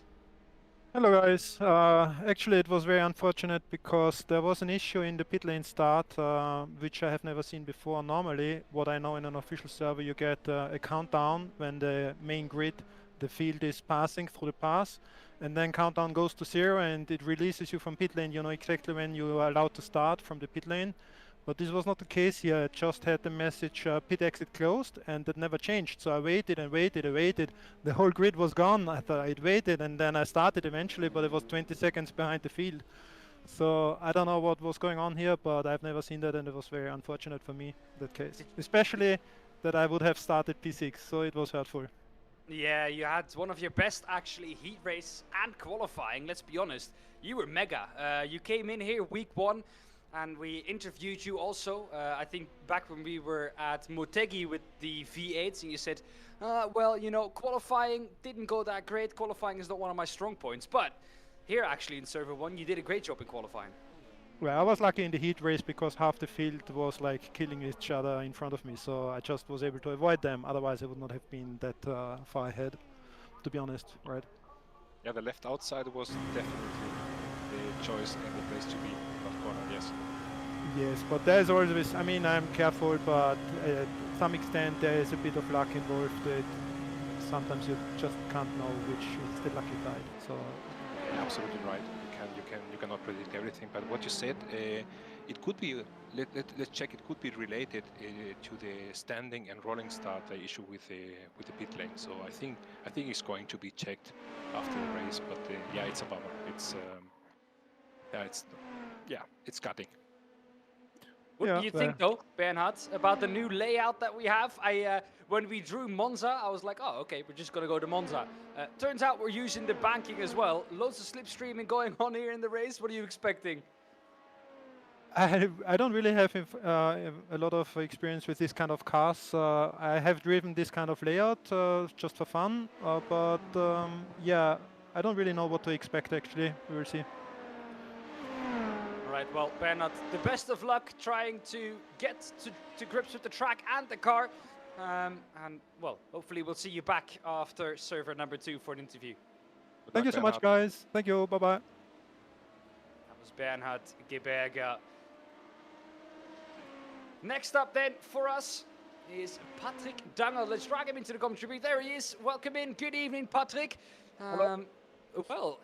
Hello guys, actually it was very unfortunate because there was an issue in the pit lane start which I have never seen before. Normally, what I know in an official server, you get a countdown when the main grid, the field is passing through the pass, and then countdown goes to 0 and it releases you from pit lane. You know exactly when you are allowed to start from the pit lane. But this was not the case here. I just had the message pit exit closed, and that never changed. So I waited and waited and waited. The whole grid was gone. I thought I'd waited, and then I started eventually, but it was 20 seconds behind the field. So I don't know what was going on here, but I've never seen that, and it was very unfortunate for me, that case. Especially that I would have started P6, so it was hurtful. Yeah, you had one of your best, actually, heat race and qualifying, let's be honest. You were mega. You came in here week 1. And we interviewed you also, I think back when we were at Motegi with the V8s, and you said, well, you know, qualifying didn't go that great. Qualifying is not one of my strong points. But here, actually, in Server 1, you did a great job in qualifying. Well, I was lucky in the heat race because half the field was like killing each other in front of me. So I just was able to avoid them. Otherwise, I would not have been that far ahead, to be honest, right? Yeah, the left outside was definitely the choice and the place to be. Yes. Yes, but there's always, I mean, I'm careful, but to some extent there is a bit of luck involved. Sometimes you just can't know which is the lucky side. So yeah, absolutely right. You cannot predict everything. But what you said, it could be. Let's check. It could be related to the standing and rolling start issue with the pit lane. So I think it's going to be checked after the race. But yeah, it's a bummer. It's gutting. What do you think, though, Bernhard, about the new layout that we have? When we drew Monza, I was like, oh, okay, we're just going to go to Monza. Turns out we're using the banking as well. Loads of slipstreaming going on here in the race. What are you expecting? I don't really have a lot of experience with this kind of cars. I have driven this kind of layout just for fun, but yeah, I don't really know what to expect, actually. We will see. Right, well, Bernhard, the best of luck trying to get to grips with the track and the car. And, well, hopefully we'll see you back after server number 2 for an interview. Thank you so much, guys. Thank you. Bye-bye. That was Bernhard Geberger. Next up, then, for us is Patrick Dangel. Let's drag him into the commentary. There he is. Welcome in. Good evening, Patrick. Well,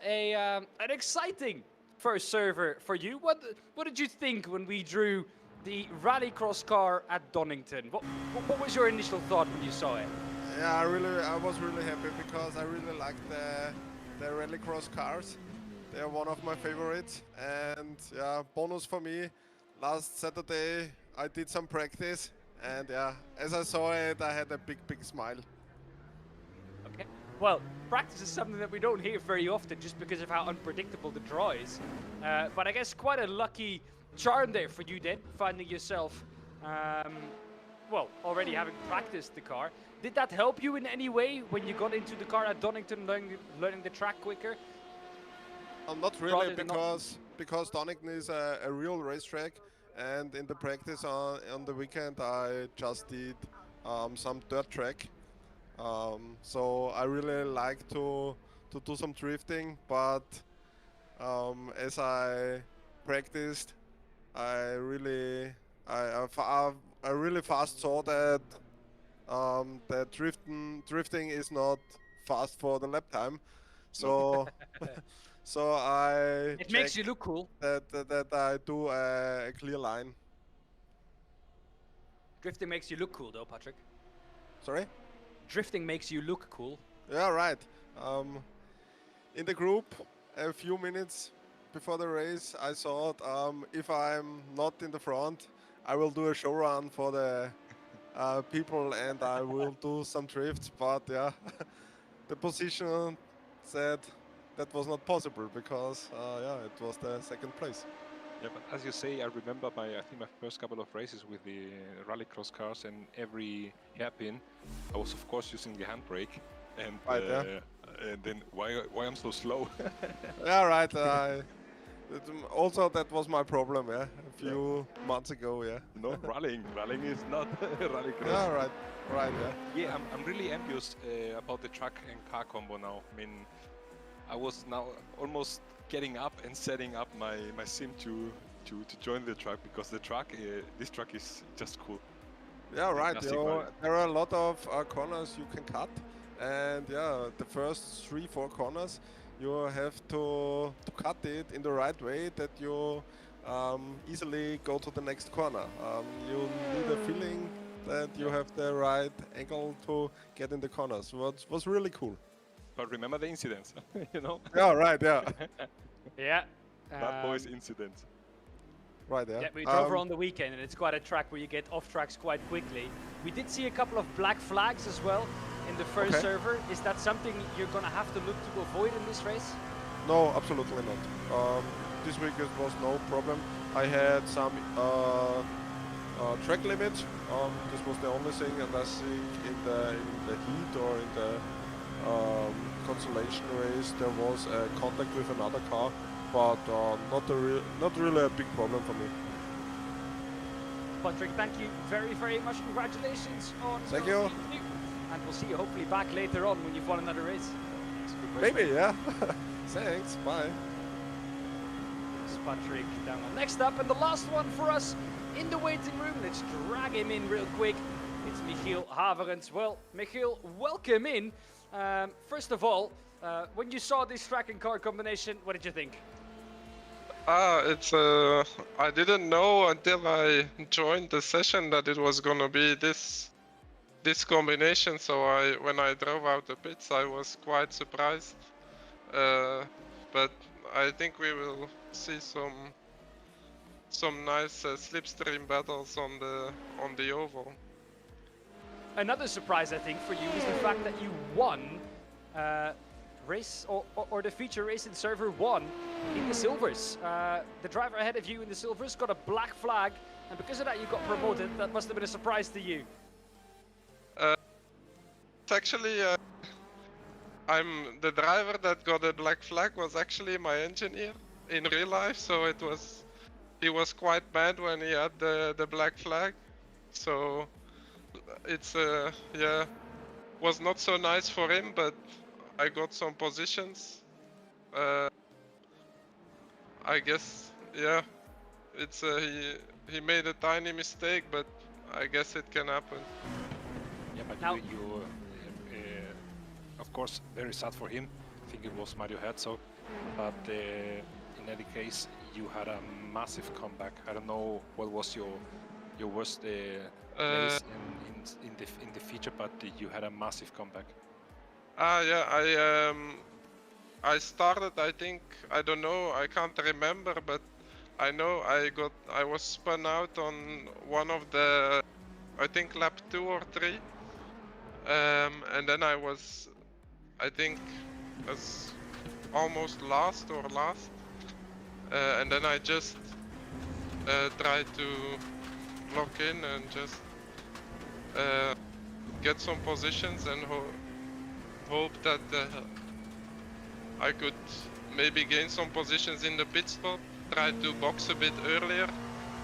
an exciting first server for you. What did you think when we drew the rallycross car at Donington? What was your initial thought when you saw it? Yeah, I was really happy because I really like the rallycross cars. They're one of my favorites, and yeah, bonus for me. Last Saturday I did some practice, and yeah, as I saw it, I had a big smile. Okay. Well, practice is something that we don't hear very often just because of how unpredictable the draw is. But I guess quite a lucky charm there for you then, finding yourself, well, already having practiced the car. Did that help you in any way when you got into the car at Donington, learning the track quicker? Not really, Rather than not- because Donington is a real racetrack, and in the practice on the weekend I just did some dirt track. So I really like to do some drifting, but as I practiced, I really fast saw that that drifting is not fast for the lap time. So so I It makes you checked look cool. that I do a clear line. Drifting makes you look cool though, Patrick. Sorry? Drifting makes you look cool. Yeah, right. In the group, a few minutes before the race, I thought if I'm not in the front, I will do a show run for the people and I will do some drifts. But yeah, the position said that was not possible because yeah, it was the second place. Yeah, but as you say, I remember I think my first couple of races with the rallycross cars, and every hairpin, I was of course using the handbrake, and Right, yeah. and then why I'm so slow? Yeah, right. Also, that was my problem. Yeah, a few months ago. Yeah. No, rallying is not rallycross. Yeah, right. Right. Yeah. Yeah, I'm really envious about the truck and car combo now. I mean, I was now almost getting up and setting up my sim to join the truck, because the truck, this truck is just cool. Yeah, right. Classic You know, rally. there are a lot of corners you can cut, and yeah, the first 3-4 corners you have to cut it in the right way that you easily go to the next corner. You need a feeling that you have the right angle to get in the corners. Was really cool. But remember the incidents, you know? Yeah, right. Yeah, Yeah. Bad boys incidents. right. Yeah. Yeah, we drove around the weekend, and it's quite a track where you get off tracks quite quickly. We did see a couple of black flags as well in the first Okay. server. Is that something you're gonna have to look to avoid in this race? No, absolutely not. This week it was no problem. I had some track limit. This was the only thing, and I think in the heat or in the consolation race there was a contact with another car, but not really a big problem for me. Patrick, thank you very much. Congratulations on Thank your you. debut. And we'll see you hopefully back later on when you've won another race. Maybe, yeah. Thanks. Bye. It's Patrick down. Next up, and the last one for us in the waiting room. Let's drag him in real quick. It's Michiel Haverens. Well, Michiel, welcome in. First of all, when you saw this track and car combination, what did you think? It's I didn't know until I joined the session that it was gonna be this combination. So when I drove out the pits, I was quite surprised. But I think we will see some nice slipstream battles on the oval. Another surprise, I think, for you is the fact that you won race or the feature race in server 1 in the silvers. The driver ahead of you in the silvers got a black flag, and because of that you got promoted. That must have been a surprise to you. It's actually I'm the driver that got a black flag was actually my engineer in real life, so he was quite mad when he had the black flag. So it's yeah, was not so nice for him, but I got some positions. I guess, yeah, it's he made a tiny mistake, but I guess it can happen. Yeah, but Now- you of course, very sad for him. I think it was Mario Herzog, but in any case, you had a massive comeback. I don't know what was your worst place in the feature, but you had a massive comeback. Yeah, I started, I think, I don't know, I can't remember, but I know I was spun out on one of the, I think lap 2 or 3, and then I think as almost last, and then I just tried to lock in and just get some positions and hope that I could maybe gain some positions in the pit stop, try to box a bit earlier,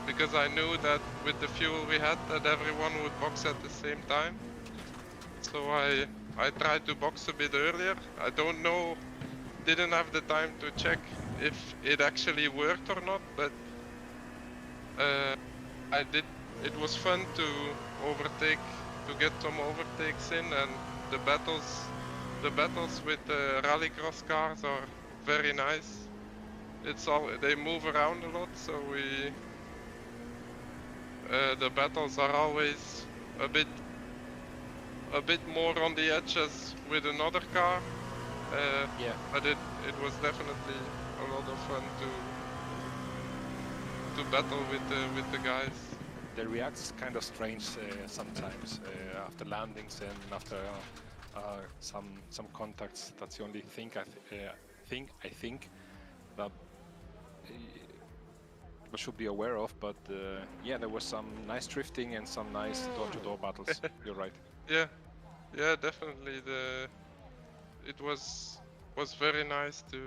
because I knew that with the fuel we had that everyone would box at the same time. So I tried to box a bit earlier. I don't know, didn't have the time to check if it actually worked or not, but I did. It was fun to get some overtakes in, and the battles with the rallycross cars are very nice. They move around a lot, so the battles are always a bit more on the edges with another car. Yeah. But it was definitely a lot of fun to battle with the guys. They react kind of strange sometimes after landings and after some contacts. That's the only thing I think that people should be aware of. But yeah, there was some nice drifting and some nice door-to-door battles. You're right. Yeah, definitely. It was very nice to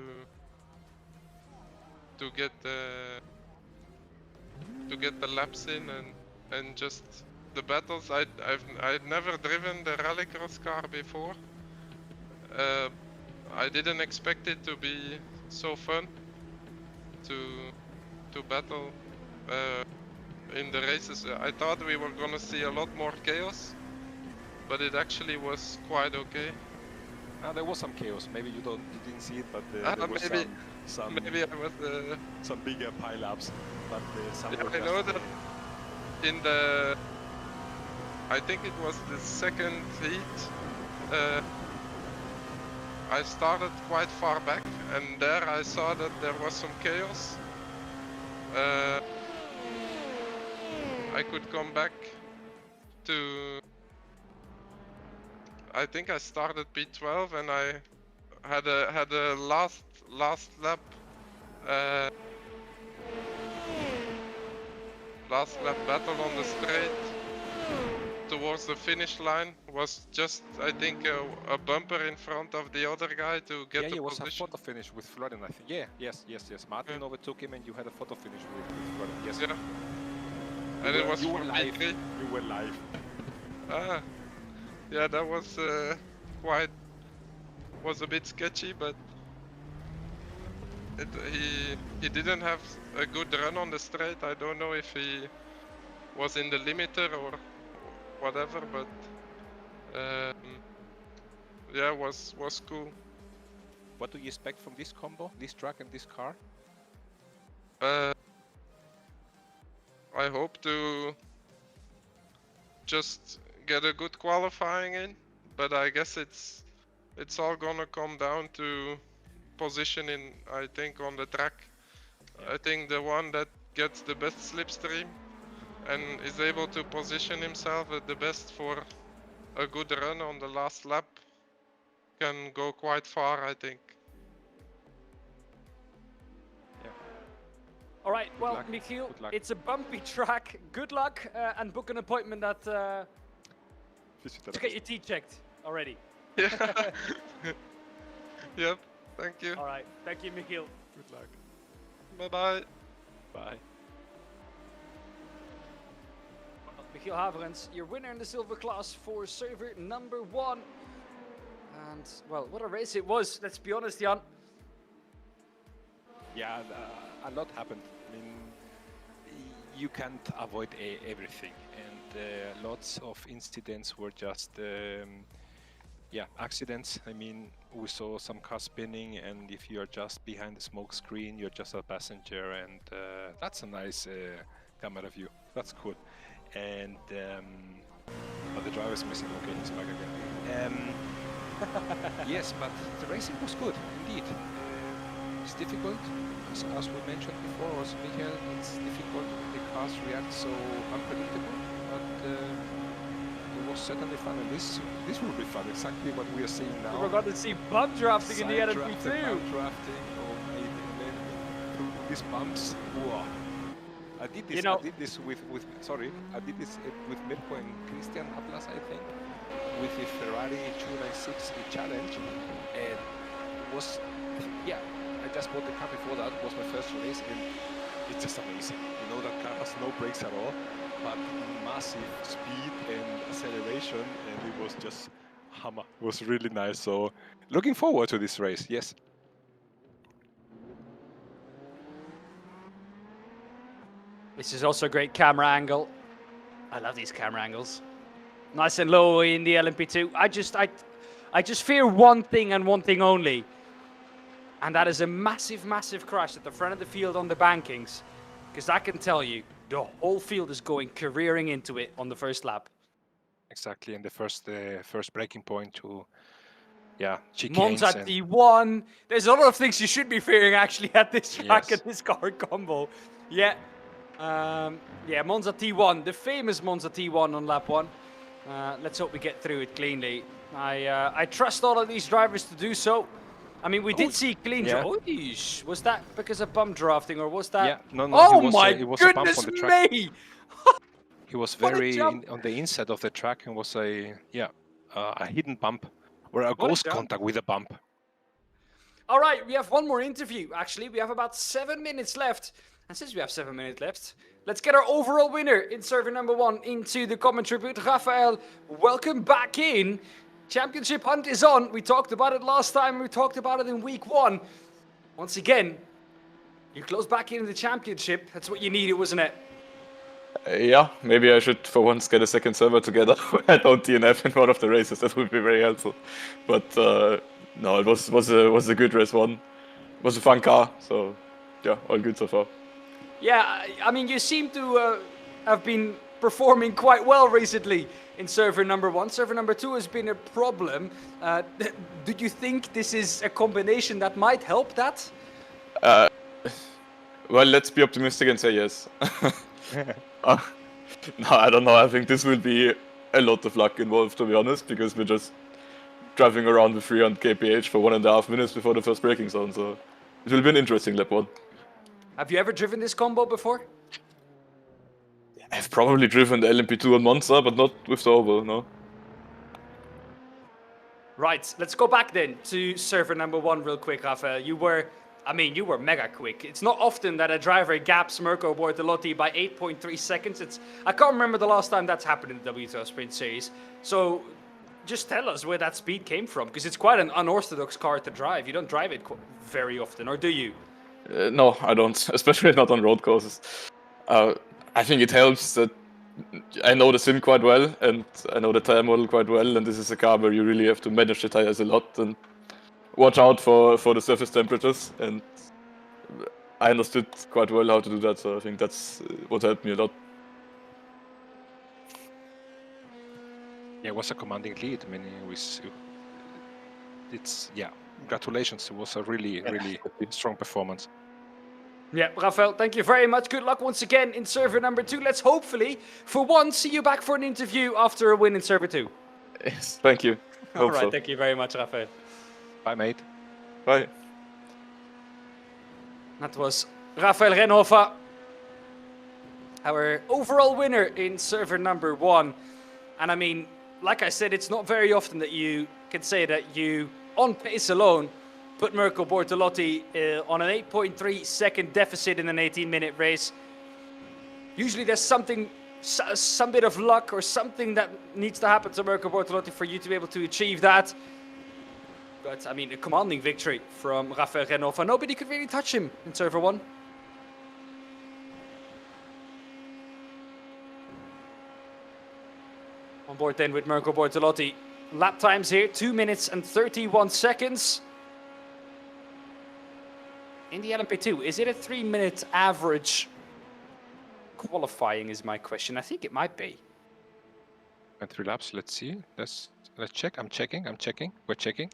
get the laps in and just the battles. I'd never driven the rallycross car before. I didn't expect it to be so fun to battle in the races. I thought we were gonna see a lot more chaos, but it actually was quite okay. There was some chaos. Maybe you didn't see it, but there was maybe I was some bigger pile-ups. But some yeah, were I know just, that in the, I think it was the second heat, I started quite far back, and there I saw that there was some chaos. I could come back to, I think I started P12 and I had a last lap battle on the straight towards the finish line. Was just, I think, a bumper in front of the other guy to get yeah, the it was position. a photo finish with Florian, I think. Yeah, yes. Martin overtook him and you had a photo finish with Florian, yes. Yeah. And it was you for were live. P3. You were live. Ah, yeah, that was was a bit sketchy, but he didn't have a good run on the straight. I don't know if he was in the limiter or whatever, but yeah, was cool. What do you expect from this combo, this track and this car? I hope to just get a good qualifying in, but I guess it's all gonna come down to positioning, I think, on the track. I think the one that gets the best slipstream and is able to position himself at the best for a good run on the last lap can go quite far, I think. All right, well, luck. Michiel, Good luck. it's a bumpy track. Good luck, and book an appointment at to get your teeth checked already. Yeah. Yep, thank you. All right, thank you, Michiel. Good luck. Bye-bye. Bye. Well, Michiel Haverens, your winner in the silver class for server number 1. And, well, what a race it was, let's be honest, Jan. Yeah, a lot happened. I mean, you can't avoid everything, and lots of incidents were just accidents. I mean, we saw some cars spinning, and if you're just behind the smoke screen, you're just a passenger, and that's a nice camera view. That's cool. And but the driver's missing. Okay, he's back again. Yes, but the racing was good indeed. it's difficult. As we mentioned before, also Michael, it's difficult. The cars react so unpredictable, but it was certainly fun. And this will be fun. Exactly what we are seeing now. We're going to see bump drafting in the Side LMP2. bump drafting, or maybe then through these bumps. Whoa. I did this. I did this with Mirko and Christian Atlas, I think, with the Ferrari 296 challenge, and it was, yeah. I just bought the car before that. It was my first race, and it's just amazing. You know, that car has no brakes at all, but massive speed and acceleration, and it was just hammer. It was really nice. So, looking forward to this race. Yes. This is also a great camera angle. I love these camera angles. Nice and low in the LMP2. I just fear one thing and one thing only. And that is a massive, massive crash at the front of the field on the bankings. Because I can tell you, the whole field is going careering into it on the first lap. Exactly, and the first braking point to, yeah, chicanes. Monza T1. There's a lot of things you should be fearing actually at this track and this car combo. Yeah. Yeah, Monza T1, the famous Monza T1 on lap 1. Let's hope we get through it cleanly. I trust all of these drivers to do so. I mean, we did see clean Oish. Was that because of bump drafting, or was that? Yeah, no, oh was, my it was a bump goodness on the track. me! He was very on the inside of the track and was a hidden bump, or a ghost contact with a bump. All right, we have one more interview. Actually, we have about 7 minutes left, and since we have 7 minutes left, let's get our overall winner in server number 1 into the commentary booth. Rafael, welcome back in. Championship hunt is on. We talked about it last time. We talked about it in week 1. Once again, you close back into the championship. That's what you needed, wasn't it? Yeah, maybe I should for once get a second server together. I don't DNF in one of the races. That would be very helpful. But no, it was a good race one. It was a fun car. So yeah, all good so far. Yeah, I mean, you seem to have been performing quite well recently in server number 1. Server number 2 has been a problem. Do you think this is a combination that might help that? Well, let's be optimistic and say yes. No, I don't know. I think this will be a lot of luck involved, to be honest, because we're just driving around with 300 kph for 1.5 minutes before the first braking zone. So it will be an interesting lap 1. Have you ever driven this combo before? I've probably driven the LMP2 on Monza, but not with the oval, no. Right, let's go back then to server number 1 real quick, Rafael. You were mega quick. It's not often that a driver gaps Mirko Bortolotti by 8.3 seconds. I can't remember the last time that's happened in the W12 Sprint Series. So just tell us where that speed came from, because it's quite an unorthodox car to drive. You don't drive it very often, or do you? No, I don't, especially not on road courses. I think it helps that I know the sim quite well, and I know the tire model quite well, and this is a car where you really have to manage the tires a lot and watch out for the surface temperatures, and I understood quite well how to do that, so I think that's what helped me a lot. Yeah, it was a commanding lead. I mean, congratulations. It was a really strong performance. Yeah, Rafael, thank you very much. Good luck once again in server number 2. Let's hopefully, for once, see you back for an interview after a win in server 2. Yes, thank you. All right, thank you very much, Rafael. Bye, mate. Bye. That was Rafael Renhofer, our overall winner in server number 1. And I mean, like I said, it's not very often that you can say that you, on pace alone, put Mirko Bortolotti on an 8.3 second deficit in an 18-minute race. Usually there's some bit of luck or something that needs to happen to Mirko Bortolotti for you to be able to achieve that. But I mean, a commanding victory from Rafael Renhofer. Nobody could really touch him in server 1. On board then with Mirko Bortolotti. Lap times here, 2 minutes and 31 seconds. In the LMP2, is it a 3-minute average qualifying is my question. I think it might be. And 3 laps, let's see. Let's check. I'm checking. We're checking.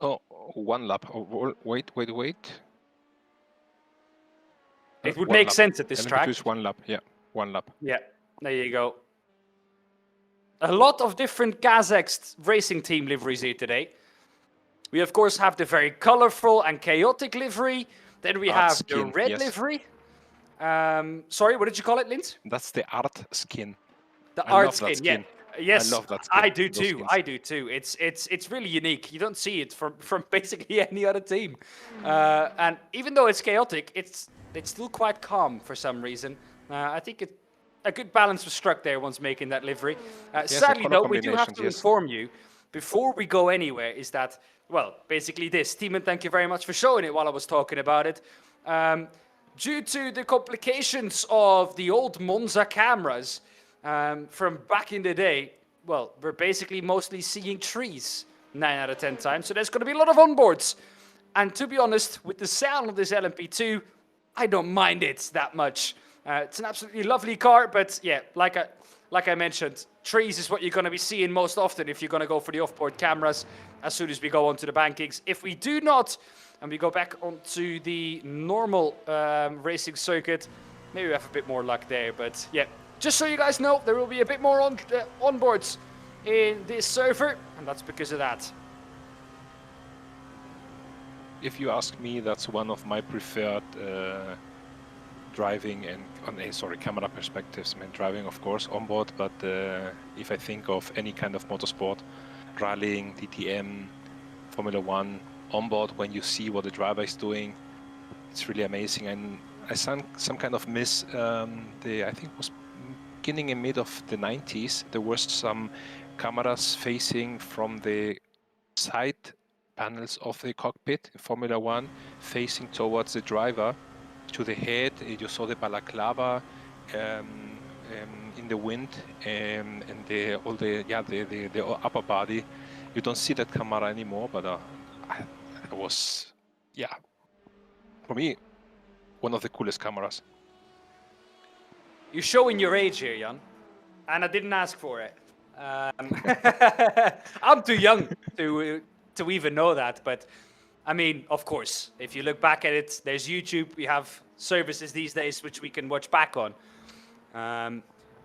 Oh, 1 lap. Oh, wait. It would One make lap. sense at this LMP2 track. is 1 lap. Yeah, 1 lap. Yeah, there you go. A lot of different Kazakh racing team liveries here today. We, of course, have the very colorful and chaotic livery. Then we Art have skin, the red yes. livery. Sorry, what did you call it, Lint? That's the art skin. The I art love that skin, yeah. skin. Yes, I love that skin. I do those too. skins. I do too. It's really unique. You don't see it from basically any other team. And even though it's chaotic, it's still quite calm for some reason. I think a good balance was struck there once making that livery. the Sadly, color though, we do have combinations, to yes. inform you before we go anywhere is that, well, basically this. Timon, thank you very much for showing it while I was talking about it. Due to the complications of the old Monza cameras from back in the day, well, we're basically mostly seeing trees 9 out of 10 times. So there's going to be a lot of onboards. And to be honest, with the sound of this LMP2, I don't mind it that much. It's an absolutely lovely car, but yeah, like I mentioned, trees is what you're going to be seeing most often if you're going to go for the off-board cameras as soon as we go onto the bankings. If we do not, and we go back onto the normal racing circuit, maybe we have a bit more luck there. But yeah, just so you guys know, there will be a bit more onboards in this server, and that's because of that. If you ask me, that's one of my preferred driving and camera perspectives. I mean, driving, of course, on board, but if I think of any kind of motorsport, rallying, DTM, Formula One, on board, when you see what the driver is doing, it's really amazing. And I saw some kind of miss. I think it was beginning and mid of the 90s. There was some cameras facing from the side panels of the cockpit in Formula One, facing towards the driver. To the head, you saw the balaclava in the wind, and the upper body. You don't see that camera anymore, but it was, yeah, for me, one of the coolest cameras. You're showing your age here, Jan, and I didn't ask for it. I'm too young to even know that, but I mean, of course, if you look back at it, there's YouTube. We have services these days which we can watch back on.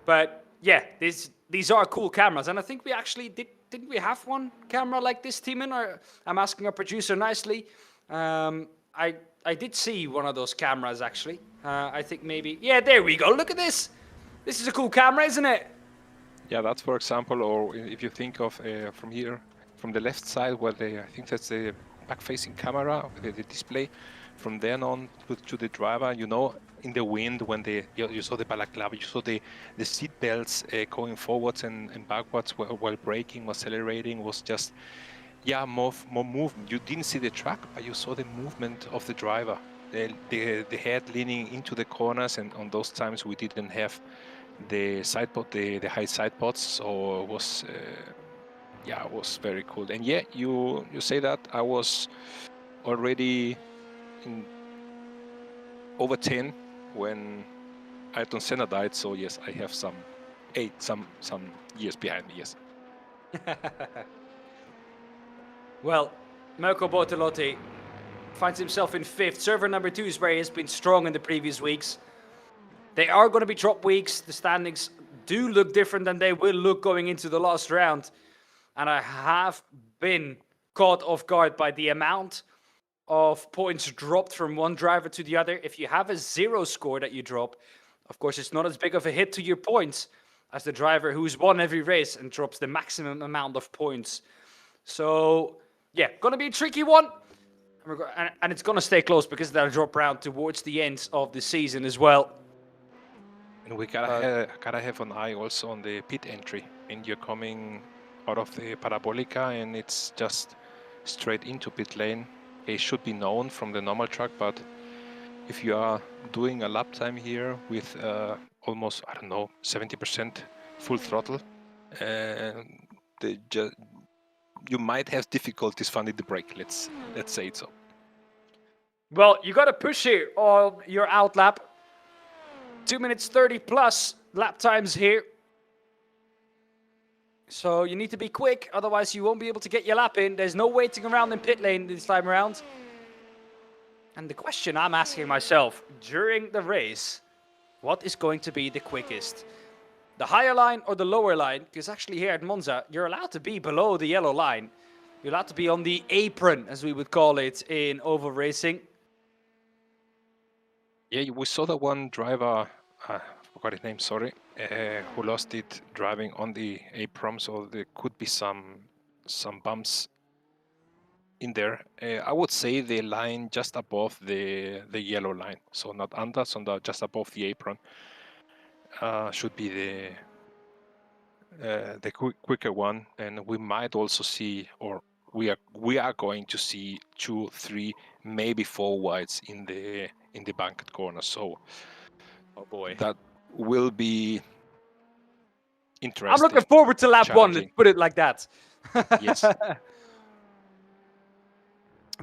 But yeah, these are cool cameras, and I think we actually didn't we have one camera like this, Timon? Or I'm asking our producer nicely. I did see one of those cameras actually. I think maybe, yeah, there we go. Look at this. This is a cool camera, isn't it? Yeah, that's for example, or if you think of from here, from the left side, where I think that's the back-facing camera, the display. From then on to the driver, you know, in the wind, when you saw the balaclava, you saw the seat belts going forwards and backwards while braking or accelerating, was just, yeah, more movement. You didn't see the track, but you saw the movement of the driver, the head leaning into the corners, and on those times we didn't have the side pod, the high side pods, so it was, yeah, it was very cool. And yeah, you say that I was already in over 10 when Ayrton Senna died, so yes, I have some years behind me, yes. Well, Mirko Bortolotti finds himself in 5th. Server number 2 is where he has been strong in the previous weeks. They are going to be drop weeks. The standings do look different than they will look going into the last round. And I have been caught off guard by the amount of points dropped from one driver to the other. If you have a 0 score that you drop, of course, it's not as big of a hit to your points as the driver who's won every race and drops the maximum amount of points. So, yeah, going to be a tricky one. And it's going to stay close because they'll drop round towards the end of the season as well. And we gotta have an eye also on the pit entry. And you're coming out of the Parabolica and it's just straight into pit lane. It should be known from the normal track, but if you are doing a lap time here with almost, I don't know, 70% full throttle, you might have difficulties finding the brake. Let's say it so. Well, you got to push here on your out lap. 2 minutes 30 plus lap times here. So you need to be quick, otherwise you won't be able to get your lap in. There's no waiting around in pit lane this time around. And the question I'm asking myself during the race, what is going to be the quickest? The higher line or the lower line? Because actually here at Monza, you're allowed to be below the yellow line. You're allowed to be on the apron, as we would call it in oval racing. Yeah, we saw the one driver, forgot his name, sorry, who lost it driving on the apron, so there could be some bumps in there. I would say the line just above the yellow line, so not under, so just above the apron, should be the quicker one, and we might also see, or we are going to see 2, 3, maybe 4 wides in the banked corner. So, Oh boy, that will be interesting. I'm looking forward to lap 1. Let's put it like that. Yes.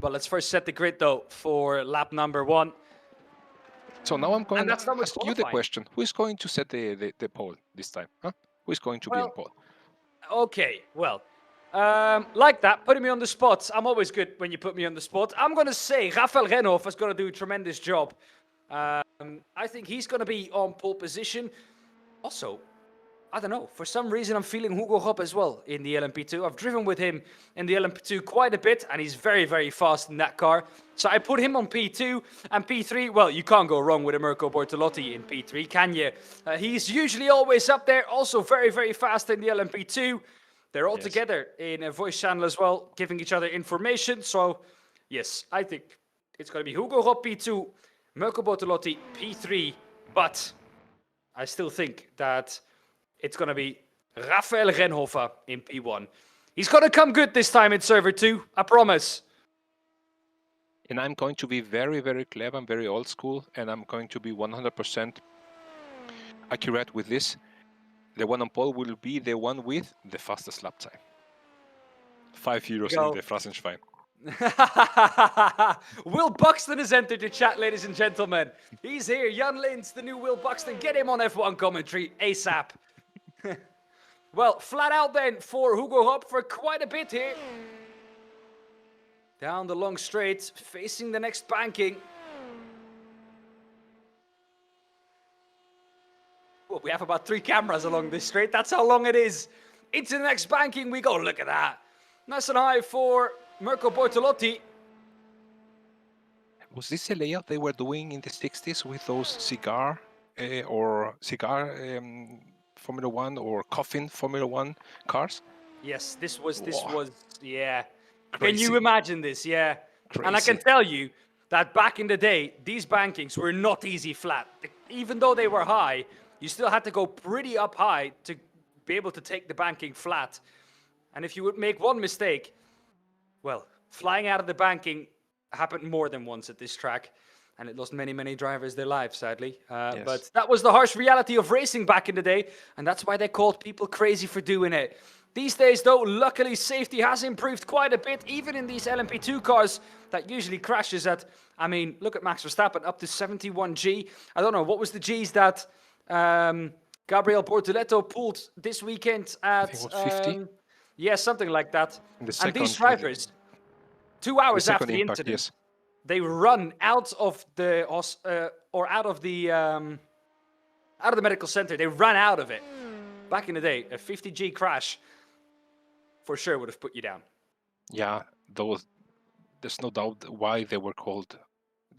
But let's first set the grid though for lap number 1. So now I'm going to ask you the qualifying. question: who is going to set the pole this time? Huh? Who is going to be on pole? Okay, well, like that, putting me on the spot. I'm always good when you put me on the spot. I'm going to say Rafael Renhoff is going to do a tremendous job. I think he's going to be on pole position. Also, I don't know, for some reason I'm feeling Hugo Hopp as well in the LMP2. I've driven with him in the LMP2 quite a bit, and he's very, very fast in that car. So I put him on P2 and P3. Well, you can't go wrong with a Mirko Bortolotti in P3, can you? He's usually always up there, also very, very fast in the LMP2. They're all together in a voice channel as well, giving each other information. So, yes, I think it's going to be Hugo Hopp P2, Mirko Bortolotti P3, but I still think that it's going to be Rafael Renhoff in P1. He's going to come good this time in server 2, I promise. And I'm going to be very, very clever and very old school, and I'm going to be 100% accurate with this. The one on pole will be the one with the fastest lap time. €5 in the Phrasenschwein. Will Buxton has entered the chat, ladies and gentlemen. He's here. Jan Lins, the new Will Buxton. Get him on F1 commentary ASAP. Well, flat out then for Hugo Hopp for quite a bit here. Down the long straight, facing the next banking. Well, we have about 3 cameras along this straight. That's how long it is. Into the next banking we go. Look at that. Nice and high for Mirko Bortolotti. Was this a layout they were doing in the 60s with those cigar Formula 1 or coffin Formula 1 cars? Yes, this was, yeah. Crazy. Can you imagine this? Yeah. Crazy. And I can tell you that back in the day, these bankings were not easy flat. Even though they were high, you still had to go pretty up high to be able to take the banking flat. And if you would make one mistake, well, flying out of the banking happened more than once at this track. And it lost many, many drivers their lives, sadly. Yes. But that was the harsh reality of racing back in the day. And that's why they called people crazy for doing it. These days, though, luckily, safety has improved quite a bit. Even in these LMP2 cars that usually crashes at, I mean, look at Max Verstappen, up to 71G. I don't know, what was the Gs that Gabriel Bortoletto pulled this weekend at... I think it was 50? Yeah, something like that. And these drivers, 2 hours after the impact, incident... yes. They run out of the out of the medical center. They run out of it. Back in the day, a 50G crash for sure would have put you down. Yeah, there's no doubt why they were called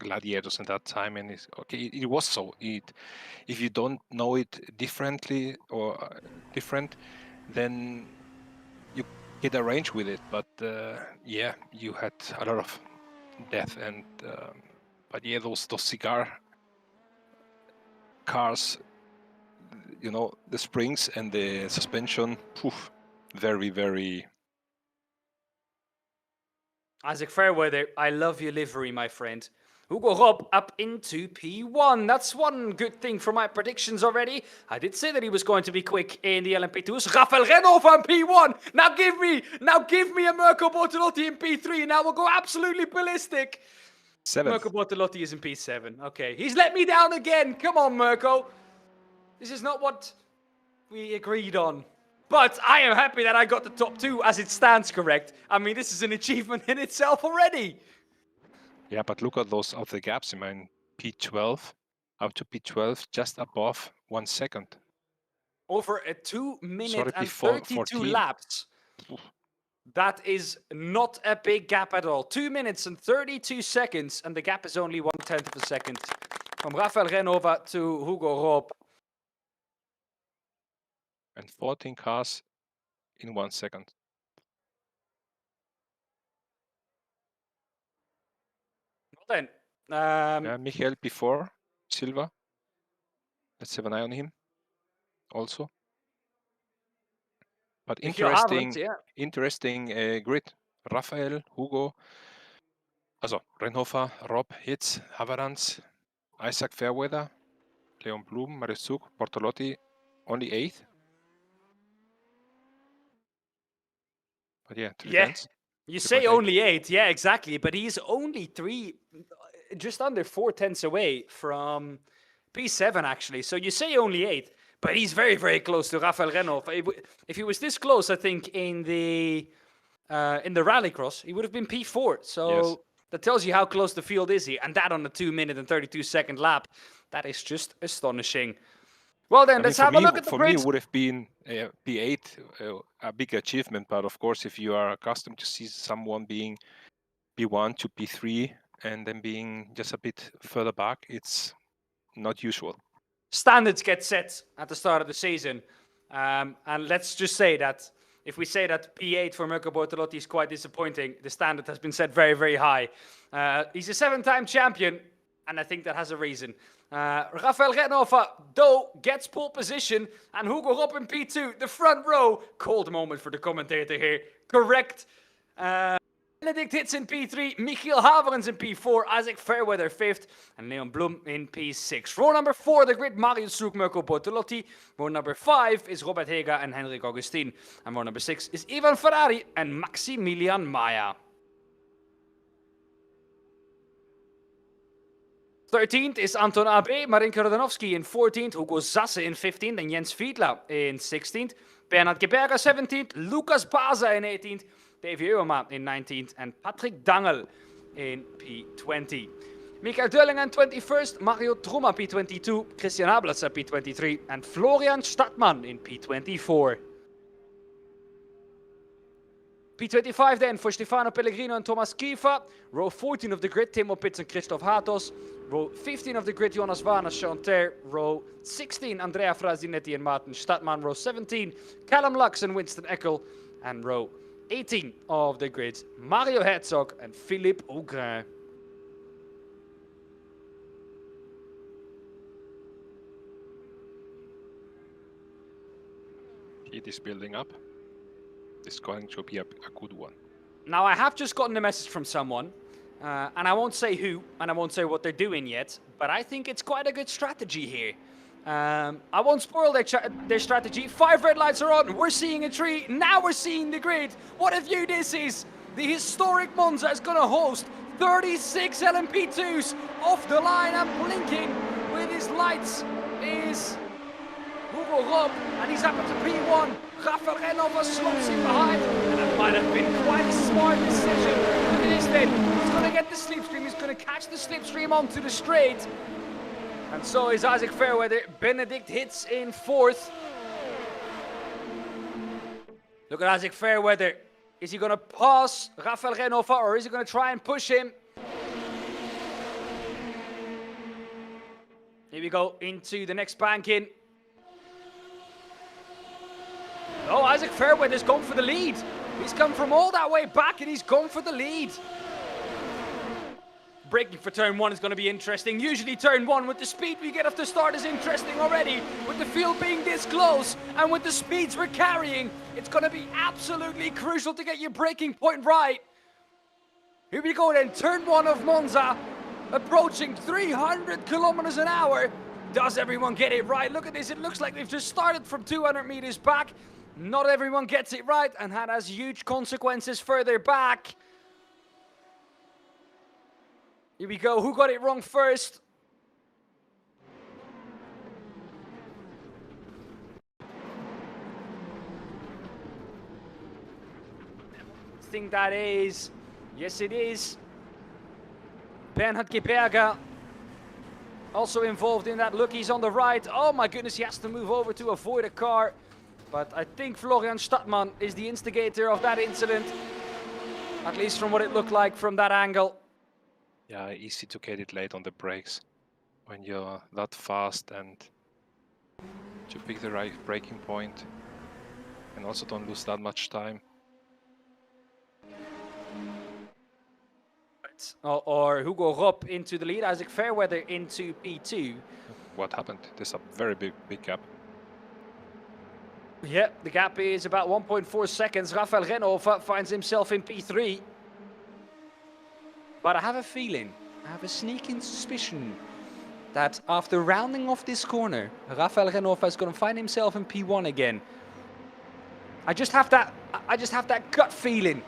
gladiators at that time, and it was so. If you don't know it differently or different, then you get arranged with it. But yeah, you had a lot of death, and but yeah, those cigar cars, you know, the springs and the suspension, poof, very, very. Isaac Fairweather, I love your livery, my friend. Hugo Hopp up into P1. That's one good thing for my predictions already. I did say that he was going to be quick in the LMP2s. Rafael Renhoff on P1. Now give me a Mirko Bortolotti in P3, and I will go absolutely ballistic. 7th. Mirko Bortolotti is in P7. Okay, he's let me down again. Come on, Mirko. This is not what we agreed on. But I am happy that I got the top 2 as it stands, correct? I mean, this is an achievement in itself already. Yeah, but look at those other gaps. I mean, P12 up to P12, just above 1 second. Over a 2-minute Sorry, and before 32 14. laps. That is not a big gap at all. 2 minutes and 32 seconds, and the gap is only 1/10 of a second from Rafael Renova to Hugo Rob. And 14 cars in 1 second. Well then, Yeah, Michael before Silva. Let's have an eye on him also. But Michiel Havertz, yeah. interesting grid. Rafael, Hugo, also Renhofer, Rob, Hitz, Havertz, Isaac Fairweather, Leon Blum, Marius Zug, Bortolotti, only 8th. But yeah, 3 tenths. You say 3.8. only 8, yeah, exactly. But he's only just under 4 tenths away from P7, actually. So you say only 8, but he's very, very close to Rafael Renov. If he was this close, I think in the Rallycross, he would have been P4. So Yes. that tells you how close the field is here, and that on a 2-minute and 32-second lap. That is just astonishing. Well then, let's have a look at the For me, grids. it would have been P8 a big achievement, but of course, if you are accustomed to see someone being P1 to P3 and then being just a bit further back, it's not usual. Standards get set at the start of the season, and let's just say that if we say that P8 for Mirko Bortolotti is quite disappointing, the standard has been set very, very high. He's a 7-time champion, and I think that has a reason. Rafael Renova, though, gets pole position, and Hugo Rob in P2, the front row. Cold moment for the commentator here. Correct. Benedict Hitz in P3, Michiel Havertz in P4, Isaac Fairweather 5th, and Leon Blum in P6. Row number 4, the grid, Marius Zug, Mirko Bortolotti. Row number 5 is Robert Hega and Henrik Augustin. And row number 6 is Ivan Ferrari and Maximilian Maya. 13th is Anton Abe, Marinka Rodanovsky in 14th, Hugo Zasse in 15th, and Jens Fiedler in 16th. Bernhard Geberger 17th, Lucas Baza in 18th, Davy Uwema in 19th, and Patrick Dangel in P20. Michael Döllinger 21st, Mario Trummer P22, Christian Ablasser P23, and Florian Stadtmann in P24. P25 then for Stefano Pellegrino and Thomas Kiefer. Row 14 of the grid, Timo Pitts and Christoph Hatos. Row 15 of the grid, Jonas Warner, Sean Ter. Row 16, Andrea Frasinetti and Martin Stadtmann. Row 17, Callum Lux and Winston Eckel. And row 18 of the grid, Mario Herzog and Philippe Augrin. It is building up. It's going to be a good one. Now, I have just gotten a message from someone, and I won't say who, and I won't say what they're doing yet, but I think it's quite a good strategy here. I won't spoil their strategy. 5 red lights are on. We're seeing a tree. Now we're seeing the grid. What a view this is. The historic Monza is going to host 36 LMP2s off the line, and blinking with his lights is Hugo Rob, and he's up to P1. Rafael Renova slots in behind, and that might have been quite a smart decision. Look at this then. He's going to get the slipstream. He's going to catch the slipstream onto the straight. And so is Isaac Fairweather. Benedict Hitz in 4th. Look at Isaac Fairweather. Is he going to pass Rafael Renova, or is he going to try and push him? Here we go into the next bank-in. Oh, Isaac Fairweather's gone for the lead. He's come from all that way back, and he's gone for the lead. Braking for turn 1 is going to be interesting. Usually turn 1 with the speed we get off the start is interesting already. With the field being this close and with the speeds we're carrying, it's going to be absolutely crucial to get your braking point right. Here we go then, turn 1 of Monza, approaching 300 kilometers an hour. Does everyone get it right? Look at this, it looks like they've just started from 200 meters back. Not everyone gets it right, and that has huge consequences further back. Here we go. Who got it wrong first? I think that is. Yes, it is. Bernhard Geberger also involved in that. Look, he's on the right. Oh my goodness, he has to move over to avoid a car. But I think Florian Stadtmann is the instigator of that incident. At least from what it looked like from that angle. Yeah, easy to get it late on the brakes when you're that fast, and to pick the right braking point, and also don't lose that much time. Or Hugo Ropp into the lead, Isaac Fairweather into P2. What happened? There's a very big gap. Yeah, the gap is about 1.4 seconds. Rafael Renhofer finds himself in P3. But I have a feeling, I have a sneaking suspicion that after rounding off this corner, Rafael Renhofer is going to find himself in P1 again. I just have that gut feeling.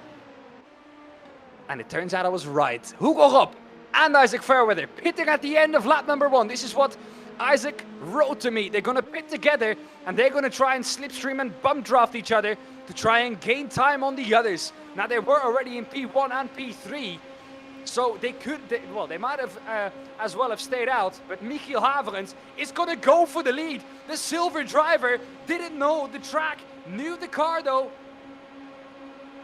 And it turns out I was right. Hugo Ropp and Isaac Fairweather pitting at the end of lap number 1. This is what Isaac wrote to me. They're going to pit together and they're going to try and slipstream and bump draft each other to try and gain time on the others. Now they were already in P1 and P3. So they might have as well have stayed out, but Michiel Haverens is going to go for the lead. The silver driver didn't know the track, knew the car though,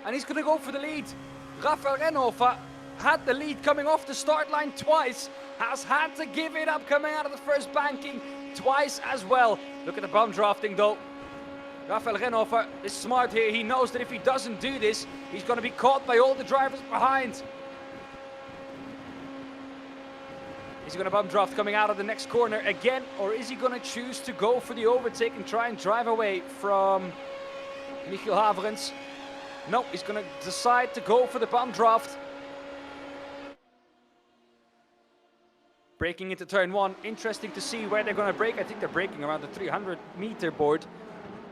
and he's going to go for the lead. Rafael Renhofer had the lead coming off the start line twice, has had to give it up coming out of the first banking twice as well. Look at the bump drafting though. Rafael Renhofer is smart here. He knows that if he doesn't do this, he's going to be caught by all the drivers behind. Is he going to bump draft coming out of the next corner again, or is he going to choose to go for the overtake and try and drive away from Michiel Haverens? No, he's going to decide to go for the bump draft. Braking into turn 1. Interesting to see where they're going to brake. I think they're braking around the 300-meter board.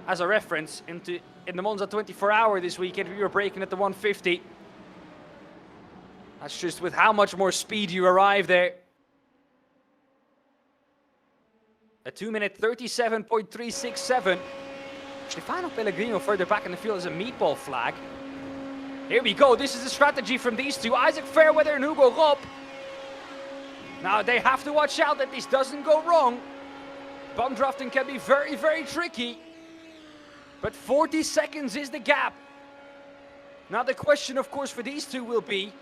As a reference, in the Monza 24-hour this weekend, we were braking at the 150. That's just with how much more speed you arrive there. A 2-minute 37.367. Stefano Pellegrino further back in the field is a meatball flag. Here we go. This is the strategy from these two, Isaac Fairweather and Hugo Ropp. Now they have to watch out that this doesn't go wrong. Bump drafting can be very, very tricky. But 40 seconds is the gap. Now the question, of course, for these two will be,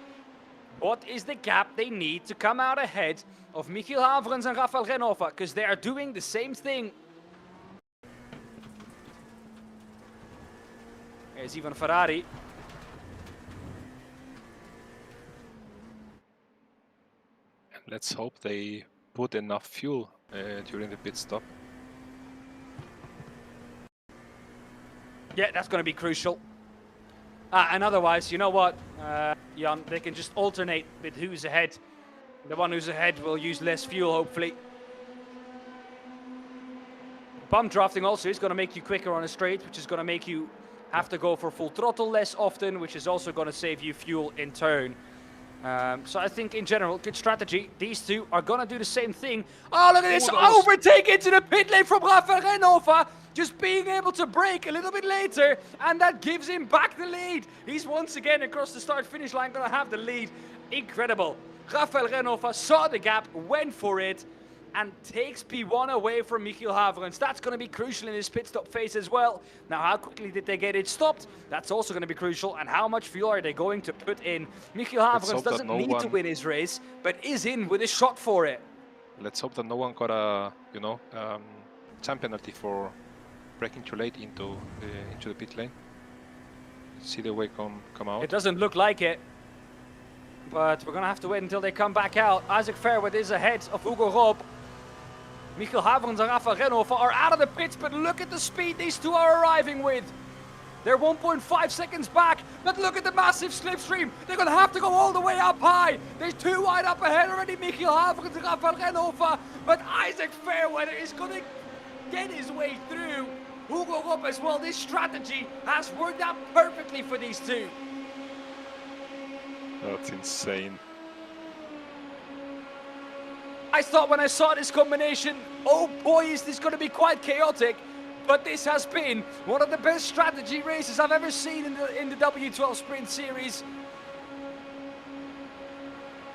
what is the gap they need to come out ahead of Michiel Haverens and Rafael Renhofer? Because they are doing the same thing. Here's Ivan Ferrari. Let's hope they put enough fuel during the pit stop. Yeah, that's going to be crucial. And otherwise, you know what, Jan, they can just alternate with who's ahead. The one who's ahead will use less fuel, hopefully. Bump drafting also is going to make you quicker on a straight, which is going to make you have to go for full throttle less often, which is also going to save you fuel in turn. So I think in general, good strategy. These two are going to do the same thing. Oh, look at this overtake into the pit lane from Rafael Renhofer. Just being able to brake a little bit later, and that gives him back the lead. He's once again across the start-finish line going to have the lead. Incredible. Rafael Renhofer saw the gap, went for it, and takes P1 away from Michiel Haverens. That's going to be crucial in this pit stop phase as well. Now, how quickly did they get it stopped? That's also going to be crucial. And how much fuel are they going to put in? Michiel Haverens doesn't need to win his race, but is in with a shot for it. Let's hope that no one got a, time penalty for braking too late into the pit lane. See the way come out. It doesn't look like it. But we're going to have to wait until they come back out. Isaac Fairweather is ahead of Hugo Ropp. Michiel Haverens and Rafael Renhofer are out of the pits, but look at the speed these two are arriving with. They're 1.5 seconds back, but look at the massive slipstream. They're going to have to go all the way up high. There's two wide up ahead already, Michiel Haverens and Rafael Renhofer. But Isaac Fairweather is going to get his way through. Hugo Ropp as well. This strategy has worked out perfectly for these two. That's insane. I thought when I saw this combination, oh boy, is this going to be quite chaotic. But this has been one of the best strategy races I've ever seen in the W12 Sprint Series.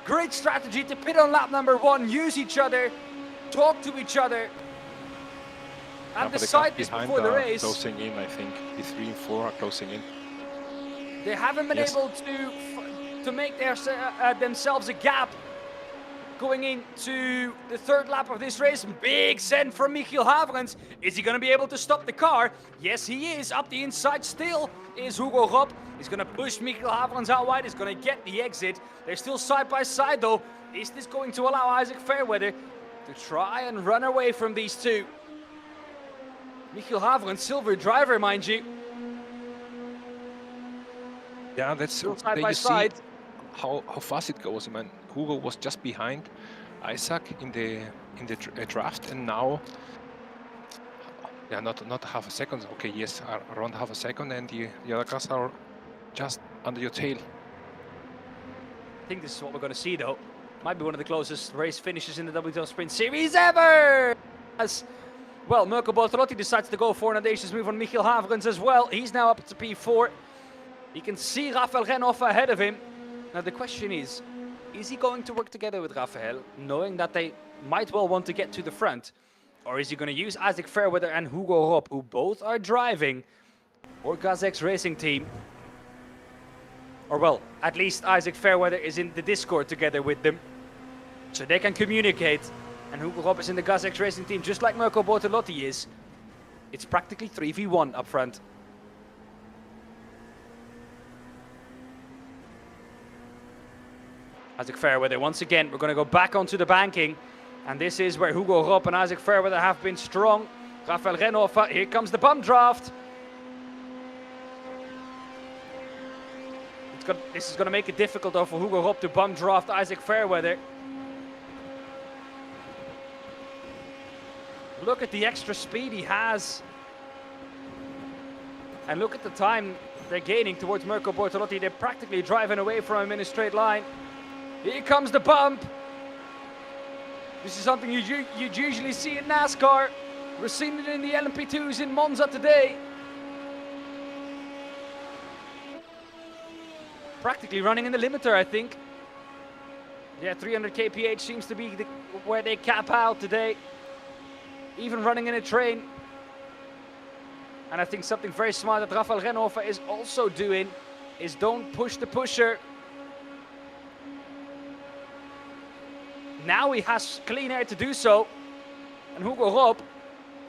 great strategy to pit on lap number 1, use each other, talk to each other, and but the decide cars this behind before the are race. closing in, I think. The 3 and 4 are closing in. They haven't been Yes. able to make themselves a gap going into the 3rd lap of this race. Big send from Michiel Haverens. Is he going to be able to stop the car? Yes, he is. Up the inside still is Hugo Rob. He's going to push Michiel Haverens out wide. He's going to get the exit. They're still side by side though. Is this going to allow Isaac Fairweather to try and run away from these two? Michiel Haverens, silver driver, mind you. Yeah, that's Still side there by you see side. how fast it goes. I mean, Hugo was just behind Isaac in the draft, and now, yeah, not half a second. Okay, yes, around half a second, and the other cars are just under your tail. I think this is what we're going to see though. Might be one of the closest race finishes in the W12 Sprint Series ever! As well, Mirko Bortolotti decides to go for an audacious move on Michiel Haverens as well. He's now up to P4. You can see Rafael Renhoff ahead of him. Now the question is he going to work together with Rafael, knowing that they might well want to get to the front? Or is he going to use Isaac Fairweather and Hugo Rob, who both are driving for Gazek's racing team? Or well, at least Isaac Fairweather is in the Discord together with them, so they can communicate. And Hugo Rob is in the Gazek's racing team, just like Mirko Bortolotti is. It's practically 3v1 up front. Isaac Fairweather, once again, we're going to go back onto the banking. And this is where Hugo Rob and Isaac Fairweather have been strong. Rafael Renhoff, here comes the bump draft. This is going to make it difficult though for Hugo Rob to bump draft Isaac Fairweather. Look at the extra speed he has. And look at the time they're gaining towards Mirko Bortolotti. They're practically driving away from him in a straight line. Here comes the bump. This is something you'd usually see in NASCAR. We're seeing it in the LMP2s in Monza today. Practically running in the limiter, I think. Yeah, 300 kph seems to be where they cap out today. Even running in a train. And I think something very smart that Rafael Renhoff is also doing is don't push the pusher. Now he has clean air to do so. And Hugo Rob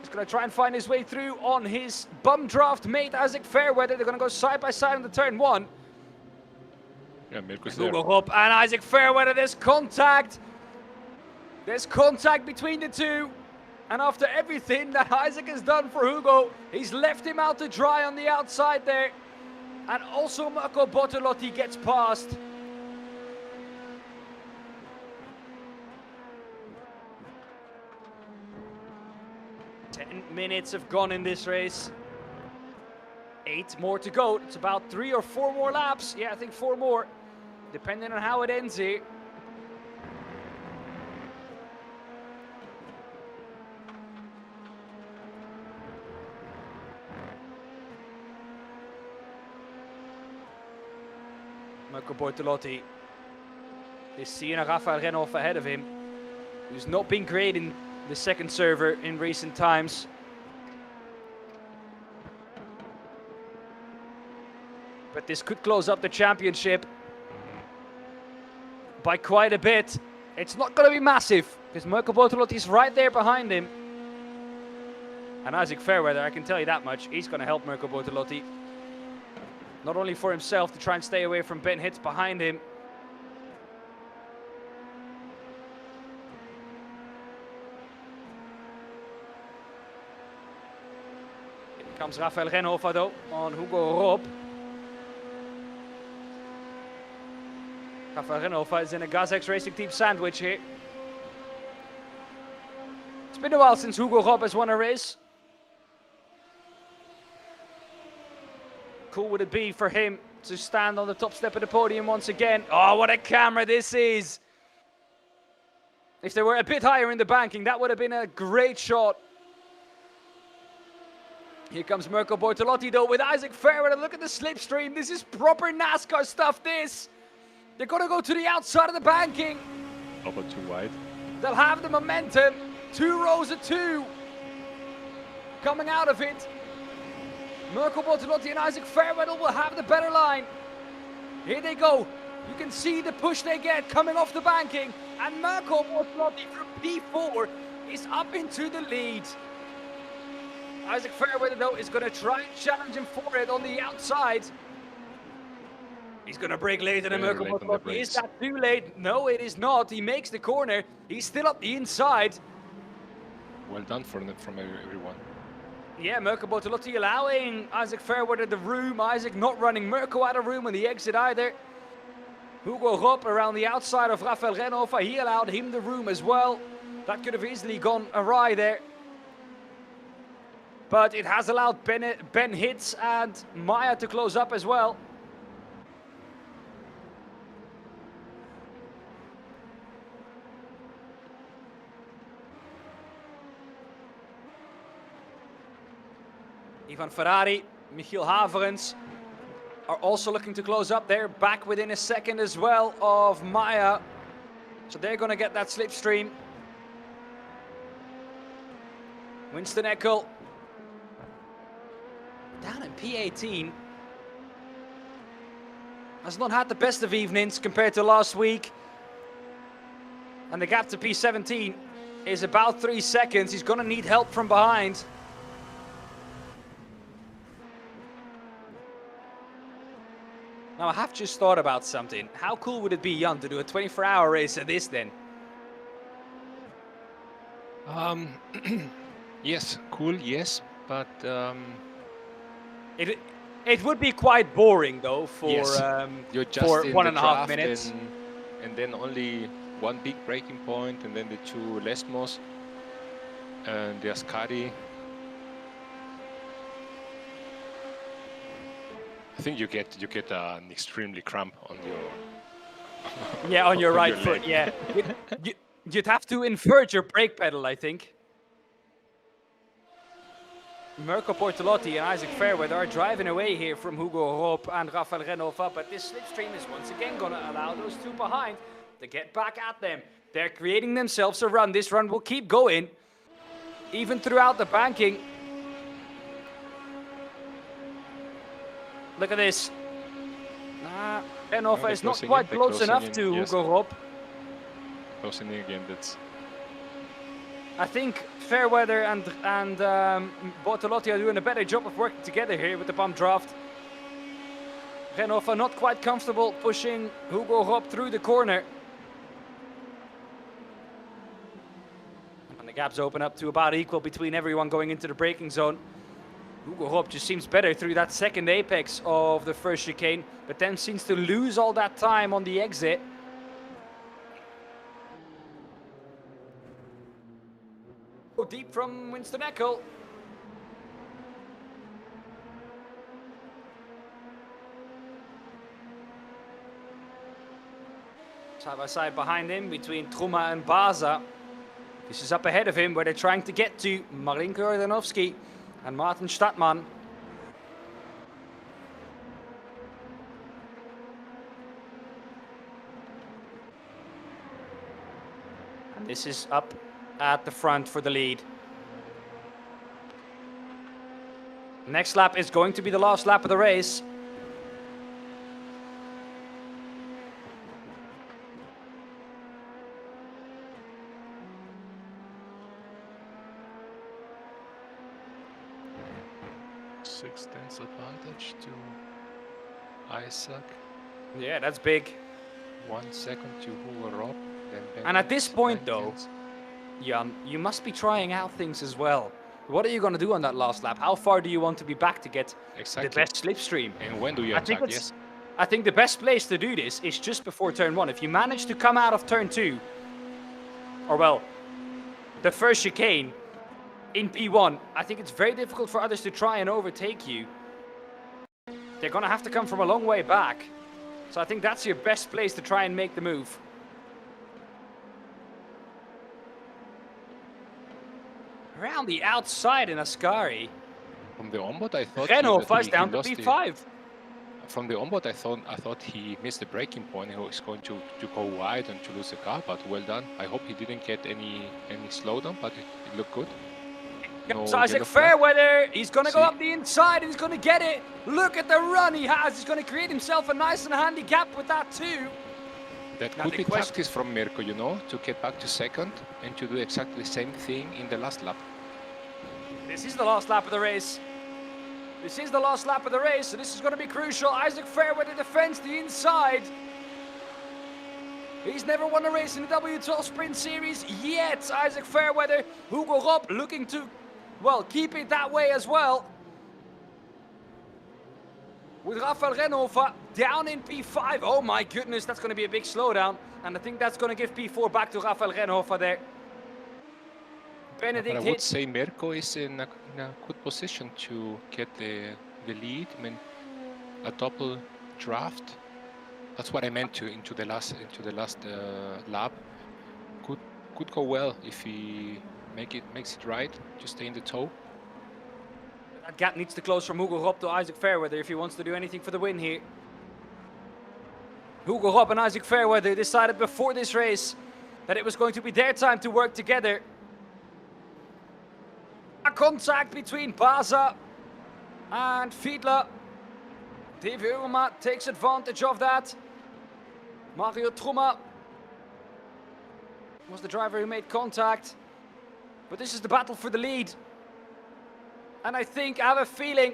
is going to try and find his way through on his bum draft mate Isaac Fairweather. They're going to go side by side on the turn 1. Yeah, Mirko's there. Hugo Rob and Isaac Fairweather, there's contact. There's contact between the two. And after everything that Isaac has done for Hugo, he's left him out to dry on the outside there. And also Mirko Bortolotti gets past. Minutes have gone in this race. 8 more to go. It's about 3 or 4 more laps. Yeah, I think 4 more, depending on how it ends here. Mirko Bortolotti is seeing a Rafael Renhoff ahead of him, who's not been great in the second server in recent times. But this could close up the championship by quite a bit. It's not going to be massive, because Mirko Bortolotti is right there behind him. And Isaac Fairweather, I can tell you that much, he's going to help Mirko Bortolotti. Not only for himself to try and stay away from Ben Hitz behind him. Here comes Rafael Renhoff though on Hugo Rob. Rafael Renhoff is in a Gazek's Racing Team sandwich here. It's been a while since Hugo Rob has won a race. Cool would it be for him to stand on the top step of the podium once again. Oh, what a camera this is. If they were a bit higher in the banking, that would have been a great shot. Here comes Mirko Bortolotti though with Isaac Fairweather. Look at the slipstream. This is proper NASCAR stuff, this. They're going to go to the outside of the banking. Oh, but too wide. They'll have the momentum. 2 rows of 2 coming out of it. Mirko Bortolotti and Isaac Fairweather will have the better line. Here they go. You can see the push they get coming off the banking. And Mirko Bortolotti from P4 is up into the lead. Isaac Fairweather, though, is going to try and challenge him for it on the outside. He's going to brake later than Mirko Bortolotti. Is that too late? No, it is not. He makes the corner. He's still up the inside. Well done from everyone. Yeah, Mirko Bortolotti allowing Isaac Fairweather the room. Isaac not running Mirko out of room on the exit either. Hugo Rob around the outside of Rafael Renhofer. He allowed him the room as well. That could have easily gone awry there. But it has allowed Ben Hitz and Maya to close up as well. Ivan Ferrari, Michiel Haverens are also looking to close up. They're back within a second as well of Maya. So they're going to get that slipstream. Winston Eckel down in P18. Has not had the best of evenings compared to last week. And the gap to P17 is about 3 seconds. He's going to need help from behind. Now, I have just thought about something. How cool would it be, Jan, to do a 24-hour race at this then? Yes, cool, yes, but it would be quite boring though for yes. You're just for in 1.5 minutes. And then only one big breaking point, and then the 2 Lesmos and the Ascari. I think you get an extremely cramp on your yeah, on your right your foot. leg. Yeah, you'd have to invert your brake pedal, I think. Mirko Bortolotti and Isaac Fairweather are driving away here from Hugo Roop and Rafael Renhofer, but this slipstream is once again going to allow those 2 behind to get back at them. They're creating themselves a run. This run will keep going, even throughout the banking. Look at this. Renhofer is not quite close enough to Hugo Roop. Closing in again, that's... I think Fairweather and Bortolotti are doing a better job of working together here with the bump draft. Renhofer not quite comfortable pushing Hugo Rob through the corner. And the gaps open up to about equal between everyone going into the braking zone. Hugo Rob just seems better through that second apex of the first chicane, but then seems to lose all that time on the exit. Deep from Winston Eckel. Side by side behind him between Truma and Baza. This is up ahead of him where they're trying to get to Marinko Jordanovski and Martin Stadtmann. And this is up at the front for the lead. Next lap is going to be the last lap of the race. Six-tenths advantage to Isaac. Yeah, that's big. 1 second to Hugo Rob. And at this point, though, Jan, you must be trying out things as well. What are you going to do on that last lap? How far do you want to be back to get the best slipstream? And when do you attack? Yes. I think the best place to do this is just before turn 1. If you manage to come out of turn 2, or well, the first chicane in P1, I think it's very difficult for others to try and overtake you. They're going to have to come from a long way back. So I think that's your best place to try and make the move. Around the outside in Ascari. From the onboard, I thought Renhofer is down to P5. I from the onboard, I thought he missed the braking point. He was going to go wide and to lose the car, but well done. I hope he didn't get any slowdown, but it looked good. So Isaac Fairweather, he's going to go up the inside and he's going to get it. Look at the run he has. He's going to create himself a nice and handy gap with that too. That could be tactics from Mirko, you know, to get back to second and to do exactly the same thing in the last lap. This is the last lap of the race. This is the last lap of the race, so this is going to be crucial. Isaac Fairweather defends the inside. He's never won a race in the W12 Sprint Series yet. Isaac Fairweather, Hugo Rob looking to, well, keep it that way as well. With Rafael Renhofer down in P5. Oh my goodness, that's going to be a big slowdown. And I think that's going to give P4 back to Rafael Renhofer there. Benedict I would say Mirko is in a good position to get the lead. I mean, a double draft. That's what I meant into the last lap. Could go well if he makes it right to stay in the tow. That gap needs to close from Hugo Rob to Isaac Fairweather if he wants to do anything for the win here. Hugo Rob and Isaac Fairweather decided before this race that it was going to be their time to work together. A contact between Baza and Fiedler. De Veurma takes advantage of that. Mario Trummer was the driver who made contact. But this is the battle for the lead. And I have a feeling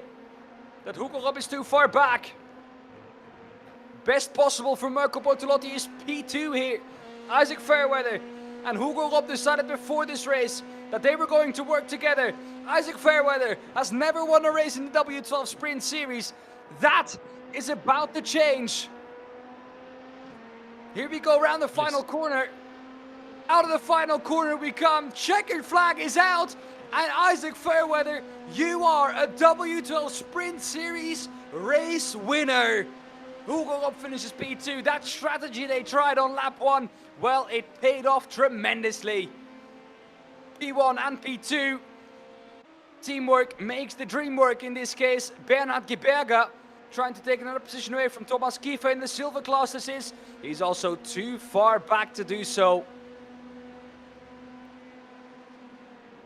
that Hugo Rob is too far back. Best possible for Mirko Bortolotti is P2 here. Isaac Fairweather and Hugo Rob decided before this race that they were going to work together. Isaac Fairweather has never won a race in the W12 Sprint Series. That is about to change. Here we go around the final corner. Out of the final corner we come. Checkered flag is out. And Isaac Fairweather, you are a W12 Sprint Series race winner. Hugo Rob finishes P2. That strategy they tried on lap 1, well, it paid off tremendously. P1 and P2. Teamwork makes the dream work in this case. Bernhard Geberger trying to take another position away from Thomas Kiefer in the silver classes. He's also too far back to do so.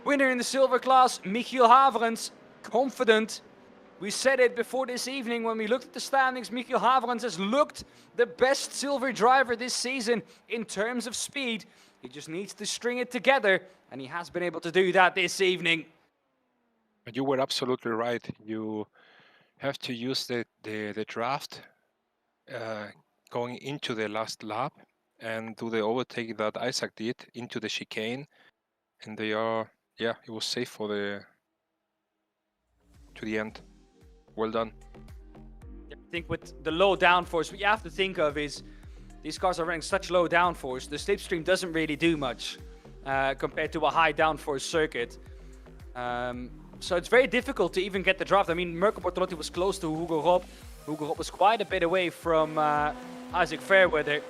Winner in the silver class, Michiel Haverens, confident. We said it before this evening when we looked at the standings. Michiel Haverens has looked the best silver driver this season in terms of speed. He just needs to string it together, and he has been able to do that this evening. You were absolutely right. You have to use the draft going into the last lap and do the overtake that Isaac did into the chicane, and they are, yeah, it was safe for to the end. Well done. I think with the low downforce, what you have to think of is these cars are running such low downforce. The slipstream doesn't really do much compared to a high downforce circuit. So it's very difficult to even get the draft. I mean, Mirko Bortolotti was close to Hugo Rob. Hugo Rob was quite a bit away from Isaac Fairweather.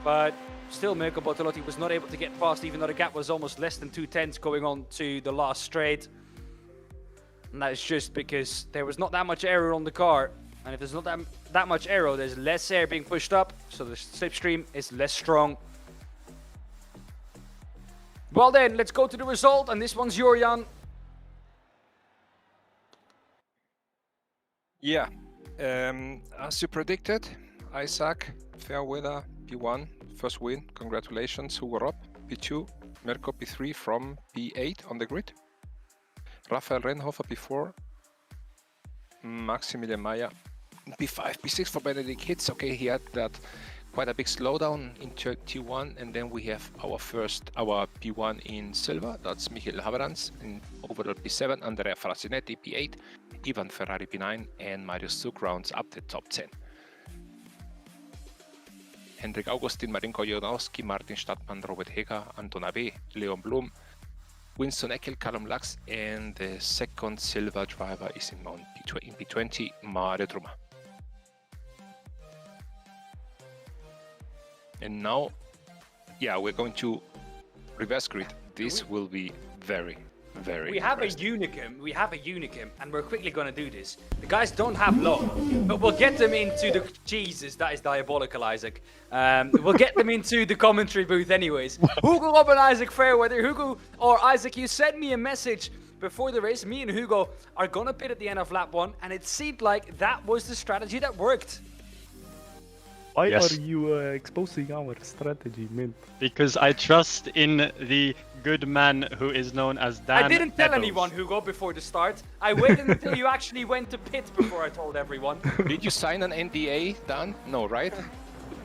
But still, Mirko Bortolotti was not able to get past, even though the gap was almost less than 2/10 going on to the last straight. And that is just because there was not that much aero on the car. And if there's not that much aero, there's less air being pushed up. So the slipstream is less strong. Well then, let's go to the result. And this one's Jorjan. Yeah, as you predicted, Isaac Fairweather P1, first win. Congratulations, Hugo Rob. P2, Mirko P3 from P8 on the grid. Rafael Renhofer P4, Maximilian Mayer P5, P6 for Benedict Hitz. Okay, he had that quite a big slowdown in T1, and then we have our P1 in silver. That's Michiel Haverens in overall P7, Andrea Frasinetti P8, Ivan Ferrari P9, and Marius Zug rounds up the top 10. Henrik Augustin, Marinko Jonowski, Martin Stadtmann, Robert Heger, Anton Abe, Leon Blum, Winston Eckel, Callum Lux, and the second silver driver is in P20, Mario Trummer. And now, yeah, we're going to reverse grid. This will be very, Very We have a unicum, and we're quickly gonna do this. The guys don't have long, but we'll get them into the... Jesus, that is diabolical, Isaac. We'll get them into the commentary booth anyways. Hugo, Rob, and Isaac Fairweather. Hugo, or Isaac, you sent me a message before the race. Me and Hugo are gonna pit at the end of lap 1, and it seemed like that was the strategy that worked. Why Yes. are you exposing our strategy, man? Because I trust in the good man who is known as Dan I didn't tell Pebbles. anyone, Hugo, before the start. I waited until you actually went to pit before I told everyone. Did you sign an NDA, Dan? No, right?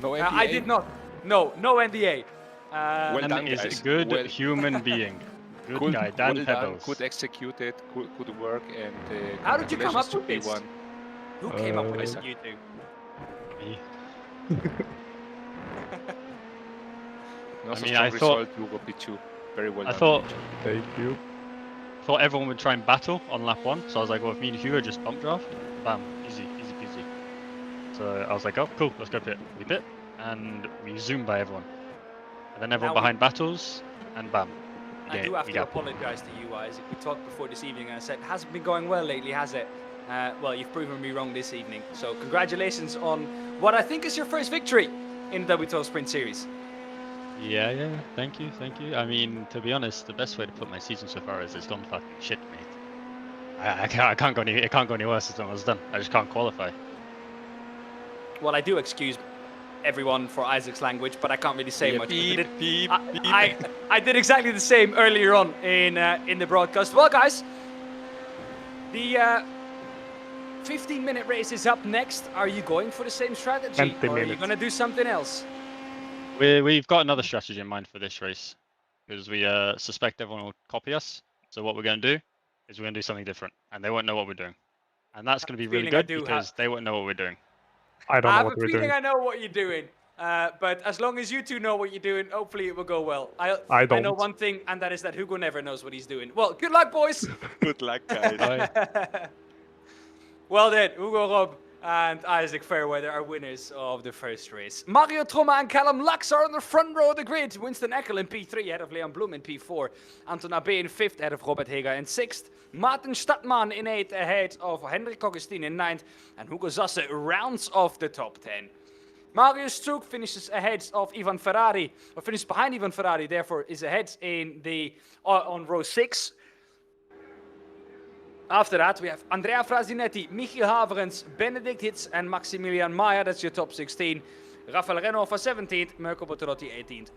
No NDA? I did not. No NDA. Well Dan done, is guys. a good Well- human being. Good Good, guy, Dan well done, Pebbles. good executed, good work, and How did you come up congratulations with to this? P1. Who came up with this? Isaac. You two. Me. No, I so mean, strong I thought- result, Hugo P2. Very well I done. thought Thank you. everyone would try and battle on lap 1, so I was like, well, if me and Hugo just bump draft, bam, easy peasy. So I was like, oh, cool, let's go pit. We pit, and we zoom by everyone. And then everyone Now we- behind battles, and bam. I do have to apologize to you, Isaac. We talked before this evening, and I said, hasn't been going well lately, has it? Well, you've proven me wrong this evening. So congratulations on what I think is your first victory in the W12 Sprint Series. Yeah, thank you. I mean, to be honest, the best way to put my season so far is it's gone fucking shit, mate. I can't go any worse than what's done. I just can't qualify. Well, I do excuse everyone for Isaac's language, but I can't really say much. I did exactly the same earlier on in the broadcast. Well, guys, the 15-minute race is up next. Are you going for the same strategy, 20 or are you minutes. going to do something else? We've got another strategy in mind for this race, because we suspect everyone will copy us. So what we're going to do is we're going to do something different, and they won't know what we're doing. And that's going to be really feeling I good do because they won't know what we're doing. I don't I know have what a we're feeling doing. I know what you're doing. But as long as you two know what you're doing, hopefully it will go well. I know don't. one thing, and that is that Hugo never knows what he's doing. Well, good luck, boys. Good luck, guys. Well then, Hugo Rob and Isaac Fairweather are winners of the first race. Mario Tromma and Callum Lux are on the front row of the grid. Winston Eckel in P3 ahead of Leon Bloom in P4. Anton Abe in 5th ahead of Robert Hega in 6th. Martin Stadtman in 8th ahead of Hendrik Augustin in 9th. And Hugo Zasse rounds off the top 10. Marius Strouk finishes ahead of Ivan Ferrari, or finishes behind Ivan Ferrari, therefore is ahead in the on row 6. After that, we have Andrea Frasinetti, Michiel Haverens, Benedict Hitz, and Maximilian Maya. That's your top 16. Rafael Renhoff 17th, Mirko Bortolotti 18th.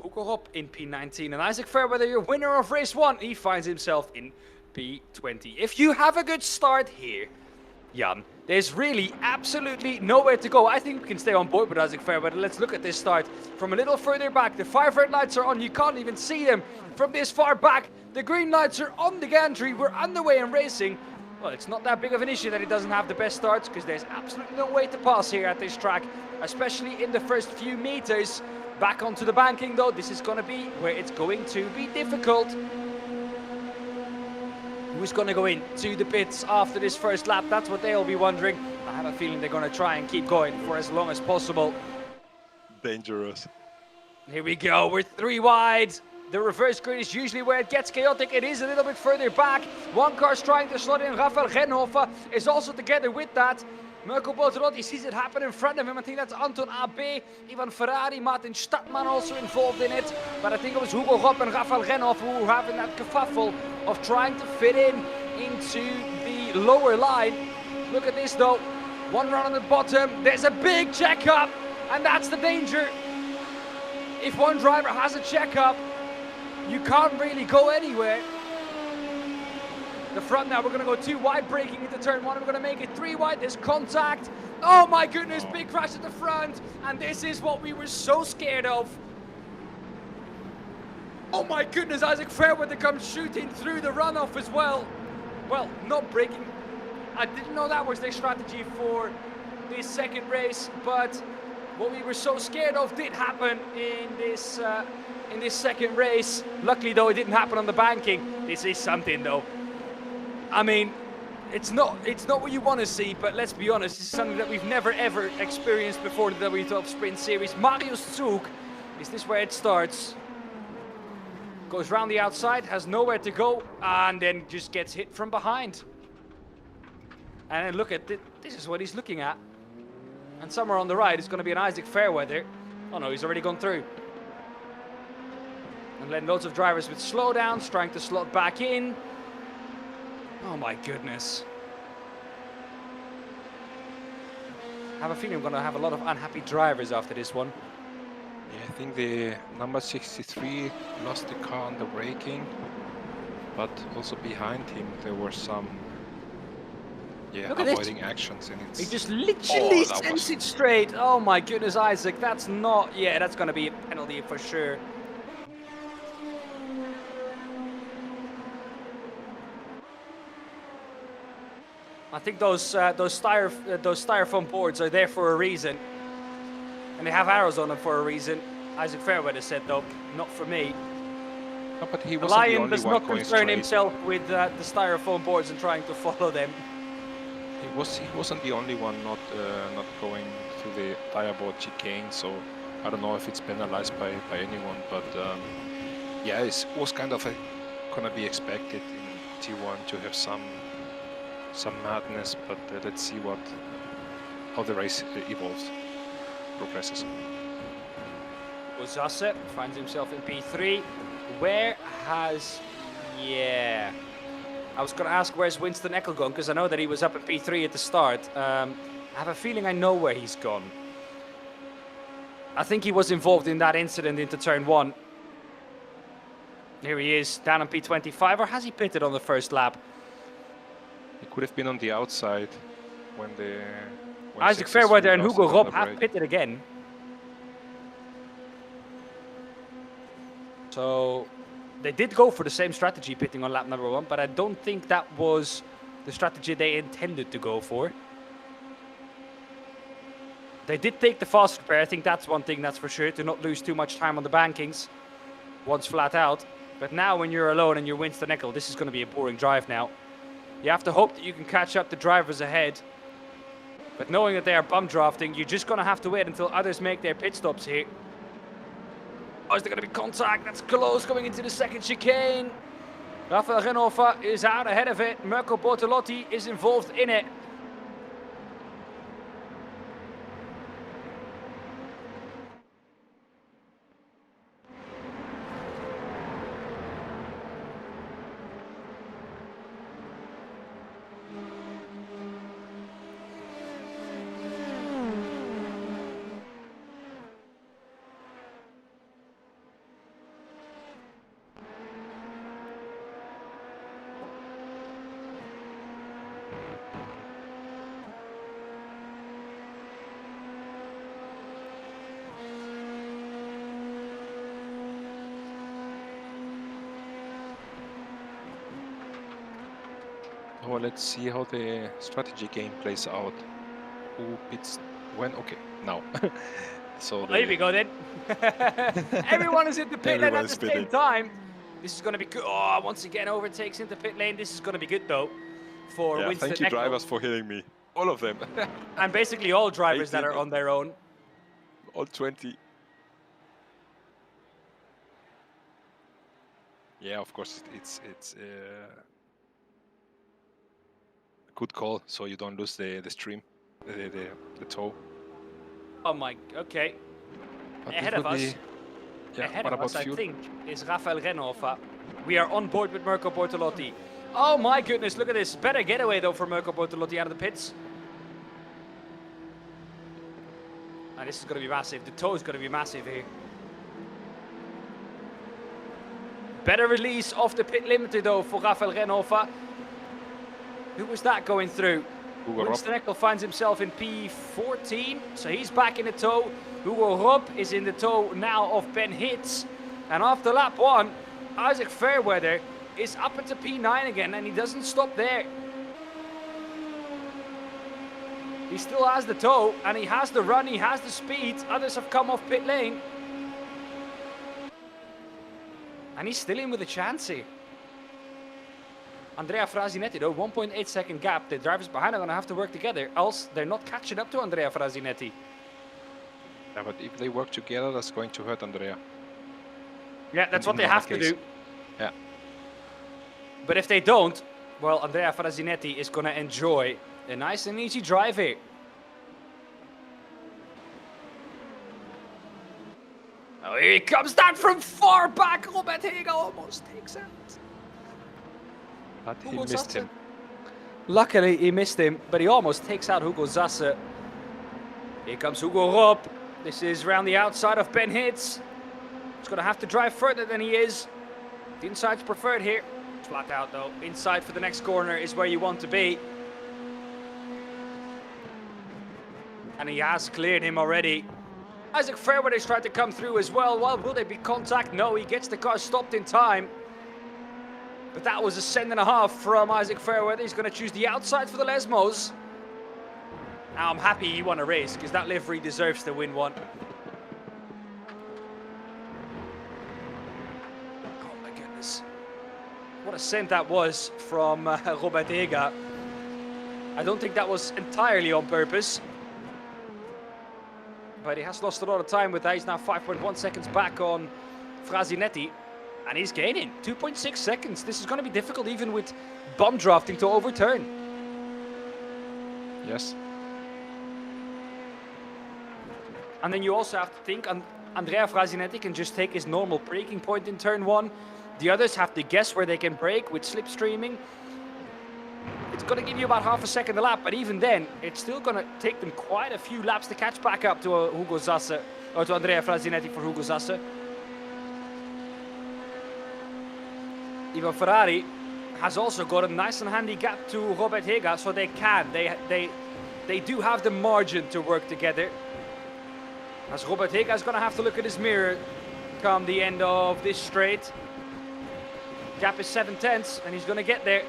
Hugo Rob in P19. And Isaac Fairweather, your winner of race 1. He finds himself in P20. If you have a good start here, Jan, there's really absolutely nowhere to go. I think we can stay on board with Isaac Fairweather. Let's look at this start from a little further back. The 5 red lights are on. You can't even see them from this far back. The green lights are on the gantry. We're underway and racing. Well, it's not that big of an issue that he doesn't have the best starts, because there's absolutely no way to pass here at this track, especially in the first few meters. Back onto the banking, though, this is going to be where it's going to be difficult. Who's going to go into the pits after this first lap? That's what they'll be wondering. I have a feeling they're going to try and keep going for as long as possible. Dangerous. Here we go, we're 3 wide. The reverse grid is usually where it gets chaotic. It is a little bit further back. One car's trying to slot in. Rafael Renhoff is also together with that. Mirko Bortolotti sees it happen in front of him. I think that's Anton Abe, Ivan Ferrari, Martin Stadtman also involved in it. But I think it was Hugo Rob and Rafael Renhoff who were having that kerfuffle of trying to fit into the lower line. Look at this though. One run on the bottom. There's a big checkup, and that's the danger. If one driver has a checkup, you can't really go anywhere. The front now, we're going to go 2 wide, braking into turn 1. We're going to make it 3 wide. There's contact. Oh my goodness, big crash at the front. And this is what we were so scared of. Oh my goodness, Isaac Fairweather comes shooting through the runoff as well. Well, not braking. I didn't know that was their strategy for this second race, but what we were so scared of did happen in this second race. Luckily though, it didn't happen on the banking. This is something though. I mean, it's not what you want to see, but let's be honest, this is something that we've never ever experienced before the W12 Sprint Series. Marius Zug, is this where it starts? Goes round the outside, has nowhere to go, and then just gets hit from behind. And then look at this. This is what he's looking at. And somewhere on the right is going to be an Isaac Fairweather. Oh no, he's already gone through. And then loads of drivers with slowdowns, trying to slot back in. Oh my goodness. I have a feeling I'm going to have a lot of unhappy drivers after this one. Yeah, I think the number 63 lost the car on the braking, but also behind him there were some avoiding actions, and it's... He just literally that sends was- it straight. Oh my goodness, Isaac, that's not... Yeah, that's going to be a penalty for sure. I think those styrofoam boards are there for a reason, and they have arrows on them for a reason. Isaac Fairweather said, though, not for me. No, but he The wasn't the Lion only does one not going concern straight. himself with the styrofoam boards and trying to follow them. He wasn't the only one not going through the tire board chicane, so I don't know if it's penalized by anyone, but yeah, it was kind of gonna be expected in T1 to have some madness, but let's see how the race evolves, progresses. Ozasse finds himself in P3. I was going to ask where's Winston Eckel gone, because I know that he was up in P3 at the start. I have a feeling I know where he's gone. I think he was involved in that incident into turn 1. Here he is, down on P25, or has he pitted on the first lap? He could have been on the outside when Isaac 63 Fairweather and lost Hugo it on Rob the have break. pitted again. So they did go for the same strategy pitting on lap number 1, but I don't think that was the strategy they intended to go for. They did take the fast repair. I think that's one thing that's for sure, to not lose too much time on the bankings once flat out. But now when you're alone and you're Winston Eckel, this is going to be a boring drive now. You have to hope that you can catch up the drivers ahead. But knowing that they are bum drafting, you're just going to have to wait until others make their pit stops here. Oh, is there going to be contact? That's close going into the second chicane. Rafael Renhofer is out ahead of it. Mirko Bortolotti is involved in it. Well, let's see how the strategy game plays out. Who pits when? Okay, now. So Well, there we go then. Everyone is in the pit lane at Everyone's the same pitting. time. This is going to be good. Oh, once again overtakes into pit lane. This is going to be good though for yeah, Winston thank you, Eckel. drivers, for hitting me. All of them. And basically all drivers that are 18. on their own. All 20. Yeah, of course, it's a good call, so you don't lose the stream, the tow. Oh my, okay. But Ahead it of would us. be- Yeah, Ahead what of about us, I fuel? think, is Rafael Renhofer. We are on board with Mirko Bortolotti. Oh my goodness, look at this. Better getaway though for Mirko Bortolotti out of the pits. And this is going to be massive. The tow is going to be massive here. Better release off the pit limiter though for Rafael Renhofer. Who was that going through? Hugo Rob. Winston Eckel finds himself in P14, so he's back in the tow. Hugo Rob is in the tow now of Ben Hitz. And after lap 1, Isaac Fairweather is up into P9 again, and he doesn't stop there. He still has the tow, and he has the run, he has the speed. Others have come off pit lane. And he's still in with a chance here. Andrea Frasinetti though, 1.8 second gap. The drivers behind are going to have to work together, else they're not catching up to Andrea Frasinetti. Yeah, but if they work together, that's going to hurt Andrea. Yeah, that's In what they our have to case. do. Yeah. But if they don't, well, Andrea Frazinetti is going to enjoy a nice and easy drive here. Oh, here he comes down from far back. Robert Hega almost takes out. But he Hugo missed Zasse. him. Luckily, he missed him, but he almost takes out Hugo Zasse. Here comes Hugo Rob. This is round the outside of Ben Hitz. He's going to have to drive further than he is. The inside's preferred here. It's flat out though. Inside for the next corner is where you want to be. And he has cleared him already. Isaac Fairweather's tried to come through as well. Well, will there be contact? No, he gets the car stopped in time. But that was a second and a half from Isaac Fairweather. He's going to choose the outside for the Lesmos. Now I'm happy he won a race because that livery deserves to win one. Oh my goodness. What a scent that was from Robert Hega. I don't think that was entirely on purpose. But he has lost a lot of time with that. He's now 5.1 seconds back on Frazinetti. And he's gaining 2.6 seconds. This is going to be difficult even with bomb drafting to overturn. Yes. And then you also have to think Andrea Frazinetti can just take his normal braking point in turn 1. The others have to guess where they can brake with slipstreaming. It's going to give you about half a second a lap, but even then, it's still going to take them quite a few laps to catch back up to Hugo Zasse, or to Andrea Frazinetti for Hugo Zasse. Ivan Ferrari has also got a nice and handy gap to Robert Hega, so they can. They do have the margin to work together. As Robert Hega is going to have to look at his mirror come the end of this straight. Gap is 7/10, and he's going to get there.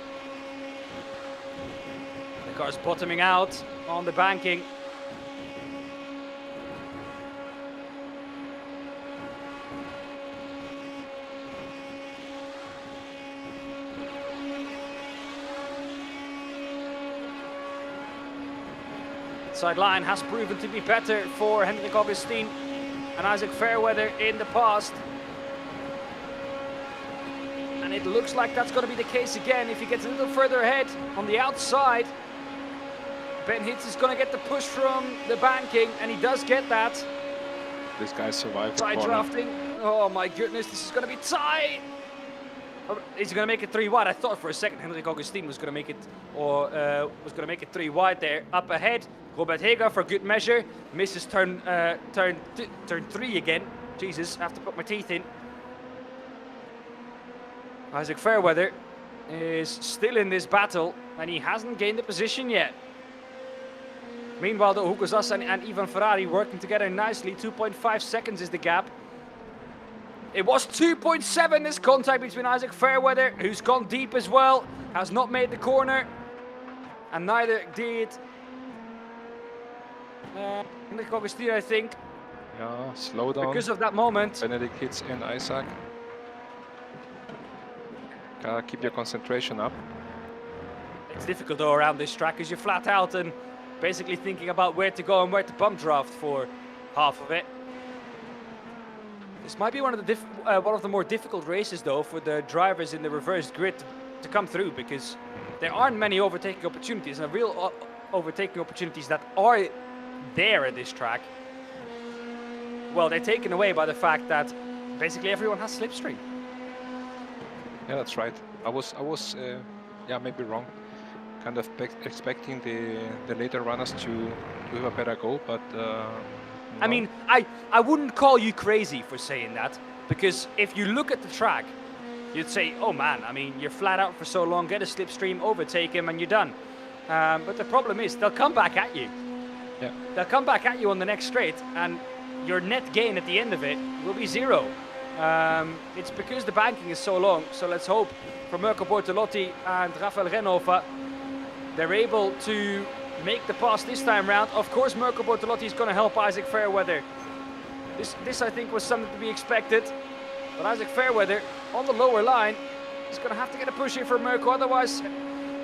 The car's bottoming out on the banking. Sideline has proven to be better for Hendrik Augustin and Isaac Fairweather in the past. And it looks like that's going to be the case again if he gets a little further ahead on the outside. Ben Hitz is going to get the push from the banking, and he does get that. This guy survived the Side corner. drafting. Oh my goodness, this is going to be tight. Oh, is he going to make it 3 wide? I thought for a second Hendrik Augustin was going to make it, or was going to make it 3 wide there. Up ahead, Robert Hega for good measure misses turn 3 again. Jesus, I have to put my teeth in. Isaac Fairweather is still in this battle, and he hasn't gained the position yet. Meanwhile, the Hugo Zasse and Ivan Ferrari working together nicely. 2.5 seconds is the gap. It was 2.7, this contact between Isaac Fairweather, who's gone deep as well, has not made the corner, and neither did Hendrik Augustin, I think. Yeah, slow down. Because of that moment. Benedict Hitz and Isaac. Gotta keep your concentration up. It's difficult though around this track because you're flat out and basically thinking about where to go and where to bump draft for half of it. This might be one of the more difficult races though for the drivers in the reversed grid to come through, because there aren't many overtaking opportunities, and real overtaking opportunities that are there at this track, well, they're taken away by the fact that basically everyone has slipstream. Yeah, that's right. I was yeah, maybe wrong. Kind of expecting the later runners to have a better go, but I mean, I wouldn't call you crazy for saying that, because if you look at the track, you'd say, oh man, I mean, you're flat out for so long, get a slipstream, overtake him, and you're done. But the problem is, they'll come back at you. Yeah. They'll come back at you on the next straight, and your net gain at the end of it will be 0. It's because the banking is so long, so let's hope for Mirko Bortolotti and Rafael Renhofer, they're able to make the pass this time round. Of course, Mirko Bortolotti is going to help Isaac Fairweather. This I think was something to be expected, but Isaac Fairweather on the lower line is going to have to get a push here for Mirko, otherwise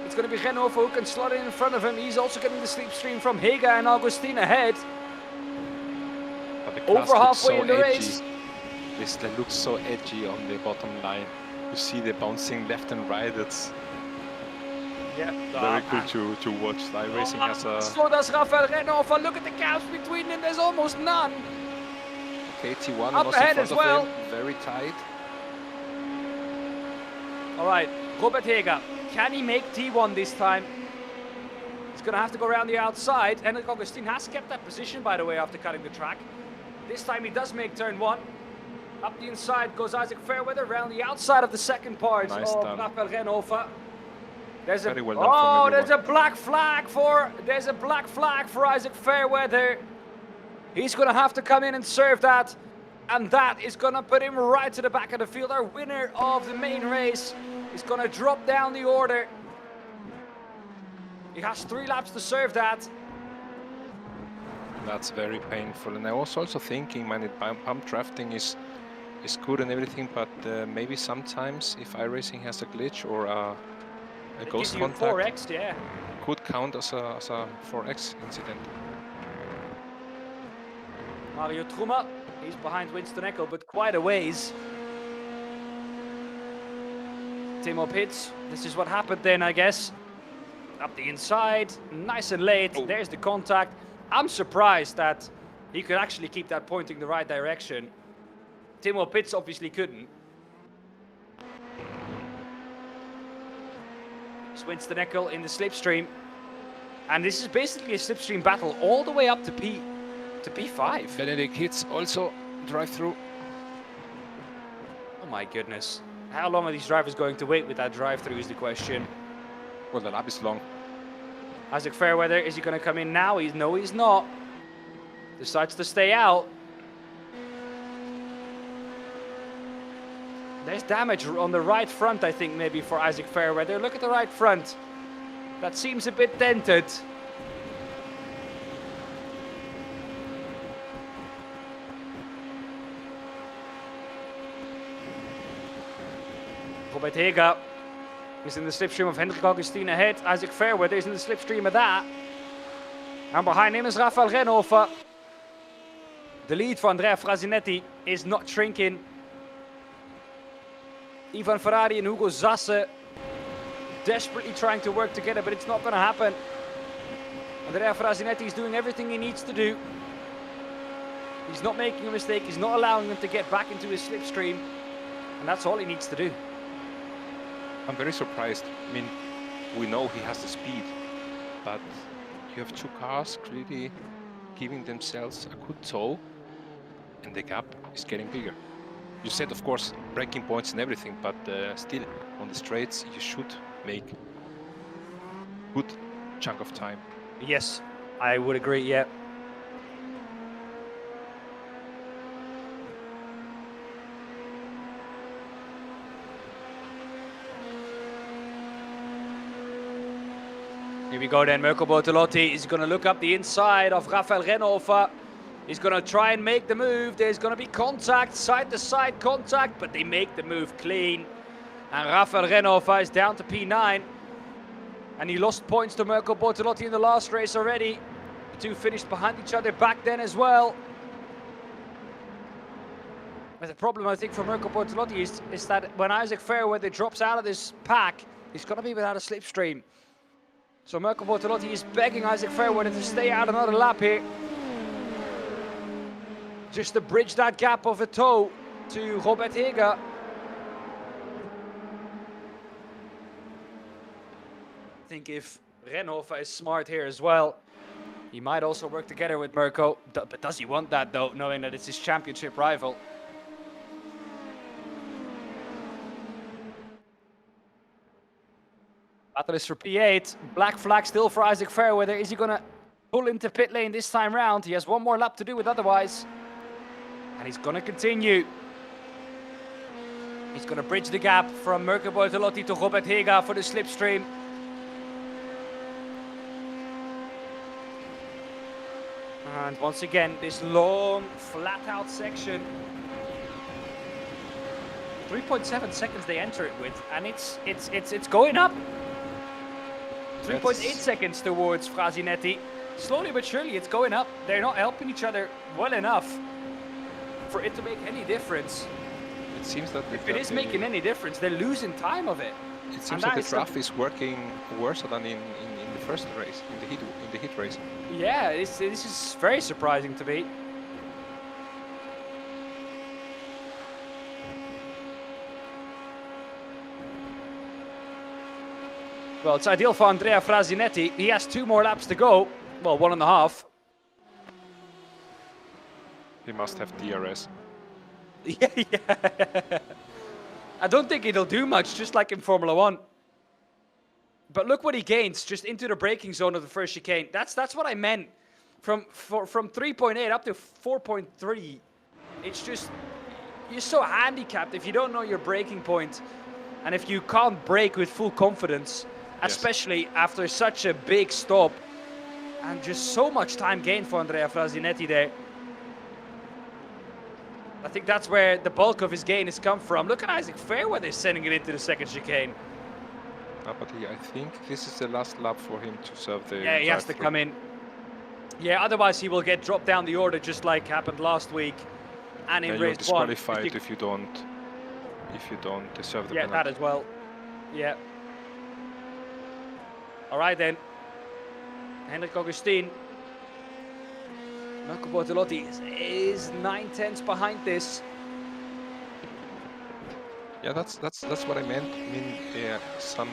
it's going to be Renhofer who can slot in front of him. He's also getting the slipstream from Hega and Augustin ahead. But the Over class looks halfway so in the edgy. race. This looks so edgy on the bottom line. You see the bouncing left and right. It's Yeah. very cool to watch. iRacing has a... So does Rafael Renhofer. Look at the gaps between them. There's almost none. Okay, T1 Up was ahead in as front well. of him. Very tight. All right, Robert Heger. Can he make T1 this time? He's going to have to go around the outside. Henrik Augustin has kept that position, by the way, after cutting the track. This time he does make turn 1. Up the inside goes Isaac Fairweather, around the outside of the second part Nice of done. Rafael Renhofer. There's Very a well done from everyone. there's a black flag for Isaac Fairweather. He's going to have to come in and serve that, and that is going to put him right to the back of the field. Our winner of the main race is going to drop down the order. He has 3 laps to serve that. That's very painful. And I was also thinking, man, pump drafting is good and everything, but maybe sometimes if iRacing has a glitch or a ghost Gives you contact, 4x, yeah. could count as a 4x incident. Mario Trummer, he's behind Winston Eckel, but quite a ways. Timo Pitts, this is what happened then, I guess. Up the inside, nice and late. Oh. There's the contact. I'm surprised that he could actually keep that pointing the right direction. Timo Pitts obviously couldn't. It's Winston Eckel in the slipstream. And this is basically a slipstream battle all the way up to P5. Benedict hits also drive through. Oh my goodness. How long are these drivers going to wait with that drive-through is the question. Well, the lap is long. Isaac Fairweather, is he going to come in now? No, he's not. Decides to stay out. There's damage on the right front, I think, maybe for Isaac Fairweather. Look at the right front. That seems a bit dented. Robert Heger is in the slipstream of Hendrik Augustin ahead. Isaac Fairweather is in the slipstream of that. And behind him is Rafael Renhofer. The lead for Andrea Frasinetti is not shrinking. Ivan Ferrari and Hugo Zasse desperately trying to work together, but it's not going to happen. Andrea Frasinetti is doing everything he needs to do. He's not making a mistake. He's not allowing them to get back into his slipstream. And that's all he needs to do. I'm very surprised. I mean, we know he has the speed, but you have 2 cars clearly giving themselves a good tow, and the gap is getting bigger. You said, of course, breaking points and everything, but still, on the straights, you should make good chunk of time. Yes, I would agree, yeah. Here we go then, Mirko Bortolotti is going to look up the inside of Rafael Renhofer. He's going to try and make the move. There's going to be contact, side-to-side contact, but they make the move clean. And Rafael Renhofer is down to P9. And he lost points to Mirko Bortolotti in the last race already. The 2 finished behind each other back then as well. But the problem, I think, for Mirko Bortolotti is that when Isaac Fairweather drops out of this pack, he's going to be without a slipstream. So Mirko Bortolotti is begging Isaac Fairweather to stay out another lap here. Just to bridge that gap of a tow to Robert Heger. I think if Renhofer is smart here as well, he might also work together with Mirko. But does he want that though, knowing that it's his championship rival? Battle is for P8. Black flag still for Isaac Fairweather. Is he going to pull into pit lane this time round? He has 1 more lap to do it otherwise. And he's going to continue. He's going to bridge the gap from Mirko Bortolotti to Robert Heger for the slipstream. And once again, this long, flat-out section. 3.7 seconds they enter it with, and it's going up. 3.8 seconds towards Frasinetti. Slowly but surely, it's going up. They're not helping each other well enough for it to make any difference. It seems that if it is making any difference, they're losing time of it. It seems that the draft is working worse than in the first race, in the heat race. Yeah, this is very surprising to me. Well, it's ideal for Andrea Frasinetti. He has 2 more laps to go. Well, 1.5. He must have DRS. Yeah. I don't think it'll do much, just like in Formula 1. But look what he gains just into the braking zone of the first chicane. That's what I meant. From 3.8 up to 4.3. It's just, you're so handicapped if you don't know your braking point. And if you can't brake with full confidence, especially after such a big stop. And just so much time gained for Andrea Frasinetti there. I think that's where the bulk of his gain has come from. Look at Isaac Fairweather sending it into the second chicane. But I think this is the last lap for him to serve the. Yeah, he has to come in. Yeah, otherwise he will get dropped down the order just like happened last week. And in race 1. You're disqualified if you don't serve the penalty. Yeah, that as well. Yeah. All right then. Henrik Augustin. Marco Bortolotti is 9/10 behind this. Yeah, that's what I meant. I mean, some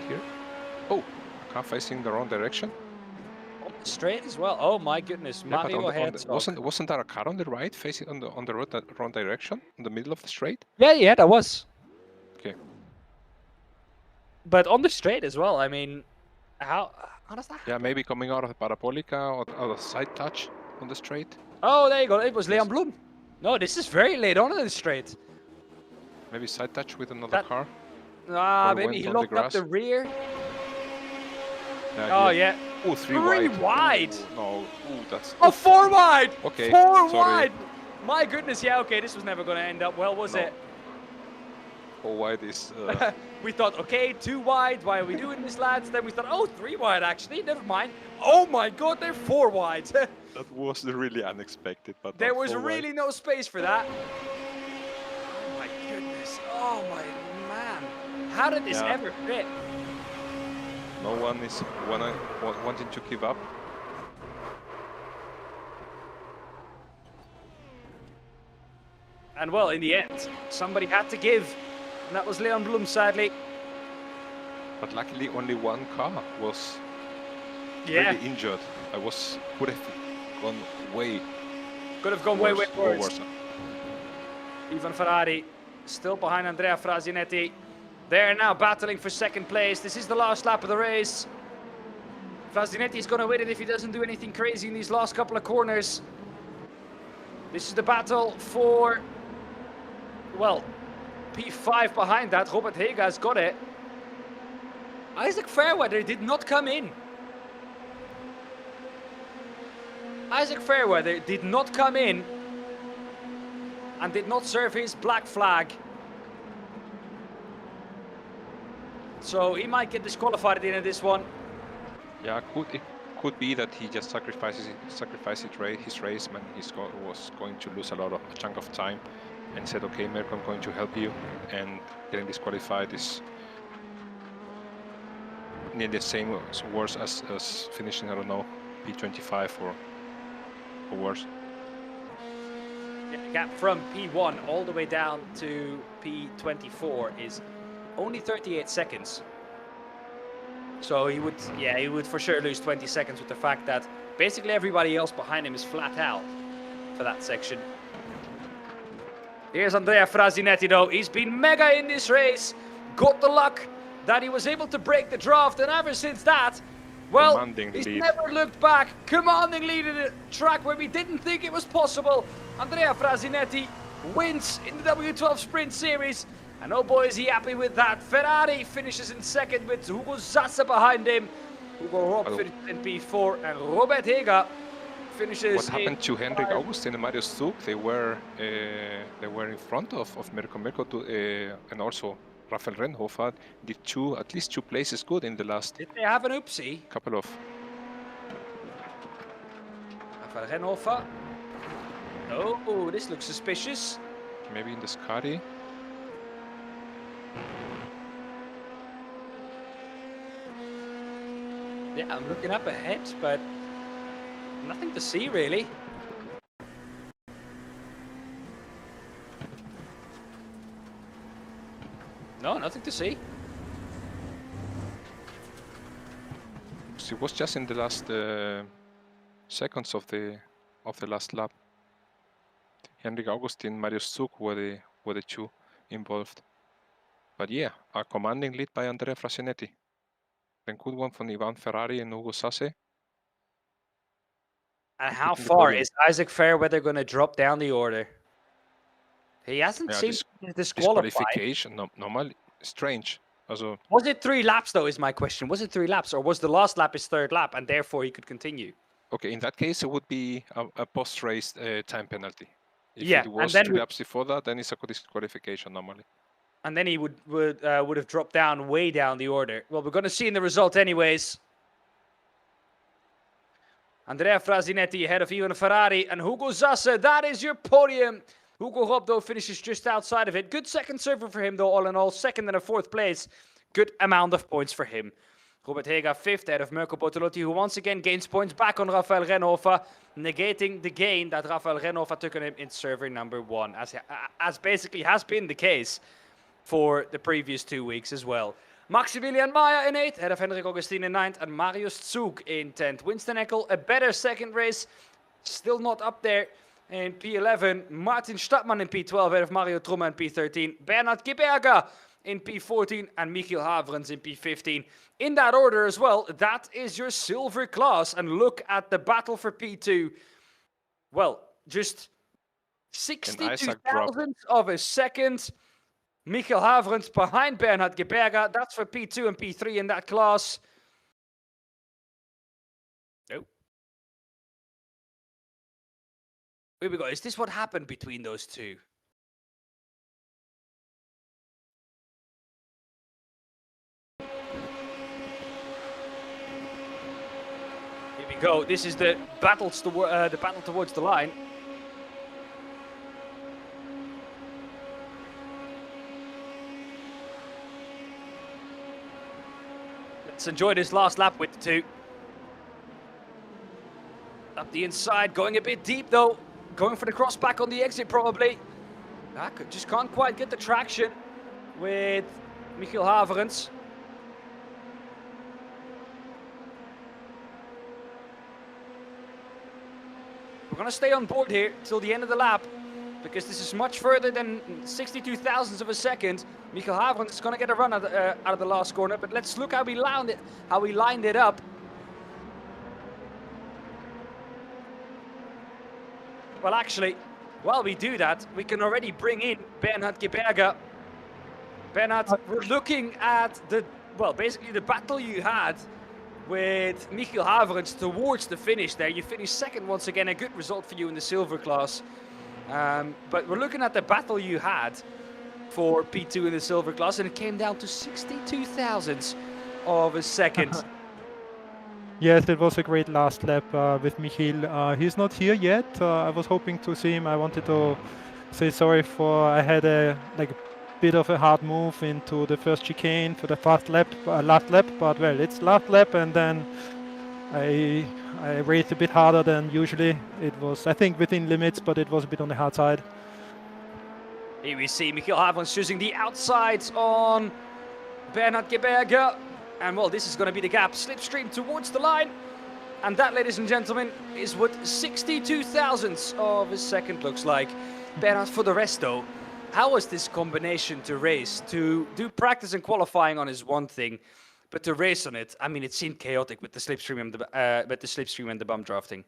here. Oh, car facing the wrong direction. Straight as well. Oh my goodness, Mario Herzog. Wasn't there a car on the right facing on the wrong direction in the middle of the straight? Yeah, that was. Okay. But on the straight as well. I mean, how does that happen? Yeah, maybe coming out of the Parabolica or a side touch on the straight. Oh, there you go. It was Leon Blum. No, this is very late on in the straight. Maybe side touch with another car. Maybe he locked up the rear. Yeah, oh yeah. Oh, three wide. No, that's. Oh, 4 wide. Okay. 4 wide. My goodness, yeah. Okay, this was never going to end up well, was it? 4 wide is. We thought, okay, 2 wide. Why are we doing this, lads? Then we thought, oh, 3 wide actually. Never mind. Oh my God, they're 4 wide. That was really unexpected, but there was really no space for that. Oh my goodness. Oh my man. How did this ever fit? No one is wanting to give up. And well, in the end, somebody had to give, and that was Leon Blum, sadly. But luckily, only one car was really injured. Would have gone way. Could have gone way worse. Ivan Ferrari still behind Andrea Frasinetti. They're now battling for second place. This is the last lap of the race. Frasinetti's going to win it if he doesn't do anything crazy in these last couple of corners. This is the battle for, well, P5 behind that. Robert Hega has got it. Isaac Fairweather did not come in. Isaac Fairweather did not come in and did not serve his black flag. So he might get disqualified at the end of this one. Yeah, it could be that he just sacrificed his race when he was going to lose a chunk of time, and said, "Okay, Mirko, I'm going to help you." And getting disqualified is near the same worse as finishing, I don't know, P25 or worse. The gap from P1 all the way down to P24 is only 38 seconds. So he would for sure lose 20 seconds with the fact that basically everybody else behind him is flat out for that section. Here's Andrea Frasinetti though. He's been mega in this race. Got the luck that he was able to break the draft, and ever since that, well, he's never looked back. Commanding lead in a track where we didn't think it was possible. Andrea Frasinetti wins in the W12 Sprint Series. And oh boy, is he happy with that. Ferrari finishes in second with Hugo Zasse behind him. Hugo Rob finishes in P4 and Robert Hega finishes What happened to Henrik Augustin and Marius Zug? They were in front of Mirko and also Rafael Renhofer did at least two places good in the last. Did they have an oopsie? Couple of. Rafael Renhofer. Oh, this looks suspicious. Maybe in the Scotty. Yeah, I'm looking up ahead, but nothing to see really. No, nothing to see. So it was just in the last seconds of the last lap. Henrik Augustin, Marius Zug were the two involved. But yeah, a commanding lead by Andrea Frasinetti. Then good one from Ivan Ferrari and Hugo Sasse. And how Keeping the far podium. is Isaac Fairweather going to drop down the order? He hasn't Yeah, seemed disqualified. disqualification, normally strange. Also, Was it 3 laps though, is my question. Was it 3 laps, or was the last lap his 3rd lap and therefore he could continue? okay, in that case, it would be a post-race time penalty. If Yeah, it was and then 3 laps before that, then it's a disqualification normally. And then he would have dropped down way down the order. Well, we're going to see in the result anyways. Andrea Frasinetti ahead of Ivan Ferrari and Hugo Sasse. That is your podium. Hugo Robdo finishes just outside of it. Good second server for him, though, all in all. 2nd and a 4th place. Good amount of points for him. Robert Hega 5th ahead of Mirko Bortolotti, who once again gains points back on Rafael Renhofer, negating the gain that Rafael Renhofer took on him in server number 1, as basically has been the case for the previous 2 weeks as well. Maximilian Mayer in 8th, ahead of Henrik Augustin in 9th, and Marius Zug in 10th. Winston Eckel, a better second race, still not up there in P11. Martin Stadtmann in P12, ahead of Mario Trumme in P13. Bernhard Geberger in P14, and Michiel Haverens in P15. In that order as well, that is your silver class. And look at the battle for P2. Well, just 62 thousandths of a second. Michiel Haverens behind Bernhard Geberger. That's for P2 and P3 in that class. Nope. Here we go. Is this what happened between those two? Here we go. This is the battle towards the line. Let's enjoy this last lap with the two. Up the inside, going a bit deep though. Going for the cross back on the exit probably. Just can't quite get the traction with Michiel Haverens. We're going to stay on board here till the end of the lap, because this is much further than 62 thousandths of a second. Michiel Haverens is going to get a run out of the last corner, but let's look how we lined it up. Well, actually, while we do that, we can already bring in Bernhard Geberger. Bernhard, we're looking at basically the battle you had with Michiel Haverens towards the finish there. You finished 2nd once again, a good result for you in the silver class. But we're looking at the battle you had for P2 in the silver class, and it came down to 62 thousandths of a second. Yes, it was a great last lap with Michiel. He's not here yet. I was hoping to see him. I wanted to say sorry I had a bit of a hard move into the first chicane for the last lap, but well, it's last lap, and then I raced a bit harder than usually. It was, I think, within limits, but it was a bit on the hard side. Here we see Michiel Haverens choosing the outsides on Bernhard Geberger. And well, this is going to be the gap. Slipstream towards the line. And that, ladies and gentlemen, is what 62 thousandths of a second looks like. Bernhard, for the rest though, how was this combination to race? To do practice and qualifying on is one thing, but to race on it, I mean, it seemed chaotic with the slipstream and the bump drafting.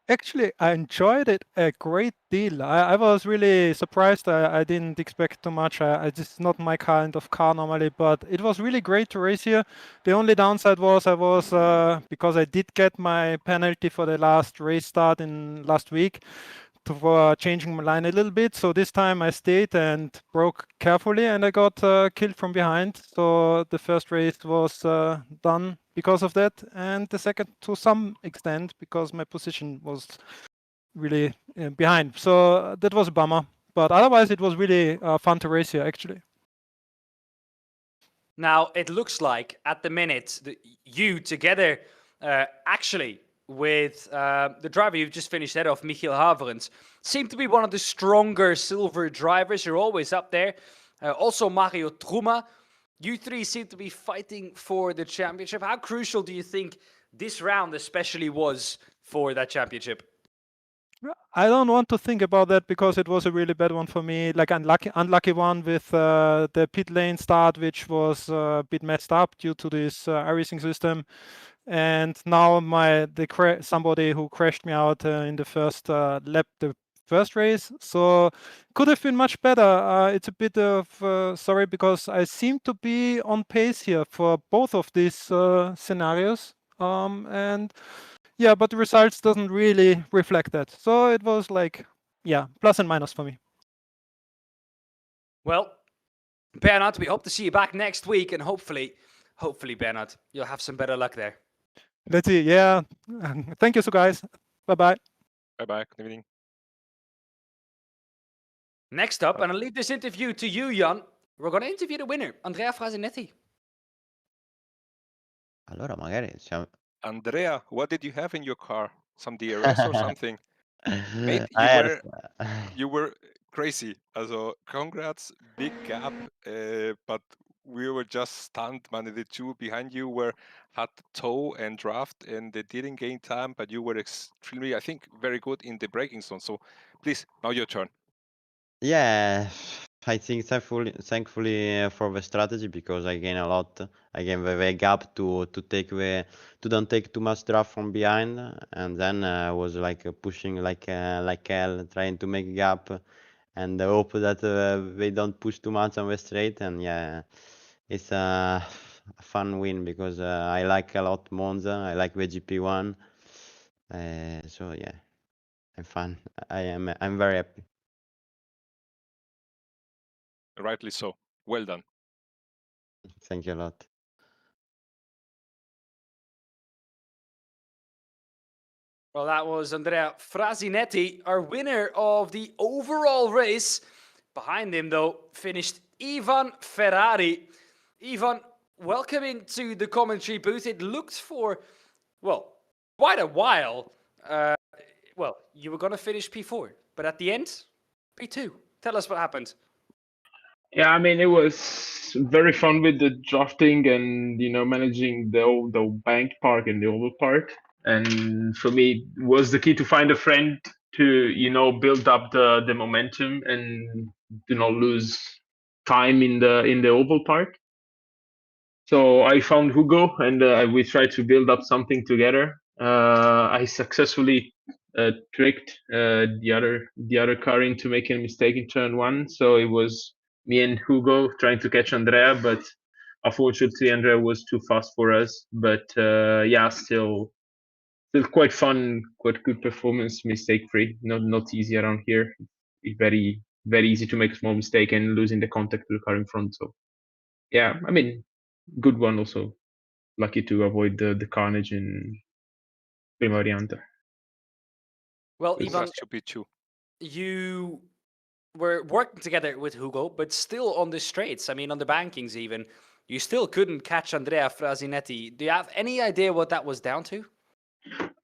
Actually, I enjoyed it a great deal. I was really surprised. I didn't expect too much. This is not my kind of car normally, but it was really great to race here. The only downside was because I did get my penalty for the last race start in last week for changing my line a little bit. So this time I stayed and broke carefully, and I got killed from behind. So the first race was done because of that, and the second to some extent because my position was really behind. So that was a bummer. But otherwise, it was really fun to race here, actually. Now, it looks like at the minute, you together, actually, with the driver you've just finished head of, Michiel Haverens, seem to be one of the stronger silver drivers. You're always up there. Also, Mario Truma. You three seem to be fighting for the championship. How crucial do you think this round especially was for that championship? I don't want to think about that because it was a really bad one for me. Like unlucky one with the pit lane start, which was a bit messed up due to this iRacing system. And now somebody who crashed me out in the first lap, the first race. So could have been much better. It's a bit of sorry because I seem to be on pace here for both of these scenarios. And yeah, but the results doesn't really reflect that. So it was like, yeah, plus and minus for me. Well, Bernard, we hope to see you back next week, and hopefully, Bernard, you'll have some better luck there. Let's see. Yeah. Thank you, so guys. Bye-bye. Bye-bye. Good evening. Next up, and I'll leave this interview to you, Jan. We're going to interview the winner, Andrea Frasinetti. Allora, magari siamo... Andrea, what did you have in your car? Some DRS or something? Mate, you were crazy. Also, congrats, big gap, but we were just stunned. Man, the two behind you had tow and draft, and they didn't gain time, but you were extremely, I think, very good in the braking zone. So, please, now your turn. Yeah, I think thankfully for the strategy because I gain a lot. I gain the gap to don't take too much draft from behind, and then I was like pushing like hell, trying to make a gap, and I hope that they don't push too much on the straight. And yeah, it's a fun win because I like a lot Monza. I like the GP1. So yeah, I'm fun. I'm very happy. Rightly so. Well done. Thank you a lot. Well, that was Andrea Frasinetti, our winner of the overall race. Behind him, though, finished Ivan Ferrari. Ivan, welcome into the commentary booth. It looked for, well, quite a while. Well, you were going to finish P4, but at the end, P2. Tell us what happened. Yeah, I mean, it was very fun with the drafting and, managing the bank park and the oval park. And for me, it was the key to find a friend to, build up the momentum and do not lose time in the oval park. So I found Hugo and we tried to build up something together. I successfully tricked the other car into making a mistake in turn one. So it was me and Hugo trying to catch Andrea, but unfortunately Andrea was too fast for us. But yeah, still quite fun, quite good performance, mistake free. Not easy around here. It's very easy to make a small mistake and losing the contact to the car in front. So yeah, I mean, good one also. Lucky to avoid the carnage in Prima Variante. Well, Ivan, P2. You were working together with Hugo, but still on the straights. I mean, on the bankings even, you still couldn't catch Andrea Frasinetti. Do you have any idea what that was down to?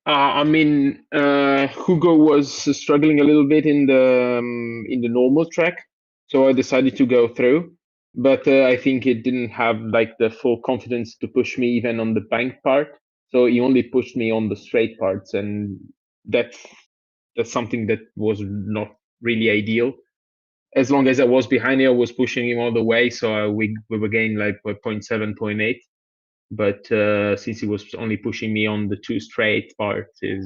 I mean, Hugo was struggling a little bit in the normal track, so I decided to go through. But I think it didn't have like the full confidence to push me even on the bank part. So he only pushed me on the straight parts, and that's something that was not really ideal. As long as I was behind him, I was pushing him all the way, so we were gaining like 0.7, 0.8. But since he was only pushing me on the two straight parts, it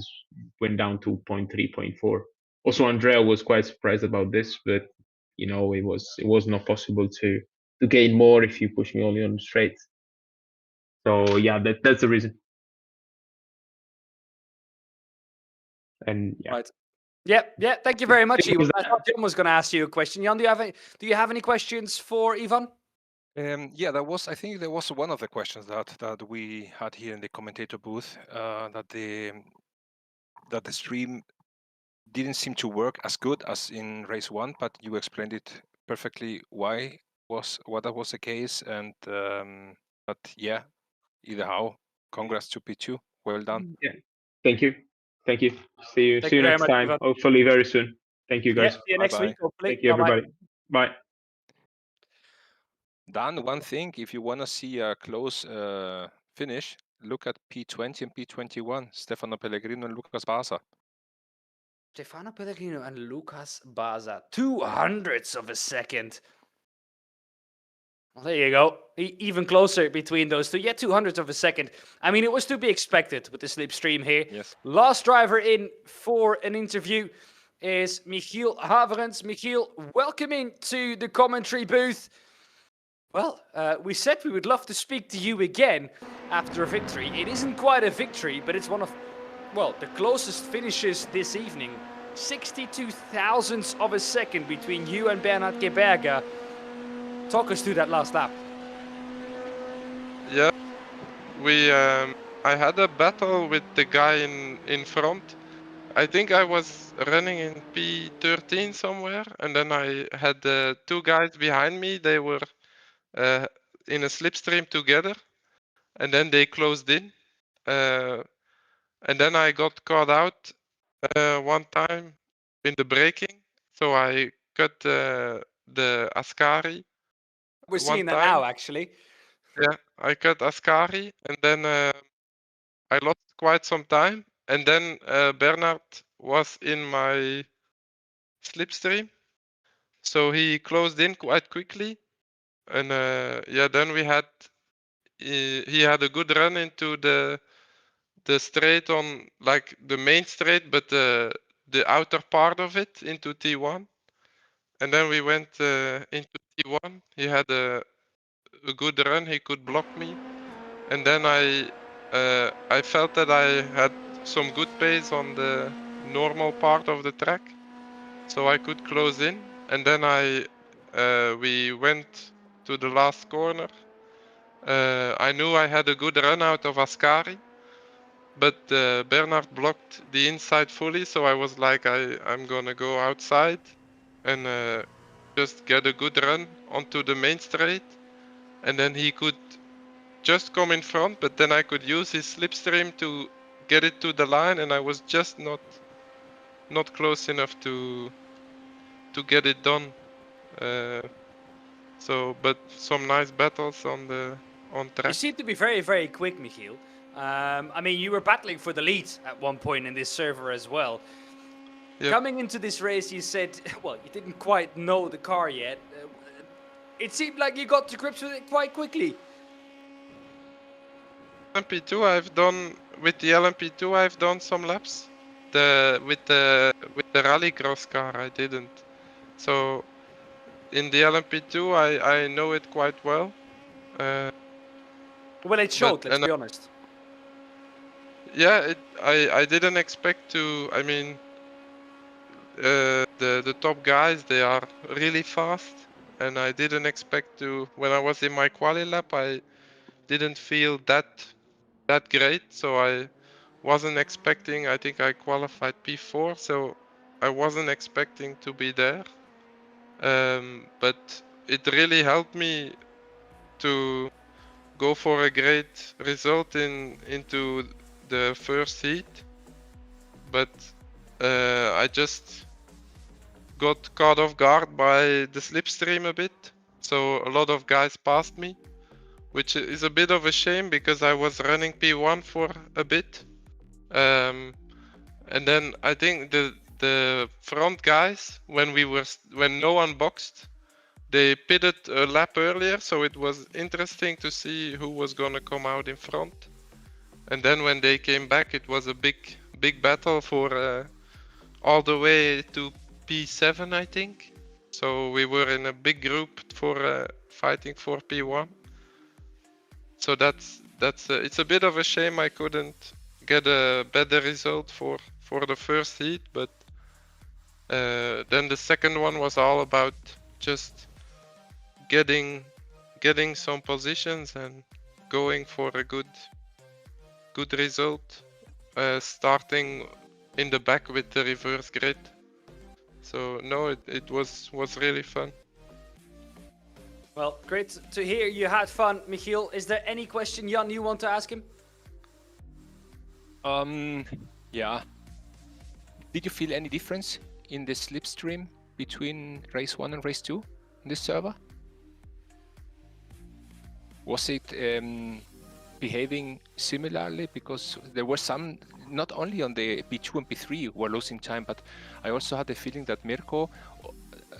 went down to 0.3, 0.4. Also, Andrea was quite surprised about this, but it was not possible to gain more if you push me only on the straight. So yeah, that's the reason. And yeah. Right. Yeah. Thank you very much, Ivan. I thought John was going to ask you a question. Jan, do you have any questions for Ivan? Yeah, I think there was one of the questions that we had here in the commentator booth, that the stream didn't seem to work as good as in race 1, but you explained it perfectly what that was the case. And but yeah, either how, congrats to P2. Well done. Yeah. Thank you. Thank you. See Thank you you very next much, time. Ivan. Hopefully very soon. Thank you, Yeah, guys. see you next Bye-bye. week, hopefully. Thank you, Bye-bye. everybody. Bye. Dan, one thing, if you want to see a close finish, look at P20 and P21, Stefano Pellegrino and Lucas Baza. Stefano Pellegrino and Lucas Baza, 200ths of a second. Well, there you go. Even closer between those two. Yeah, 200ths of a second. I mean, it was to be expected with the slipstream here. Yes. Last driver in for an interview is Michiel Haverens. Michiel, welcome into the commentary booth. Well, we said we would love to speak to you again after a victory. It isn't quite a victory, but it's one of, well, the closest finishes this evening. 62 thousandths of a second between you and Bernhard Geberger. Talk us through that last lap. Yeah, I had a battle with the guy in front. I think I was running in P13 somewhere, and then I had two guys behind me. They were in a slipstream together, and then they closed in. And then I got caught out one time in the braking, so I cut the Ascari. We're one seeing that time. now, actually. Yeah, I cut Ascari, and then I lost quite some time. And then Bernard was in my slipstream, so he closed in quite quickly. And yeah, then we had he had a good run into the straight on, like the main straight, but the outer part of it into T1. And then we went into T1. He had a good run. He could block me. And then I felt that I had some good pace on the normal part of the track, so I could close in. And then we went to the last corner. I knew I had a good run out of Ascari, but Bernard blocked the inside fully, so I was like, I'm gonna go outside and just get a good run onto the main straight, and then he could just come in front, but then I could use his slipstream to get it to the line, and I was just not close enough to get it done. But some nice battles on You track. seem to be very, very quick, Michiel. I mean, you were battling for the lead at one point in this server as well. Yep. Coming into this race, you said, well, you didn't quite know the car yet. It seemed like you got to grips with it quite quickly. LMP2, with the LMP2 I've done some laps. With the rallycross car I didn't. So in the LMP2 I know it quite well. Well, it showed, let's be honest. Yeah, I didn't expect to. I mean, the top guys, they are really fast, and I didn't expect to. When I was in my quali lap, I didn't feel that great, so I wasn't expecting. I think I qualified P4, so I wasn't expecting to be there. But it really helped me to go for a great result into the first heat. But I just got caught off guard by the slipstream a bit, so a lot of guys passed me, which is a bit of a shame because I was running P1 for a bit. And then I think the front guys, when no one boxed, they pitted a lap earlier, so it was interesting to see who was gonna come out in front. And then when they came back, it was a big battle for all the way to P7, I think. So we were in a big group for fighting for P1. So it's a bit of a shame I couldn't get a better result for the first heat, but then the second one was all about just getting some positions and going for a good result, starting in the back with the reverse grid. So no, it was really fun. Well, great to hear you had fun, Michiel. Is there any question, Jan, you want to ask him? Yeah. Did you feel any difference in the slipstream between race 1 and race 2 in this server? Was it behaving similarly? Because there were some, not only on the P2 and P3 were losing time, but I also had the feeling that Mirko,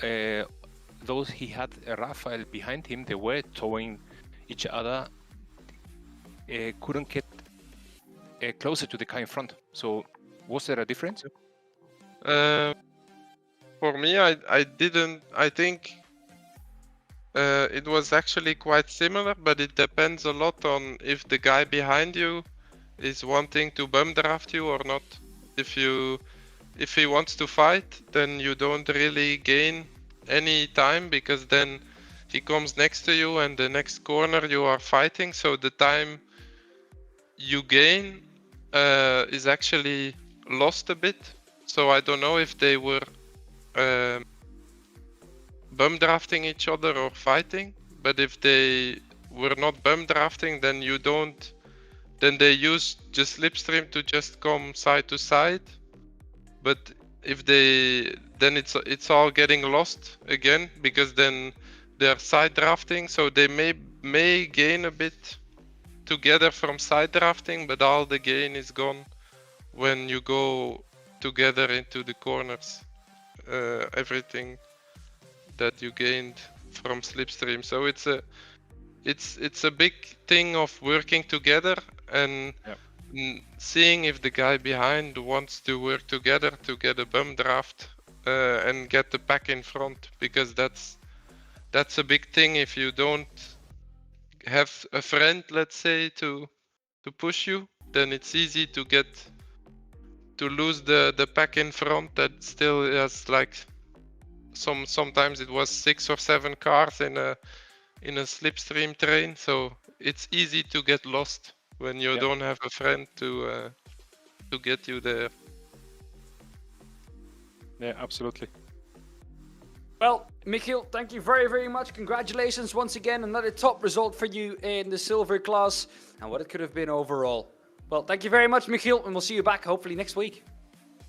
though he had Rafael behind him, they were towing each other, couldn't get closer to the car in front. So was there a difference? For me, I didn't. I think it was actually quite similar, but it depends a lot on if the guy behind you is wanting to bum draft you or not. If he wants to fight, then you don't really gain any time, because then he comes next to you and the next corner you are fighting, so the time you gain is actually lost a bit. So I don't know if they were bum drafting each other or fighting, but if they were not bum drafting, then then they use just slipstream to just come side to side. But if then it's all getting lost again, because then they're side drafting, so they may gain a bit together from side drafting, but all the gain is gone when you go together into the corners. Everything that you gained from slipstream. So it's a big thing of working together and seeing if the guy behind wants to work together to get a bum draft and get the pack in front, because that's a big thing. If you don't have a friend, let's say, to push you, then it's easy to lose the pack in front that still has like sometimes it was 6 or 7 cars in a slipstream train, so it's easy to get lost when you don't have a friend to get you there. Yeah, absolutely. Well, Michiel, thank you very, very much. Congratulations once again. Another top result for you in the silver class and what it could have been overall. Well, thank you very much, Michiel, and we'll see you back hopefully next week.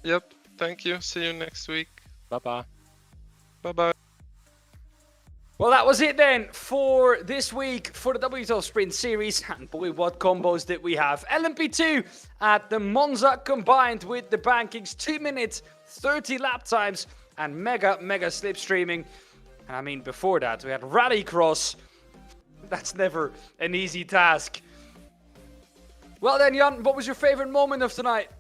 Yep, thank you. See you next week. Bye-bye. Bye-bye. Well, that was it then for this week for the W12 Sprint Series. And boy, what combos did we have. LMP2 at the Monza combined with the Bankings 2 minutes, 30 lap times and mega slipstreaming. And I mean, before that, we had Rallycross. That's never an easy task. Well then, Jan, what was your favorite moment of tonight?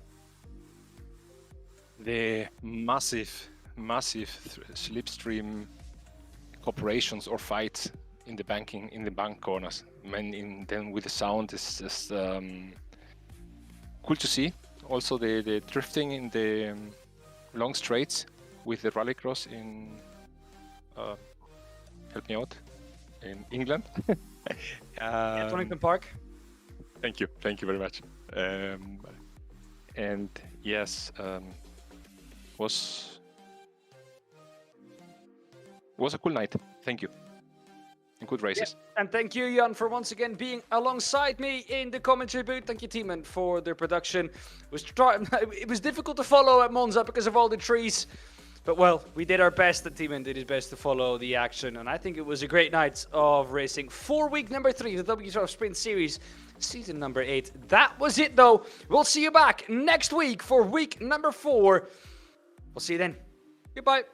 The massive slipstream operations or fights in the bank corners. Then with the sound is just cool to see. Also the drifting in the long straights with the rallycross in help me out, in England. Donington Park. Thank you very much. And yes, was a cool night. Thank you. And good races. Yeah. And thank you, Jan, for once again being alongside me in the commentary booth. Thank you, Teeman, for the production. It was difficult to follow at Monza because of all the trees. But well, we did our best. And Teeman did his best to follow the action. And I think it was a great night of racing for week number 3 of the W12 Sprint Series, season number 8. That was it, though. We'll see you back next week for week number 4. We'll see you then. Goodbye.